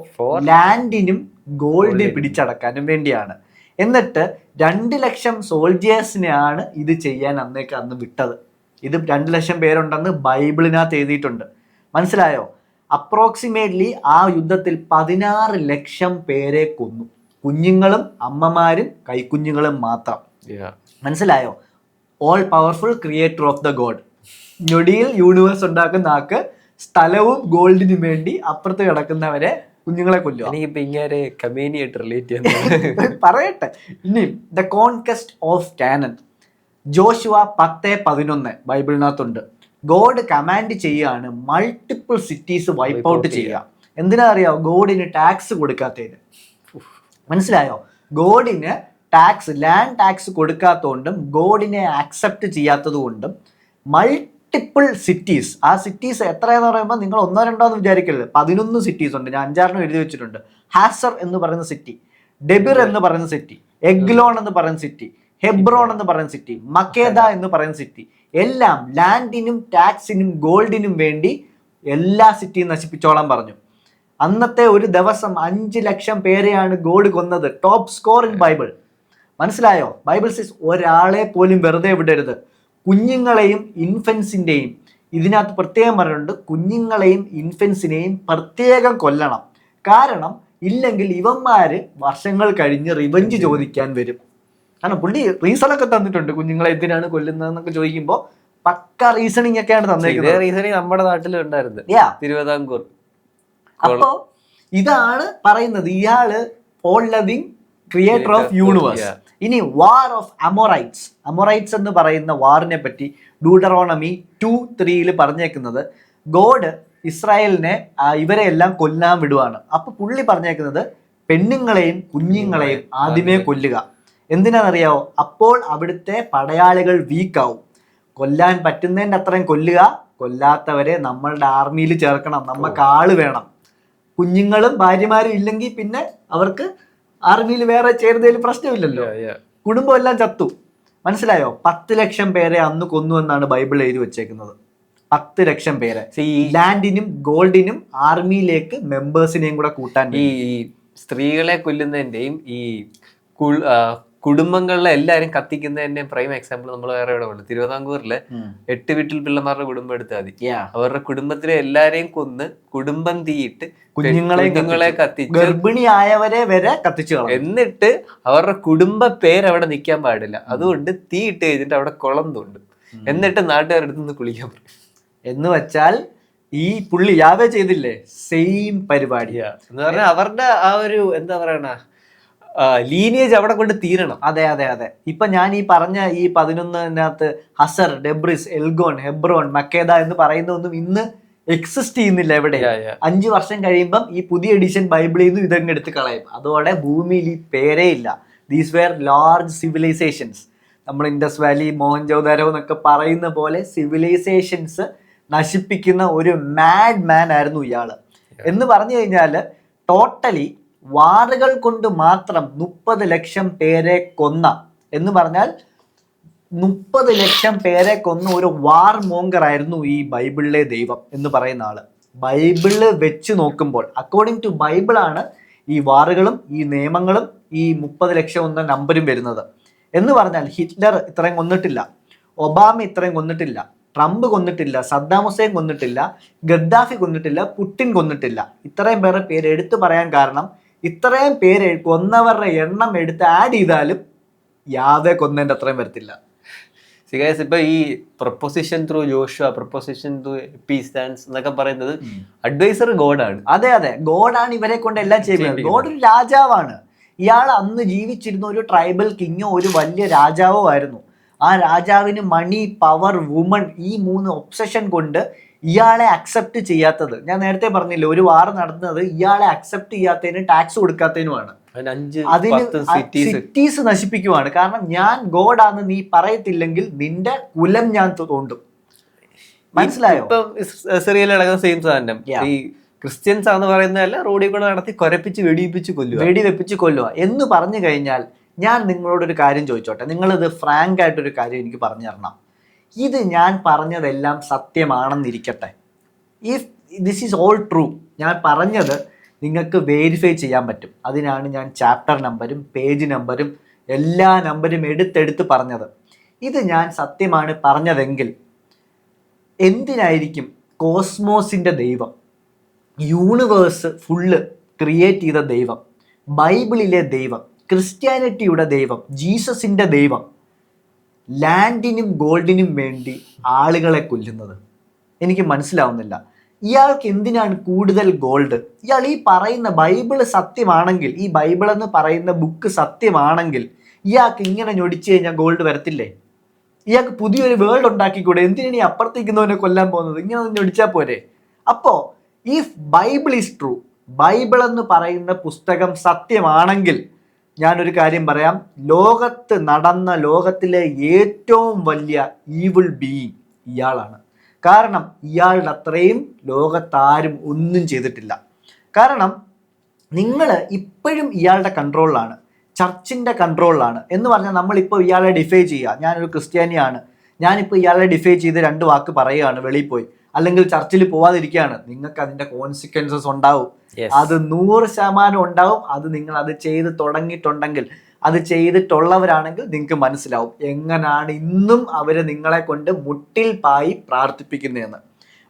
ലാൻഡിനും ഗോൾഡ് പിടിച്ചടക്കാനും വേണ്ടിയാണ്. എന്നിട്ട് 2 ലക്ഷം സോൾജേഴ്സിനെയാണ് ഇത് ചെയ്യാൻ അന്ന് വിട്ടത്. ഇത് 2 ലക്ഷം പേരുണ്ടെന്ന് ബൈബിളിനകത്ത് എഴുതിയിട്ടുണ്ട്. മനസ്സിലായോ? അപ്രോക്സിമേറ്റ്ലി ആ യുദ്ധത്തിൽ 16 ലക്ഷം പേരെ കൊന്നു. കുഞ്ഞുങ്ങളും അമ്മമാരും കൈക്കുഞ്ഞുങ്ങളും മാത്രം. മനസ്സിലായോ? All powerful creator of the God. ഞൊടിയിൽ യൂണിവേഴ്സ് ഉണ്ടാക്കുന്ന ആൾക്ക് സ്ഥലവും ഗോൾഡിനും വേണ്ടി അപ്പുറത്ത് കിടക്കുന്നവരെ കുഞ്ഞുങ്ങളെ കൊല്ലുക. എനിക്കിപ്പോ ഇങ്ങനെ കമേനിയായിട്ട് റിലേറ്റ് ചെയ്യാൻ പറയട്ടെ. ഇനി the conquest of Canaan, Joshua 10:11 ബൈബിളിനകത്തുണ്ട്. ഗോഡ് കമാൻഡ് ചെയ്യാണ് മൾട്ടിപ്പിൾ സിറ്റീസ് വൈപ്പ് ഔട്ട് ചെയ്യുക. എന്തിനാ അറിയാവോ? ഗോഡിന് ടാക്സ് കൊടുക്കാത്തതിന്. മനസ്സിലായോ? ഗോഡിന് ലാൻഡ് ടാക്സ് കൊടുക്കാത്തതുകൊണ്ടും ഗോഡിനെ ആക്സെപ്റ്റ് ചെയ്യാത്തത് കൊണ്ടും മൾട്ടിപ്പിൾ സിറ്റീസ്, ആ സിറ്റീസ് എത്രയെന്ന് പറയുമ്പോൾ നിങ്ങൾ 1-2 എന്ന് വിചാരിക്കരുത്, 11 സിറ്റീസ് ഉണ്ട്. ഞാൻ 5-6 എഴുതി വെച്ചിട്ടുണ്ട്. ഹാസർ എന്ന് പറയുന്ന സിറ്റി, ഡെബിർ എന്ന് പറയുന്ന സിറ്റി, എഗ്ലോൺ എന്ന് പറയുന്ന സിറ്റി, ഹെബ്രോൺ എന്ന് പറയുന്ന സിറ്റി, മക്കേദ എന്ന് പറയുന്ന സിറ്റി, എല്ലാം ലാൻഡിനും ടാക്സിനും ഗോൾഡിനും വേണ്ടി എല്ലാ സിറ്റിയും നശിപ്പിച്ചോളാൻ പറഞ്ഞു. അന്നത്തെ ഒരു ദിവസം 5 ലക്ഷം പേരെയാണ് ഗോഡ് കൊന്നത്. Top score in Bible. മനസ്സിലായോ? ബൈബിൾ സീസ് ഒരാളെ പോലും വെറുതെ വിടരുത്. കുഞ്ഞുങ്ങളെയും ഇൻഫൻസിൻ്റെയും, ഇതിനകത്ത് പ്രത്യേകം പറഞ്ഞിട്ടുണ്ട്, കുഞ്ഞുങ്ങളെയും ഇൻഫൻസിനെയും പ്രത്യേകം കൊല്ലണം. കാരണം ഇല്ലെങ്കിൽ ഇവന്മാര് വർഷങ്ങൾ കഴിഞ്ഞ് റിവഞ്ച് ചോദിക്കാൻ വരും. കാരണം പുള്ളി റീസണൊക്കെ തന്നിട്ടുണ്ട്, കുഞ്ഞുങ്ങളെ എന്തിനാണ് കൊല്ലുന്നതെന്നൊക്കെ ചോദിക്കുമ്പോൾ പക്ക റീസണിങ് ഒക്കെയാണ് തന്നിരിക്കുന്നത്. റീസണിങ് നമ്മുടെ നാട്ടിൽ ഉണ്ടായിരുന്നു, തിരുവിതാംകൂർ. അപ്പോ ഇതാണ് പറയുന്നത്, ഇയാള് all loving creator of universe. ഇനി വാർ ഓഫ് അമോറൈറ്റ്സ്. അമോറൈറ്റ്സ് എന്ന് പറയുന്ന വാറിനെ പറ്റി ഡ്യൂട്ടറോണമി 2:3 പറഞ്ഞേക്കുന്നത് ഗോഡ് ഇസ്രായേലിനെ ഇവരെ എല്ലാം കൊല്ലാൻ വിടുവാണ്. അപ്പൊ പുള്ളി പറഞ്ഞേക്കുന്നത് പെണ്ണുങ്ങളെയും കുഞ്ഞുങ്ങളെയും ആദ്യമേ കൊല്ലുക. എന്തിനാണെന്നറിയാവോ? അപ്പോൾ അവിടുത്തെ പടയാളികൾ വീക്കാവും. കൊല്ലാൻ പറ്റുന്നതിൻ്റെ അത്രയും കൊല്ലുക, കൊല്ലാത്തവരെ നമ്മളുടെ ആർമിയിൽ ചേർക്കണം, നമുക്ക് ആള് വേണം. കുഞ്ഞുങ്ങളും ഭാര്യമാരും ഇല്ലെങ്കിൽ പിന്നെ അവർക്ക് ആർമിയിൽ വേറെ ചേരുന്നതിൽ പ്രശ്നമില്ലല്ലോ, കുടുംബം എല്ലാം ചത്തു. മനസ്സിലായോ? 10 ലക്ഷം പേരെ അന്ന് കൊന്നു എന്നാണ് ബൈബിൾ എഴുതി വെച്ചേക്കുന്നത്. 10 ലക്ഷം പേരെ. ലാൻഡിനും ഗോൾഡിനും ആർമിയിലേക്ക് മെമ്പേഴ്സിനെയും കൂടെ കൂട്ടാൻ. ഈ സ്ത്രീകളെ കൊല്ലുന്നതിന്റെയും ഈ കുടുംബങ്ങളിലെ എല്ലാരും കത്തിക്കുന്നതിന്റെ പ്രൈം എക്സാമ്പിൾ നമ്മൾ വേറെ എവിടെ ഉണ്ട്. തിരുവിതാംകൂറിലെ 8 വീട്ടിൽ പിള്ളമാരുടെ കുടുംബം എടുത്താൽ മതി. അവരുടെ കുടുംബത്തിലെ എല്ലാരെയും കൊന്ന് കുടുംബം തീയിട്ട് കുഞ്ഞുങ്ങളെ കത്തിച്ച് ഗർഭിണിയായവരെ വരെ കത്തിച്ചു. എന്നിട്ട് അവരുടെ കുടുംബ പേര് അവിടെ നിൽക്കാൻ പാടില്ല, അതുകൊണ്ട് തീ ഇട്ട് കഴിഞ്ഞിട്ട് അവിടെ കുളം തോണ്ടും. എന്നിട്ട് നാട്ടുകാരുടെ അടുത്ത് നിന്ന് കുളിക്കാൻ പറയും. എന്ന് വെച്ചാൽ ഈ പുള്ളി യാവേ ചെയ്തില്ലേ, സെയിം പരിപാടിയാ. എന്ന് പറഞ്ഞാൽ അവരുടെ ആ ഒരു എന്താ പറയണ ലീനിയേജ് അവിടെ കൊണ്ട് തീരണം. അതെ അതെ അതെ. ഇപ്പൊ ഞാൻ ഈ പറഞ്ഞ ഈ 11 ഹസർ, ഡെബ്രിസ്, എൽഗോൺ, ഹെബ്രോൺ, മക്കേദ എന്ന് പറയുന്നതൊന്നും ഇന്ന് എക്സിസ്റ്റ് ചെയ്യുന്നില്ല എവിടെ. 5 വർഷം കഴിയുമ്പം ഈ പുതിയ എഡിഷൻ ബൈബിളിൽ നിന്ന് ഇതങ്ങ് എടുത്ത് കളയും. അതോടെ ഭൂമിയിൽ ഈ പേരേ ഇല്ല. These wear large civilisations. നമ്മൾ ഇൻഡസ് വാലി, മോഹൻജോദാരോ എന്നൊക്കെ പറയുന്ന പോലെ സിവിലൈസേഷൻസ് നശിപ്പിക്കുന്ന ഒരു മാഡ് മാൻ ആയിരുന്നു ഇയാള്. എന്ന് പറഞ്ഞു കഴിഞ്ഞാൽ ടോട്ടലി വാറുകൾ കൊണ്ട് മാത്രം 30 ലക്ഷം പേരെ കൊന്ന, എന്ന് പറഞ്ഞാൽ 30 ലക്ഷം പേരെ കൊന്ന ഒരു വാർ മോങ്കർ ആയിരുന്നു ഈ ബൈബിളിലെ ദൈവം എന്ന് പറയുന്ന ആള്. ബൈബിള് വെച്ച് നോക്കുമ്പോൾ, അക്കോർഡിംഗ് ടു ബൈബിളാണ് ഈ വാറുകളും ഈ നിയമങ്ങളും ഈ 30 ലക്ഷം എന്ന നമ്പരും വരുന്നത്. എന്ന് പറഞ്ഞാൽ ഹിറ്റ്ലർ ഇത്രയും കൊന്നിട്ടില്ല, ഒബാമ ഇത്രയും കൊന്നിട്ടില്ല, ട്രംപ് കൊന്നിട്ടില്ല, സദ്ദാം ഹുസൈൻ കൊന്നിട്ടില്ല, ഗദ്ദാഫി കൊന്നിട്ടില്ല, പുടിൻ കൊന്നിട്ടില്ല. ഇത്രയും പേര് എടുത്തു പറയാൻ കാരണം, ഇത്രയും പേര് കൊന്നവരുടെ എണ്ണം എടുത്ത് ആഡ് ചെയ്താലും യാവേ കൊന്നതിന്റെ അത്രയും വരത്തില്ല. ഇപ്പൊ ഈ proposition through Joshua, proposition through എപ്പിസ്റ്റാൻസ് എന്നൊക്കെ പറയുന്നത് അഡ്വൈസർ ഗോഡാണ്. അതെ അതെ, ഗോഡാണ് ഇവരെ കൊണ്ട് എല്ലാം ചെയ്യുന്നത്. ഗോഡ് ഒരു രാജാവാണ്. ഇയാൾ അന്ന് ജീവിച്ചിരുന്ന ഒരു ട്രൈബൽ കിങ്ങോ ഒരു വലിയ രാജാവോ ആയിരുന്നു. ആ രാജാവിന് മണി, പവർ, വുമൺ, ഈ 3 ഒബ്സഷൻ കൊണ്ട് ഇയാളെ അക്സെപ്റ്റ് ചെയ്യാത്തത്, ഞാൻ നേരത്തെ പറഞ്ഞില്ല, ഒരു വാർ നടത്തുന്നത് ഇയാളെ അക്സെപ്റ്റ് ചെയ്യാത്തതിന്, ടാക്സ് കൊടുക്കാത്തതിനുമാണ്. അതിന് സിറ്റീസ് നശിപ്പിക്കുവാണ്. കാരണം ഞാൻ ഗോഡാന്ന് നീ പറയത്തില്ലെങ്കിൽ നിന്റെ കുലം ഞാൻ തോണ്ടും. മനസ്സിലായോ? ഇപ്പം സിറിയയിൽ നടക്കുന്ന സെയിം സാധനം. ഈ ക്രിസ്ത്യൻസ് ആണെന്ന് പറയുന്നതല്ല, റോഡിൽ കൂടെ നടത്തി കൊരപ്പിച്ച് വെടിവെപ്പിച്ച് കൊല്ലുക എന്ന് പറഞ്ഞു കഴിഞ്ഞാൽ, ഞാൻ നിങ്ങളോടൊരു കാര്യം ചോദിച്ചോട്ടെ, നിങ്ങളിത് ഫ്രാങ്ക് ആയിട്ടൊരു കാര്യം എനിക്ക് പറഞ്ഞു തരണം. ഇത് ഞാൻ പറഞ്ഞതെല്ലാം സത്യമാണെന്നിരിക്കട്ടെ, if this is all true, ഞാൻ പറഞ്ഞത് നിങ്ങൾക്ക് വെരിഫൈ ചെയ്യാൻ പറ്റും. അതിനാണ് ഞാൻ ചാപ്റ്റർ നമ്പരും പേജ് നമ്പരും എല്ലാ നമ്പരും എടുത്തെടുത്ത് പറഞ്ഞത്. ഇത് ഞാൻ സത്യമാണ് പറഞ്ഞതെങ്കിൽ എന്തിനായിരിക്കും കോസ്മോസിൻ്റെ ദൈവം, യൂണിവേഴ്സ് ഫുള്ള് ക്രിയേറ്റ് ചെയ്ത ദൈവം, ബൈബിളിലെ ദൈവം, ക്രിസ്ത്യാനിറ്റിയുടെ ദൈവം, ജീസസിൻ്റെ ദൈവം ലാൻഡിനും ഗോൾഡിനും വേണ്ടി ആളുകളെ കൊല്ലുന്നത്? എനിക്ക് മനസ്സിലാവുന്നില്ല. ഇയാൾക്ക് എന്തിനാണ് കൂടുതൽ ഗോൾഡ്? ഇയാൾ ഈ പറയുന്ന ബൈബിള് സത്യമാണെങ്കിൽ, ഈ ബൈബിൾ എന്ന് പറയുന്ന ബുക്ക് സത്യമാണെങ്കിൽ, ഇയാൾക്ക് ഇങ്ങനെ ഞൊടിച്ചു കഴിഞ്ഞാൽ ഗോൾഡ് വരത്തില്ലേ? ഇയാൾക്ക് പുതിയൊരു വേൾഡ് ഉണ്ടാക്കിക്കൂടെ? എന്തിനാണ് ഈ അപ്പുറത്തേക്കുന്നവനെ കൊല്ലാൻ പോകുന്നത്? ഇങ്ങനെ ഒന്ന് ഞൊടിച്ചാൽ പോരെ? അപ്പോൾ if Bible is true, Bible എന്ന് പറയുന്ന പുസ്തകം സത്യമാണെങ്കിൽ, ഞാനൊരു കാര്യം പറയാം, ലോകത്ത് നടന്ന ലോകത്തിലെ ഏറ്റവും വലിയ ഈവിൾ ബീയിങ് ഇയാളാണ്. കാരണം ഇയാളുടെ അത്രയും ലോകത്താരും ഒന്നും ചെയ്തിട്ടില്ല. കാരണം നിങ്ങൾ ഇപ്പോഴും ഇയാളുടെ കൺട്രോളിലാണ്, ചർച്ചിൻ്റെ കൺട്രോളിലാണ്. എന്ന് പറഞ്ഞാൽ നമ്മളിപ്പോൾ ഇയാളെ ഡിഫൈ ചെയ്യുക, ഞാനൊരു ക്രിസ്ത്യാനിയാണ്, ഞാനിപ്പോൾ ഇയാളെ ഡിഫൈ ചെയ്ത് 2 വാക്ക് പറയുകയാണ് വെളിയിൽ പോയി, അല്ലെങ്കിൽ ചർച്ചിൽ പോവാതിരിക്കുകയാണ്, നിങ്ങൾക്ക് അതിന്റെ കോൺസിക്വൻസസ് ഉണ്ടാവും. Yes. അത് 100% ഉണ്ടാവും. അത് നിങ്ങൾ അത് ചെയ്ത് തുടങ്ങിയിട്ടുണ്ടെങ്കിൽ, അത് ചെയ്തിട്ടുള്ളവരാണെങ്കിൽ നിങ്ങൾക്ക് മനസ്സിലാവും എങ്ങനെയാണ് ഇന്നും അവര് നിങ്ങളെ കൊണ്ട് മുട്ടിൽ പായി പ്രാർത്ഥിപ്പിക്കുന്നതെന്ന്.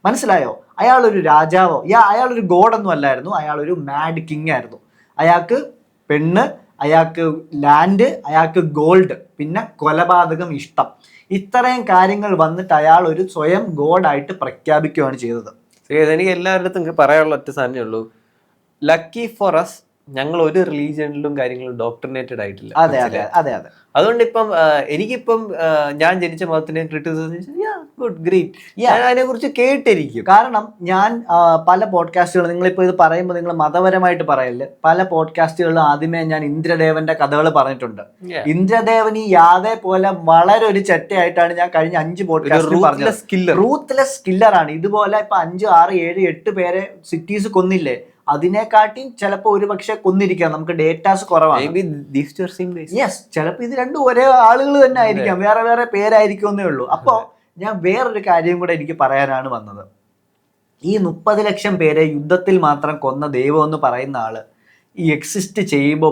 മനസ്സിലായോ? അയാളൊരു രാജാവോ അയാളൊരു ഗോഡൊന്നും അല്ലായിരുന്നു. അയാളൊരു മാഡ് കിങ് ആയിരുന്നു. അയാൾക്ക് പെണ്ണ്, അയാൾക്ക് ലാൻഡ്, അയാൾക്ക് ഗോൾഡ്, പിന്നെ കൊലപാതകം ഇഷ്ടം. ഇത്രയും കാര്യങ്ങൾ വന്നിട്ട് അയാൾ ഒരു സ്വയം ഗോഡായിട്ട് പ്രഖ്യാപിക്കുകയാണ് ചെയ്തത്. എനിക്ക് എല്ലാവരുടെ അടുത്തും പറയാനുള്ള ഒറ്റ സാധനമേ ഉള്ളൂ, ലക്കി ഫോർ അസ് ഞങ്ങൾ ഒരു റിലീജിയനിലും കാര്യങ്ങളും ഡോക്ടറിനേറ്റഡ് ആയിട്ടില്ല. അതെ അതെ അതെ അതെ. അതുകൊണ്ട് ഇപ്പം എനിക്കിപ്പം ഞാൻ ജനിച്ച മതത്തിനെ ക്രിറ്റിസിസം ഗുഡ് ഗ്രേറ്റ്, ഞാൻ അതിനെ കുറിച്ച് കേട്ടിരിക്കും. കാരണം ഞാൻ പല പോഡ്കാസ്റ്റുകൾ, നിങ്ങളിപ്പോൾ ഇത് പറയുമ്പോൾ നിങ്ങൾ മതപരമായിട്ട് പറയല്ലേ, പല പോഡ്കാസ്റ്റുകളിലും ആദ്യമേ ഞാൻ ഇന്ദ്രദേവന്റെ കഥകൾ പറഞ്ഞിട്ടുണ്ട്. ഇന്ദ്രദേവൻ ഈ യാതെ പോലെ വളരെ ഒരു ചെറ്റയായിട്ടാണ് ഞാൻ കഴിഞ്ഞ 5 പോഡ്കാസ്റ്റിൽ പറഞ്ഞത്. റൂത്ത്ലെസ് കില്ലറാണ്. ഇതുപോലെ ഇപ്പൊ 5, 6, 7, 8 പേരെ സിറ്റീസ് കൊന്നില്ലേ, അതിനെക്കാട്ടി ചിലപ്പോ ഒരു പക്ഷെ കൊന്നിരിക്കാം. നമുക്ക് ഡേറ്റാസ് കുറവാണ്. യെസ്, ചിലപ്പോ ഇത് രണ്ടും ഒരേ ആളുകൾ തന്നെ ആയിരിക്കാം, വേറെ വേറെ പേരായിരിക്കുമെന്നേ ഉള്ളൂ. അപ്പോ ഞാൻ വേറൊരു കാര്യം കൂടെ എനിക്ക് പറയാനാണ് വന്നത്. ഈ 30 ലക്ഷം പേരെ യുദ്ധത്തിൽ മാത്രം കൊന്ന ദൈവം എന്ന് പറയുന്ന ആള് ഈ എക്സിസ്റ്റ് ചെയ്യുമ്പോൾ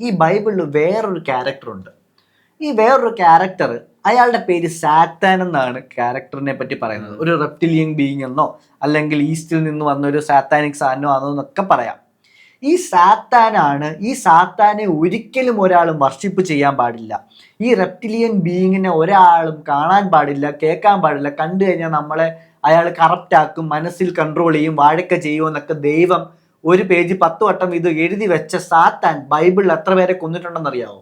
ഈ ബൈബിളിൽ വേറൊരു ക്യാരക്ടർ ഉണ്ട്. ഈ വേറൊരു ക്യാരക്ടർ, അയാളുടെ പേര് സാത്താൻ എന്നാണ് ക്യാരക്ടറിനെ പറ്റി പറയുന്നത്. ഒരു റെപ്റ്റിലിയൻ ബീയിങ് എന്നോ അല്ലെങ്കിൽ ഈസ്റ്റിൽ നിന്ന് വന്ന ഒരു സാത്താനിക് സാധനോ ആണോ എന്നൊക്കെ പറയാം. ഈ സാത്താനെ ഒരിക്കലും ഒരാളും വർഷിപ്പ് ചെയ്യാൻ പാടില്ല. ഈ റെപ്റ്റിലിയൻ ബീയിങ്ങിനെ ഒരാളും കാണാൻ പാടില്ല, കേൾക്കാൻ പാടില്ല. കണ്ടു കഴിഞ്ഞാൽ അയാൾ കറപ്റ്റ് ആക്കും, മനസ്സിൽ കൺട്രോൾ ചെയ്യും, വാഴക്ക ചെയ്യുമെന്നൊക്കെ ദൈവം ഒരു പേജ് 10 വട്ടം ഇത് എഴുതി വെച്ച സാത്താൻ ബൈബിളിൽ എത്ര പേരെ കൊന്നിട്ടുണ്ടെന്നറിയാവോ?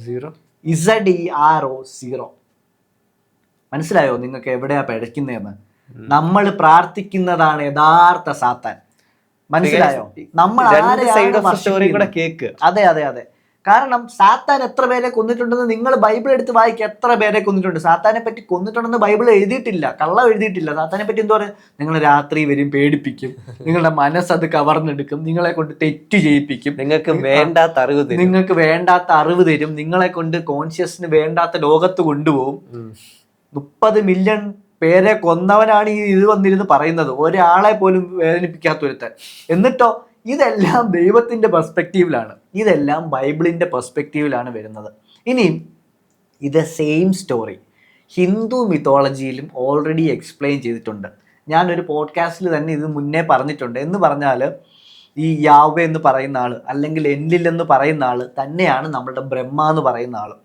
0. ZERO. മനസ്സിലായോ നിങ്ങൾക്ക് എവിടെയാ പിഴയ്ക്കുന്നതെന്ന്? നമ്മൾ പ്രാർത്ഥിക്കുന്നതാണ് യഥാർത്ഥ സാത്താൻ. മനസ്സിലായോ? നമ്മൾ അതെ അതെ അതെ. കാരണം സാത്താൻ എത്ര പേരെ കൊന്നിട്ടുണ്ടെന്ന് നിങ്ങൾ ബൈബിൾ എടുത്ത് വായിക്കുക. എത്ര പേരെ കൊന്നിട്ടുണ്ട്? സാത്താനെ പറ്റി കൊന്നിട്ടുണ്ടെന്ന് ബൈബിൾ എഴുതിയിട്ടില്ല, കള്ളം എഴുതിയിട്ടില്ല. സാത്താനെ പറ്റി എന്താ പറയുക? നിങ്ങൾ രാത്രി വരും, പേടിപ്പിക്കും, നിങ്ങളുടെ മനസ്സത് കവർന്നെടുക്കും, നിങ്ങളെ കൊണ്ട് തെറ്റ് ചെയ്യിപ്പിക്കും, നിങ്ങൾക്ക് വേണ്ടാത്ത അറിവ് തരും, നിങ്ങളെ കൊണ്ട് കോൺഷ്യസിന് വേണ്ടാത്ത ലോകത്ത് കൊണ്ടുപോകും. 30 മില്യൺ പേരെ കൊന്നവനാണ് ഇത് വന്നിരുന്ന് പറയുന്നത്, ഒരാളെ പോലും വേദനിപ്പിക്കാത്ത ഒരുത്തൻ. എന്നിട്ടോ ഇതെല്ലാം ദൈവത്തിന്റെ പെർസ്പെക്റ്റീവിലാണ്, ഇതെല്ലാം ബൈബിളിന്റെ പെർസ്പെക്റ്റീവിലാണ് വരുന്നത്. ഇനിയും ഇത് സെയിം സ്റ്റോറി ഹിന്ദു മിത്തോളജിയിലും ഓൾറെഡി എക്സ്പ്ലെയിൻ ചെയ്തിട്ടുണ്ട്. ഞാനൊരു പോഡ്കാസ്റ്റിൽ തന്നെ ഇത് മുന്നേ പറഞ്ഞിട്ടുണ്ട്. എന്ന് പറഞ്ഞാൽ ഈ യാവേ എന്ന് പറയുന്ന ആള്, അല്ലെങ്കിൽ എൻലിൽ എന്ന് പറയുന്ന ആള് തന്നെയാണ് നമ്മളുടെ ബ്രഹ്മ എന്ന് പറയുന്ന ആള്.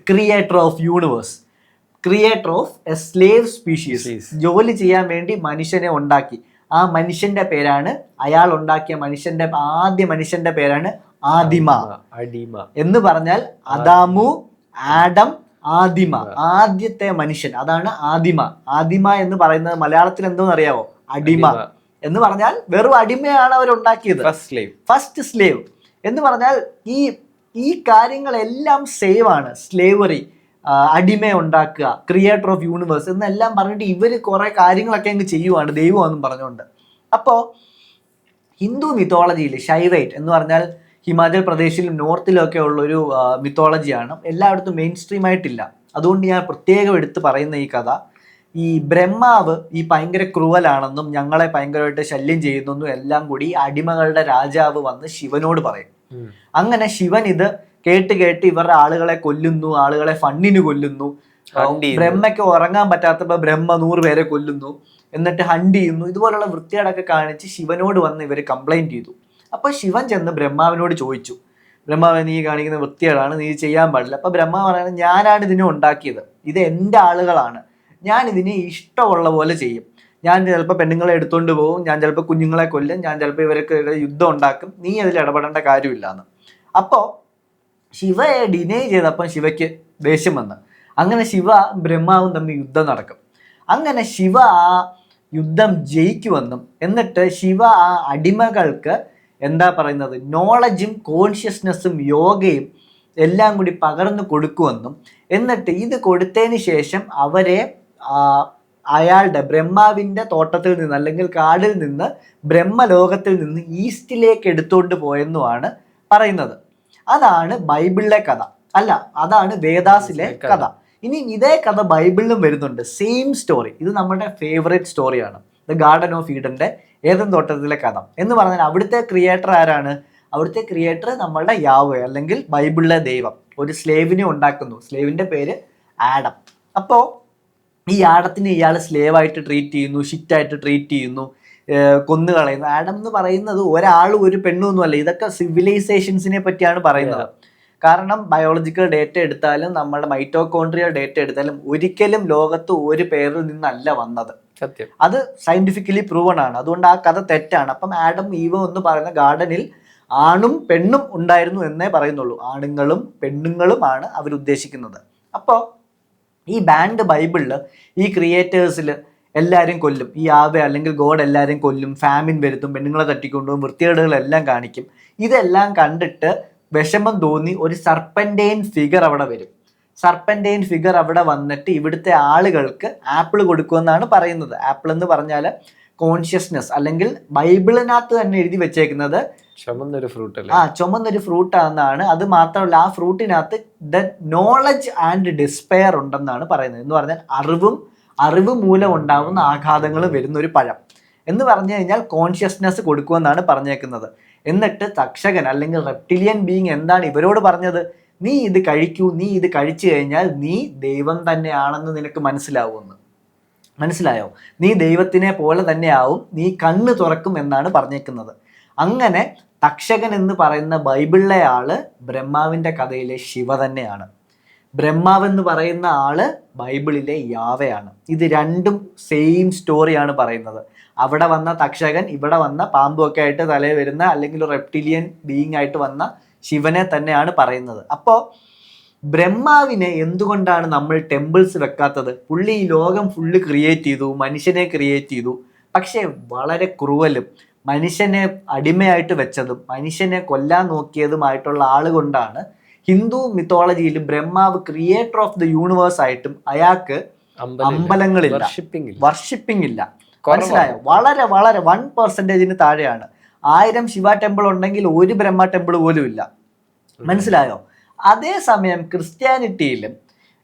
Creator of universe, creator of A slave species. ജോലി ചെയ്യാൻ വേണ്ടി മനുഷ്യനെ ഉണ്ടാക്കി. ആ മനുഷ്യന്റെ പേരാണ്, അയാൾ ഉണ്ടാക്കിയ ആദ്യ മനുഷ്യന്റെ പേരാണ് ആദിമ. എന്ന് പറഞ്ഞാൽ അദാമു, ആഡം, ആദിമ, ആദ്യത്തെ മനുഷ്യൻ, അതാണ് ആദിമ. ആദിമ എന്ന് പറയുന്നത് മലയാളത്തിൽ എന്തോന്ന് അറിയാവോ? അടിമ എന്ന് പറഞ്ഞാൽ വെറും അടിമയാണ് അവരുണ്ടാക്കിയത്. ഫസ്റ്റ് സ്ലേവ് എന്ന് പറഞ്ഞാൽ ഈ കാര്യങ്ങളെല്ലാം സേവ് ആണ്. സ്ലേവറി, അടിമ ഉണ്ടാക്കുക, ക്രിയേറ്റർ ഓഫ് യൂണിവേഴ്സ് എന്നെല്ലാം പറഞ്ഞിട്ട് ഇവർ കുറെ കാര്യങ്ങളൊക്കെ അങ്ങ് ചെയ്യുവാണ് ദൈവമെന്നും പറഞ്ഞുകൊണ്ട്. അപ്പോൾ ഹിന്ദു മിത്തോളജിയിൽ ഷൈവൈറ്റ് എന്ന് പറഞ്ഞാൽ ഹിമാചൽ പ്രദേശിലും നോർത്തിലും ഒക്കെ ഉള്ളൊരു മിത്തോളജിയാണ്. എല്ലായിടത്തും മെയിൻ സ്ട്രീം ആയിട്ടില്ല. അതുകൊണ്ട് ഞാൻ പ്രത്യേകം എടുത്ത് പറയുന്ന ഈ കഥ, ഈ ബ്രഹ്മാവ് ഈ ഭയങ്കര ക്രൂവലാണെന്നും ഞങ്ങളെ ഭയങ്കരമായിട്ട് ശല്യം ചെയ്യുന്നെന്നും എല്ലാം കൂടി അടിമകളുടെ രാജാവ് വന്ന് ശിവനോട് പറയും. അങ്ങനെ ശിവൻ ഇത് കേട്ട് ഇവരുടെ ആളുകളെ കൊല്ലുന്നു, ആളുകളെ ഫണ്ടിന് കൊല്ലുന്നു. ബ്രഹ്മയ്ക്ക് ഉറങ്ങാൻ പറ്റാത്തപ്പോ ബ്രഹ്മ 100 പേരെ കൊല്ലുന്നു, എന്നിട്ട് ഹണ്ട് ചെയ്യുന്നു. ഇതുപോലുള്ള വൃത്തികേടൊക്കെ കാണിച്ച് ശിവനോട് വന്ന് ഇവർ കംപ്ലൈന്റ് ചെയ്തു. അപ്പൊ ശിവൻ ചെന്ന് ബ്രഹ്മാവിനോട് ചോദിച്ചു, ബ്രഹ്മാവ് നീ കാണിക്കുന്ന വൃത്തികേടാണ്, നീ ചെയ്യാൻ പാടില്ല. അപ്പൊ ബ്രഹ്മാവ് പറയുന്നത്, ഞാനാണ് ഇതിനെ ഉണ്ടാക്കിയത്, ഇത് എൻ്റെ ആളുകളാണ്, ഞാൻ ഇതിനെ ഇഷ്ടമുള്ള പോലെ ചെയ്യും. ഞാൻ ചിലപ്പോൾ പെണ്ണുങ്ങളെ എടുത്തോണ്ട് പോകും, ഞാൻ ചിലപ്പോൾ കുഞ്ഞുങ്ങളെ കൊല്ലും, ഞാൻ ചിലപ്പോൾ ഇവർക്ക് യുദ്ധം ഉണ്ടാക്കും, നീ അതിൽ ഇടപെടേണ്ട കാര്യമില്ലാന്ന്. അപ്പോൾ ശിവയെ ഡിനൈ ചെയ്തപ്പം ശിവയ്ക്ക് ദേഷ്യം വന്ന്. അങ്ങനെ ശിവ ബ്രഹ്മാവും തമ്മിൽ യുദ്ധം നടക്കും. അങ്ങനെ ശിവ ആ യുദ്ധം ജയിക്കുമെന്നും എന്നിട്ട് ശിവ ആ അടിമകൾക്ക് എന്താ പറയുന്നത്, നോളജും കോൺഷ്യസ്നെസ്സും യോഗയും എല്ലാം കൂടി പകർന്നു കൊടുക്കുമെന്നും എന്നിട്ട് ഇത് കൊടുത്തതിന് ശേഷം അവരെ അയാളുടെ ബ്രഹ്മാവിൻ്റെ തോട്ടത്തിൽ നിന്ന് അല്ലെങ്കിൽ കാടിൽ നിന്ന് ബ്രഹ്മലോകത്തിൽ നിന്ന് ഈസ്റ്റിലേക്ക് എടുത്തുകൊണ്ട് പോയെന്നുമാണ് പറയുന്നത്. അതാണ് ബൈബിളിലെ കഥ, അല്ല അതാണ് വേദാസിലെ കഥ. ഇനി ഇതേ കഥ ബൈബിളിലും വരുന്നുണ്ട്, സെയിം സ്റ്റോറി. ഇത് നമ്മുടെ ഫേവറേറ്റ് സ്റ്റോറിയാണ്, ദ ഗാർഡൻ ഓഫ് ഈഡന്റെ ഏദൻ തോട്ടത്തിലെ കഥ എന്ന് പറഞ്ഞാൽ അവിടുത്തെ ക്രിയേറ്റർ ആരാണ്? അവിടുത്തെ ക്രിയേറ്റർ നമ്മളുടെ യാഹ്വേ അല്ലെങ്കിൽ ബൈബിളിലെ ദൈവം ഒരു സ്ലേവിനെ ഉണ്ടാക്കുന്നു. സ്ലേവിന്റെ പേര് ആഡം. അപ്പോൾ ഈ ആഡത്തിനെ ഇയാൾ സ്ലേവായിട്ട് ട്രീറ്റ് ചെയ്യുന്നു, ഷിറ്റായിട്ട് ട്രീറ്റ് ചെയ്യുന്നു, കൊന്നു കളയുന്നു. ആഡം എന്ന് പറയുന്നത് ഒരാളും ഒരു പെണ്ണും ഒന്നുമല്ല. ഇതൊക്കെ സിവിലൈസേഷൻസിനെ പറ്റിയാണ് പറയുന്നത്. കാരണം ബയോളജിക്കൽ ഡേറ്റ എടുത്താലും നമ്മുടെ മൈറ്റോകോൺട്രിയൽ ഡേറ്റ എടുത്താലും ഒരിക്കലും ലോകത്ത് ഒരു പേരിൽ നിന്നല്ല വന്നത്. സത്യം, അത് സയന്റിഫിക്കലി പ്രൂവൺ ആണ്. അതുകൊണ്ട് ആ കഥ തെറ്റാണ്. അപ്പം ആഡം ഈവ് എന്ന് പറയുന്ന ഗാർഡനിൽ ആണും പെണ്ണും ഉണ്ടായിരുന്നു എന്നേ പറയുന്നുള്ളൂ. ആണുങ്ങളും പെണ്ണുങ്ങളുമാണ് അവരുദ്ദേശിക്കുന്നത്. അപ്പോൾ ഈ ബാൻഡ് ബൈബിളിൽ ഈ ക്രിയേറ്റേഴ്സിൽ എല്ലാവരും കൊല്ലും. ഈ യാഹ്വേ അല്ലെങ്കിൽ ഗോഡ് എല്ലാവരും കൊല്ലും, ഫാമിൻ വരുത്തും, പെണ്ണുങ്ങളെ തട്ടിക്കൊണ്ടുപോകും, വൃത്തികേടുകളെല്ലാം കാണിക്കും. ഇതെല്ലാം കണ്ടിട്ട് വിഷമം തോന്നി ഒരു സർപ്പൻറ്റൈൻ ഫിഗർ അവിടെ വരും. സർപ്പൻറ്റൈൻ ഫിഗർ അവിടെ വന്നിട്ട് ഇവിടുത്തെ ആളുകൾക്ക് ആപ്പിൾ കൊടുക്കുമെന്നാണ് പറയുന്നത്. ആപ്പിൾ എന്ന് പറഞ്ഞാൽ കോൺഷ്യസ്നെസ്, അല്ലെങ്കിൽ ബൈബിളിനകത്ത് തന്നെ എഴുതി വെച്ചേക്കുന്നത് ചുമന്നൊരു ഫ്രൂട്ട് അല്ലേ? ചുമന്നൊരു ഫ്രൂട്ടാണെന്നാണ്. അത് മാത്രമല്ല ആ ഫ്രൂട്ടിനകത്ത് ദ നോളജ് ആൻഡ് ഡിസ്പെയർ ഉണ്ടെന്നാണ് പറയുന്നത്. എന്ന് പറഞ്ഞാൽ അറിവ് മൂലം ഉണ്ടാകുന്ന ആഘാതങ്ങൾ വരുന്ന ഒരു പഴം എന്ന് പറഞ്ഞു കഴിഞ്ഞാൽ കോൺഷ്യസ്നെസ് കൊടുക്കുമെന്നാണ് പറഞ്ഞേക്കുന്നത്. എന്നിട്ട് തക്ഷകൻ അല്ലെങ്കിൽ റെപ്റ്റിലിയൻ ബീങ് എന്താണ് ഇവരോട് പറഞ്ഞത്? നീ ഇത് കഴിക്കൂ, നീ ഇത് കഴിച്ചു കഴിഞ്ഞാൽ നീ ദൈവം തന്നെയാണെന്ന് നിനക്ക് മനസ്സിലാവുമെന്ന്. മനസ്സിലായോ? നീ ദൈവത്തിനെ പോലെ തന്നെയാവും, നീ കണ്ണ് തുറക്കും എന്നാണ് പറഞ്ഞേക്കുന്നത്. അങ്ങനെ തക്ഷകൻ എന്ന് പറയുന്ന ബൈബിളിലെ ആള് ബ്രഹ്മാവിന്റെ കഥയിലെ ശിവ തന്നെയാണ്. ബ്രഹ്മാവ് എന്ന് പറയുന്ന ആള് ബൈബിളിലെ യാവയാണ്. ഇത് രണ്ടും സെയിം സ്റ്റോറിയാണ് പറയുന്നത്. അവിടെ വന്ന തക്ഷകൻ ഇവിടെ വന്ന പാമ്പൊക്കെ ആയിട്ട് തലയിൽ വരുന്ന അല്ലെങ്കിൽ റെപ്റ്റിലിയൻ ബീയിങ് ആയിട്ട് വന്ന ശിവനെ തന്നെയാണ് പറയുന്നത്. അപ്പോൾ ബ്രഹ്മാവിനെ എന്തുകൊണ്ടാണ് നമ്മൾ ടെമ്പിൾസ് വെക്കാത്തത്? പുള്ളി ഈ ലോകം ഫുള്ള് ക്രിയേറ്റ് ചെയ്തു, മനുഷ്യനെ ക്രിയേറ്റ് ചെയ്തു. പക്ഷേ വളരെ ക്രൂവലും മനുഷ്യനെ അടിമയായിട്ട് വെച്ചതും മനുഷ്യനെ കൊല്ലാൻ നോക്കിയതുമായിട്ടുള്ള ആളുകൊണ്ടാണ് ഹിന്ദു മിത്തോളജിയിൽ ബ്രഹ്മാവ് ക്രിയേറ്റർ ഓഫ് ദ യൂണിവേഴ്സ് ആയിട്ടും അയാൾക്ക് അമ്പലങ്ങളില്ല, വർഷിപ്പിംഗ് ഇല്ല. മനസ്സിലായോ? വളരെ വളരെ 1% താഴെയാണ്. 1000 ശിവ ടെമ്പിൾ ഉണ്ടെങ്കിൽ ഒരു ബ്രഹ്മ ടെമ്പിൾ പോലും ഇല്ല. മനസ്സിലായോ? അതേസമയം ക്രിസ്ത്യാനിറ്റിയിലും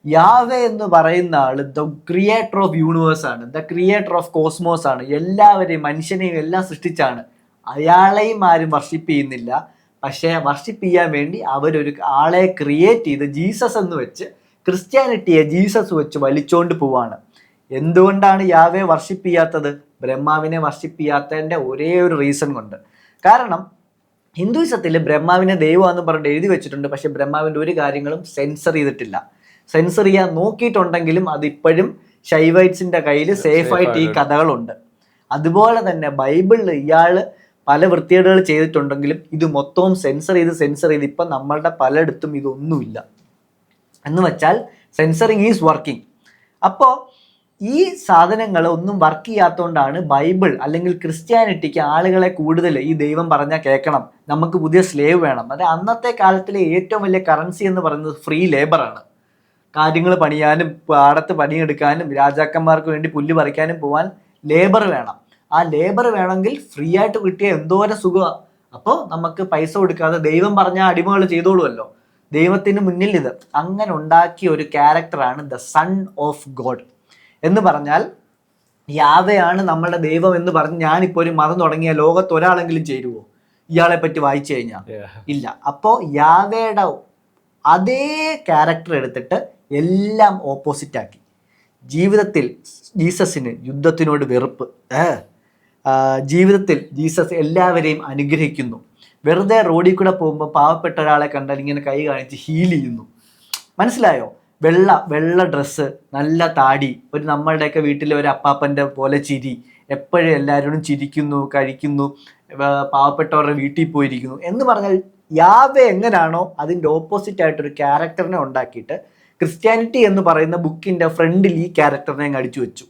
യാഹ്വേ എന്ന് പറയുന്ന ആള് ദ ക്രിയേറ്റർ ഓഫ് യൂണിവേഴ്സ് ആണ്, ദ ക്രിയേറ്റർ ഓഫ് കോസ്മോസ് ആണ്. എല്ലാവരെയും മനുഷ്യനെയും എല്ലാം സൃഷ്ടിച്ചാണ്. അയാളെയും ആരും വർഷിപ്പ് ചെയ്യുന്നില്ല. പക്ഷേ വർഷിപ്പ് ചെയ്യാൻ വേണ്ടി അവരൊരു ആളെ ക്രിയേറ്റ് ചെയ്ത് ജീസസ് എന്ന് വെച്ച് ക്രിസ്ത്യാനിറ്റിയെ ജീസസ് വെച്ച് വലിച്ചോണ്ട് പോവാണ്. എന്തുകൊണ്ടാണ് യാഹ്വേ വർഷിപ്പ് ചെയ്യാത്തത്? ബ്രഹ്മാവിനെ വർഷിപ്പ് ചെയ്യാത്തതിൻ്റെ ഒരേ ഒരു റീസൺ കൊണ്ട്. കാരണം ഹിന്ദുയിസത്തിൽ ബ്രഹ്മാവിനെ ദൈവമാണെന്ന് പറഞ്ഞിട്ട് എഴുതി വെച്ചിട്ടുണ്ട്. പക്ഷെ ബ്രഹ്മാവിൻ്റെ ഒരു കാര്യങ്ങളും സെൻസർ ചെയ്തിട്ടില്ല. സെൻസർ ചെയ്യാൻ നോക്കിയിട്ടുണ്ടെങ്കിലും അതിപ്പോഴും ശൈവൈറ്റ്സിന്റെ കയ്യിൽ സേഫായിട്ട് ഈ കഥകളുണ്ട്. അതുപോലെ തന്നെ ബൈബിളിൽ ഇയാൾ പല വൃത്തികേടുകൾ ചെയ്തിട്ടുണ്ടെങ്കിലും ഇത് മൊത്തവും സെൻസർ ചെയ്ത് ഇപ്പം നമ്മളുടെ പലയിടത്തും ഇതൊന്നുമില്ല. എന്ന് വെച്ചാൽ സെൻസറിങ് ഈസ് വർക്കിംഗ്. അപ്പോൾ ഈ സാധനങ്ങൾ ഒന്നും വർക്ക് ചെയ്യാത്തതുകൊണ്ടാണ് ബൈബിൾ അല്ലെങ്കിൽ ക്രിസ്ത്യാനിറ്റിക്ക് ആളുകളെ കൂടുതൽ ഈ ദൈവം പറഞ്ഞാൽ കേൾക്കണം, നമുക്ക് പുതിയ സ്ലേവ് വേണം. അത് അന്നത്തെ കാലത്തിലെ ഏറ്റവും വലിയ കറൻസി എന്ന് പറയുന്നത് ഫ്രീ ലേബറാണ്. കാര്യങ്ങൾ പണിയാനും പാടത്ത് പണിയെടുക്കാനും രാജാക്കന്മാർക്ക് വേണ്ടി പുല്ല് പറിക്കാനും പോകാൻ ലേബർ വേണം. ആ ലേബർ വേണമെങ്കിൽ ഫ്രീ ആയിട്ട് കിട്ടിയ എന്തോരം സുഖമാണ്. അപ്പോൾ നമുക്ക് പൈസ കൊടുക്കാതെ ദൈവം പറഞ്ഞാൽ അടിമകൾ ചെയ്തോളുമല്ലോ. ദൈവത്തിന് മുന്നിൽ ഇത് അങ്ങനെ ഉണ്ടാക്കിയ ഒരു ക്യാരക്ടറാണ് ദ സൺ ഓഫ് ഗോഡ് എന്ന് പറഞ്ഞാൽ യാഹ്വേയാണ് നമ്മളുടെ ദൈവം എന്ന് പറഞ്ഞ് ഞാനിപ്പോൾ ഒരു മതം തുടങ്ങിയ ലോകത്ത് ഒരാളെങ്കിലും ചേരുവോ ഇയാളെ പറ്റി വായിച്ചു കഴിഞ്ഞാൽ? ഇല്ല. അപ്പോൾ യാഹ്വേയുടെ അതേ ക്യാരക്ടർ എടുത്തിട്ട് എല്ലാം ഓപ്പോസിറ്റ് ആക്കി. ജീവിതത്തിൽ ജീസസിന് യുദ്ധത്തിനോട് വെറുപ്പ്, ജീവിതത്തിൽ ജീസസ് എല്ലാവരെയും അനുഗ്രഹിക്കുന്നു. വെറുതെ റോഡിൽ കൂടെ പോകുമ്പോൾ പാവപ്പെട്ട ഒരാളെ കണ്ടാൽ ഇങ്ങനെ കൈ കാണിച്ച് ഹീൽ ചെയ്യുന്നു. മനസ്സിലായോ? വെള്ള ഡ്രസ്സ്, നല്ല താടി, ഒരു നമ്മളുടെയൊക്കെ വീട്ടിലെ ഒരു അപ്പാപ്പൻ്റെ പോലെ ചിരി, എപ്പോഴും എല്ലാവരോടും ചിരിക്കുന്നു, കഴിക്കുന്നു, പാവപ്പെട്ടവരുടെ വീട്ടിൽ പോയിരിക്കുന്നു എന്ന് പറഞ്ഞാൽ യാഹ്വേ എങ്ങനെയാണോ അതിൻ്റെ ഓപ്പോസിറ്റ് ആയിട്ടൊരു ക്യാരക്ടറിനെ ഉണ്ടാക്കിയിട്ട് ക്രിസ്ത്യാനിറ്റി എന്ന് പറയുന്ന ബുക്കിൻ്റെ ഫ്രണ്ടിൽ ഈ ക്യാരക്ടറിനെ അടിച്ചു വെച്ചു.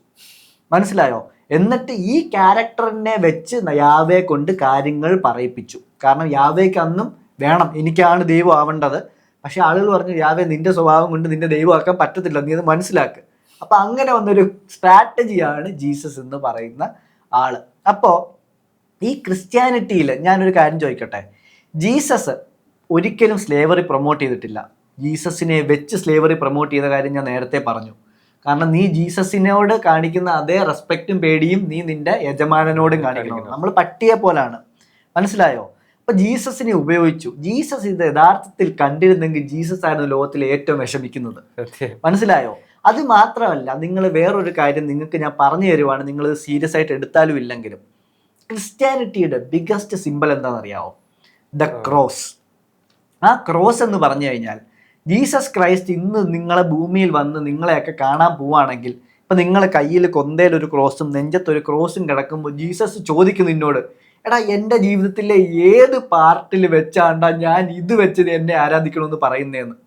മനസ്സിലായോ? എന്നിട്ട് ഈ ക്യാരക്ടറിനെ വെച്ച് യാഹ്വേ കൊണ്ട് കാര്യങ്ങൾ പറയിപ്പിച്ചു. കാരണം യാഹ്വേക്ക് അന്നും വേണം, എനിക്കാണ് ദൈവം ആവേണ്ടത്. പക്ഷെ ആളുകൾ പറഞ്ഞു യാഹ്വേ നിന്റെ സ്വഭാവം കൊണ്ട് നിന്റെ ദൈവമാക്കാൻ പറ്റത്തില്ല, നീ അത് മനസ്സിലാക്ക്. അപ്പം അങ്ങനെ വന്നൊരു സ്ട്രാറ്റജിയാണ് ജീസസ് എന്ന് പറയുന്ന ആള്. അപ്പോൾ ഈ ക്രിസ്ത്യാനിറ്റിയിൽ ഞാനൊരു കാര്യം ചോദിക്കട്ടെ, ജീസസ് ഒരിക്കലും സ്ലേവറി പ്രൊമോട്ട് ചെയ്തിട്ടില്ല. ജീസസിനെ വെച്ച് സ്ലേവറി പ്രൊമോട്ട് ചെയ്ത കാര്യം ഞാൻ നേരത്തെ പറഞ്ഞു. കാരണം നീ ജീസസിനോട് കാണിക്കുന്ന അതേ റെസ്പെക്റ്റും പേടിയും നീ നിന്റെ യജമാനനോടും കാണിക്കണം. നമ്മൾ പട്ടിയെ പോലാണ്, മനസ്സിലായോ? അപ്പൊ ജീസസിനെ ഉപയോഗിച്ചു. ജീസസ് ഇത് യഥാർത്ഥത്തിൽ കണ്ടിരുന്നെങ്കിൽ ജീസസ് ആയിരുന്നു ലോകത്തിൽ ഏറ്റവും വിഷമിക്കുന്നത്, മനസ്സിലായോ? അത് മാത്രമല്ല, നിങ്ങൾ വേറൊരു കാര്യം നിങ്ങൾക്ക് ഞാൻ പറഞ്ഞു തരുവാണ്, നിങ്ങൾ സീരിയസ് ആയിട്ട് എടുത്താലും ഇല്ലെങ്കിലും. ക്രിസ്ത്യാനിറ്റിയുടെ ബിഗസ്റ്റ് സിമ്പിൾ എന്താണെന്നറിയാവോ? The cross. ആ ക്രോസ് എന്ന് പറഞ്ഞു കഴിഞ്ഞാൽ ജീസസ് ക്രൈസ്റ്റ് ഇന്ന് നിങ്ങളെ ഭൂമിയിൽ വന്ന് നിങ്ങളെയൊക്കെ കാണാൻ പോവുകയാണെങ്കിൽ, ഇപ്പം നിങ്ങളെ കയ്യിൽ കൊന്തയിലൊരു ക്രോസും നെഞ്ചത്തൊരു ക്രോസും കിടക്കുമ്പോൾ ജീസസ് ചോദിക്കും നിന്നോട്, എടാ എൻ്റെ ജീവിതത്തിലെ ഏത് പാർട്ടിൽ വെച്ചാണ്ടാ ഞാൻ ഇത് വെച്ച് എന്നെ ആരാധിക്കണമെന്ന് പറയുന്നതെന്ന്.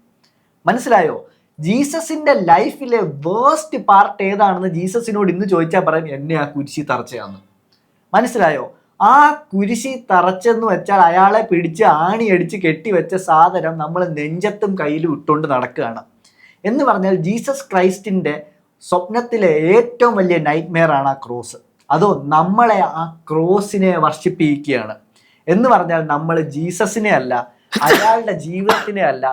മനസ്സിലായോ? ജീസസിന്റെ ലൈഫിലെ വേസ്റ്റ് പാർട്ട് ഏതാണെന്ന് ജീസസിനോട് ഇന്ന് ചോദിച്ചാൽ പറയും, എന്നെ ആ കുരിശി തറച്ചയാന്ന്. മനസ്സിലായോ? ആ കുരിശി തറച്ചെന്ന് വെച്ചാൽ അയാളെ പിടിച്ച് ആണിയടിച്ച് കെട്ടിവെച്ച സാധനം നമ്മൾ നെഞ്ചത്തും കയ്യിലും ഇട്ടുകൊണ്ട് നടക്കുകയാണ് എന്ന് പറഞ്ഞാൽ ജീസസ് ക്രൈസ്റ്റിന്റെ സ്വപ്നത്തിലെ ഏറ്റവും വലിയ നൈറ്റ്മെയർ ആണ് ആ ക്രോസ്. അതോ നമ്മളെ ആ ക്രോസിനെ വർഷിപ്പ് ചെയ്യിക്കുകയാണ് എന്ന് പറഞ്ഞാൽ നമ്മൾ ജീസസിനെ അല്ല, അയാളുടെ ജീവിതത്തിനെ അല്ല,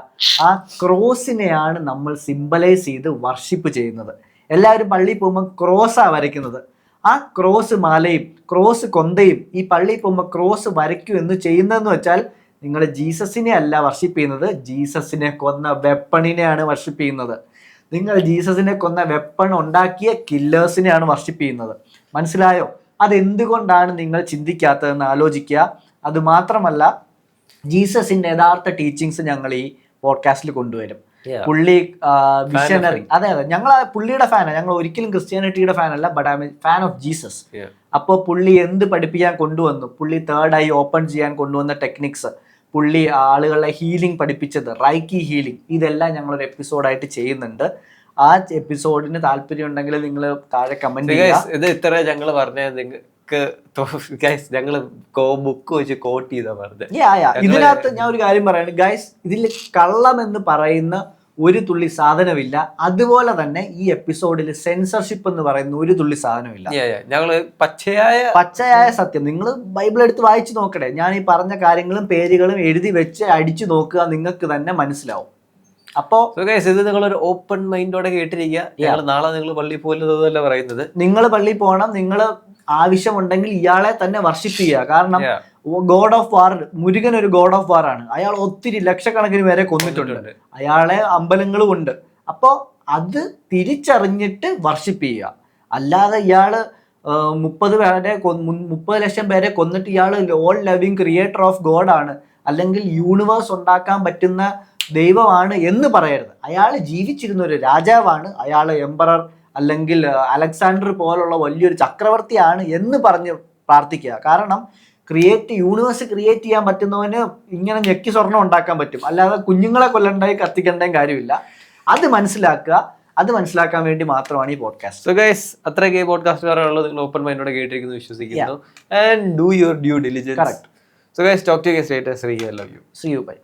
ആ ക്രോസിനെയാണ് നമ്മൾ സിംബലൈസ് ചെയ്ത് വർഷിപ്പ് ചെയ്യുന്നത്. എല്ലാവരും പള്ളിയിൽ പോകുമ്പോൾ ക്രോസാണ് വരയ്ക്കുന്നത്. ആ ക്രോസ് മാലയും ക്രോസ് കൊന്തയും ഈ പള്ളിയിൽ പോകുമ്പോൾ ക്രോസ് വരയ്ക്കൂ എന്ന് ചെയ്യുന്നതെന്ന് വെച്ചാൽ നിങ്ങൾ ജീസസിനെ അല്ല വർഷിപ്പ് ചെയ്യുന്നത്, ജീസസിനെ കൊന്ന വെപ്പണിനെയാണ് വർഷിപ്പ് ചെയ്യുന്നത്. നിങ്ങൾ ജീസസിനെ കൊന്ന വെപ്പൺ ഉണ്ടാക്കിയ കില്ലേഴ്സിനെയാണ് വർഷിപ്പ് ചെയ്യുന്നത്. മനസ്സിലായോ? അതെന്തുകൊണ്ടാണ് നിങ്ങൾ ചിന്തിക്കാത്തതെന്ന് ആലോചിക്കുക. അതുമാത്രമല്ല, ജീസസിന്റെ യഥാർത്ഥ ടീച്ചിങ്സ് ഞങ്ങൾ ഈ പോഡ്കാസ്റ്റിൽ കൊണ്ടുവരും. പുള്ളി വിഷനറി, അതെ ഞങ്ങൾ പുള്ളിയുടെ ഫാനാണ്. ഞങ്ങൾ ഒരിക്കലും ക്രിസ്ത്യാനിറ്റിയുടെ ഫാൻ അല്ല, but I M fan of Jesus. അപ്പോൾ പുള്ളി എന്ത് പഠിപ്പിക്കാൻ കൊണ്ടുവന്നു, പുള്ളി തേർഡ് ഐ ഓപ്പൺ ചെയ്യാൻ കൊണ്ടുവന്ന ടെക്നിക്സ്, പുള്ളി ആളുകളെ ഹീലിംഗ് പഠിപ്പിച്ചത്, റൈക്കി ഹീലിംഗ്, ഇതെല്ലാം ഞങ്ങളൊരു എപ്പിസോഡായിട്ട് ചെയ്യുന്നുണ്ട്. ആ എപ്പിസോഡിന് താല്പര്യം ഉണ്ടെങ്കിൽ നിങ്ങൾ താഴെ കമന്റ് ചെയ്യുക. ഇത് ഇത്ര ഞങ്ങൾ പറഞ്ഞത് നിങ്ങൾക്ക് ഞങ്ങള് ബുക്ക് വെച്ച് കോട്ട് ചെയ്താ പറഞ്ഞത്. ഇതിനകത്ത് ഞാൻ ഒരു കാര്യം പറയാണ് ഗൈസ്, ഇതിൽ കള്ളം എന്ന് പറയുന്ന ഒരു തുള്ളി സാധനമില്ല. അതുപോലെ തന്നെ ഈ എപ്പിസോഡിൽ സെൻസർഷിപ്പ് എന്ന് പറയുന്ന ഒരു തുള്ളി സാധനമില്ല. ഞങ്ങള് പച്ചയായ സത്യം. നിങ്ങൾ ബൈബിൾ എടുത്ത് വായിച്ചു നോക്കട്ടെ. ഞാൻ ഈ പറഞ്ഞ കാര്യങ്ങളും പേരുകളും എഴുതി വെച്ച് അടിച്ചു നോക്കുക, നിങ്ങൾക്ക് തന്നെ മനസ്സിലാവും. അപ്പോ ഇത് നിങ്ങളൊരു ഓപ്പൺ മൈൻഡോടെ കേട്ടിരിക്കുക. നാളെ നിങ്ങൾ പള്ളിയിൽ പോലല്ല പറയുന്നത്. നിങ്ങൾ പള്ളിയിൽ പോകണം. നിങ്ങൾ ആവശ്യമുണ്ടെങ്കിൽ ഇയാളെ തന്നെ വർഷിപ്പ് ചെയ്യുക. കാരണം ഗോഡ് ഓഫ് വാർ, മുരുകൻ ഒരു ഗോഡ് ഓഫ് വാർ ആണ്. അയാൾ ഒത്തിരി ലക്ഷക്കണക്കിന് പേരെ കൊന്നിട്ടുണ്ട്. അയാളെ അമ്പലങ്ങളും ഉണ്ട്. അപ്പോൾ അത് തിരിച്ചറിഞ്ഞിട്ട് വർഷിപ്പ് ചെയ്യുക. അല്ലാതെ ഇയാള് 30 ലക്ഷം പേരെ കൊന്നിട്ട് ഇയാൾ all loving creator of God ആണ്, അല്ലെങ്കിൽ യൂണിവേഴ്സ് ഉണ്ടാക്കാൻ പറ്റുന്ന ദൈവമാണ് എന്ന് പറയരുത്. അയാൾ ജീവിച്ചിരുന്ന ഒരു രാജാവാണ്, അയാൾ എംപറർ അല്ലെങ്കിൽ അലക്സാണ്ടർ പോലുള്ള വലിയൊരു ചക്രവർത്തിയാണ് എന്ന് പറഞ്ഞ് പ്രാർത്ഥിക്കുക. കാരണം യൂണിവേഴ്സ് ക്രിയേറ്റ് ചെയ്യാൻ പറ്റുന്നവന് ഇങ്ങനെ ഞെക്കി സ്വർണം ഉണ്ടാക്കാൻ പറ്റും, അല്ലാതെ കുഞ്ഞുങ്ങളെ കൊല്ലണ്ടായി കത്തിക്കേണ്ടയും കാര്യമില്ല. അത് മനസ്സിലാക്കുക. അത് മനസ്സിലാക്കാൻ വേണ്ടി മാത്രമാണ് ഈ പോഡ്കാസ്റ്റ്. സോ ഗൈസ്, അത്രയൊക്കെ ഈ പോഡ്കാസ്റ്റ് പറയാനുള്ളത്. നിങ്ങൾ ഓപ്പൺ മൈൻഡോടെ കേട്ടിരിക്കുന്നു വിശ്വസിക്കുന്നു. And do your due diligence. Correct. So guys, talk to you guys later. See you. Love you. See you. Bye.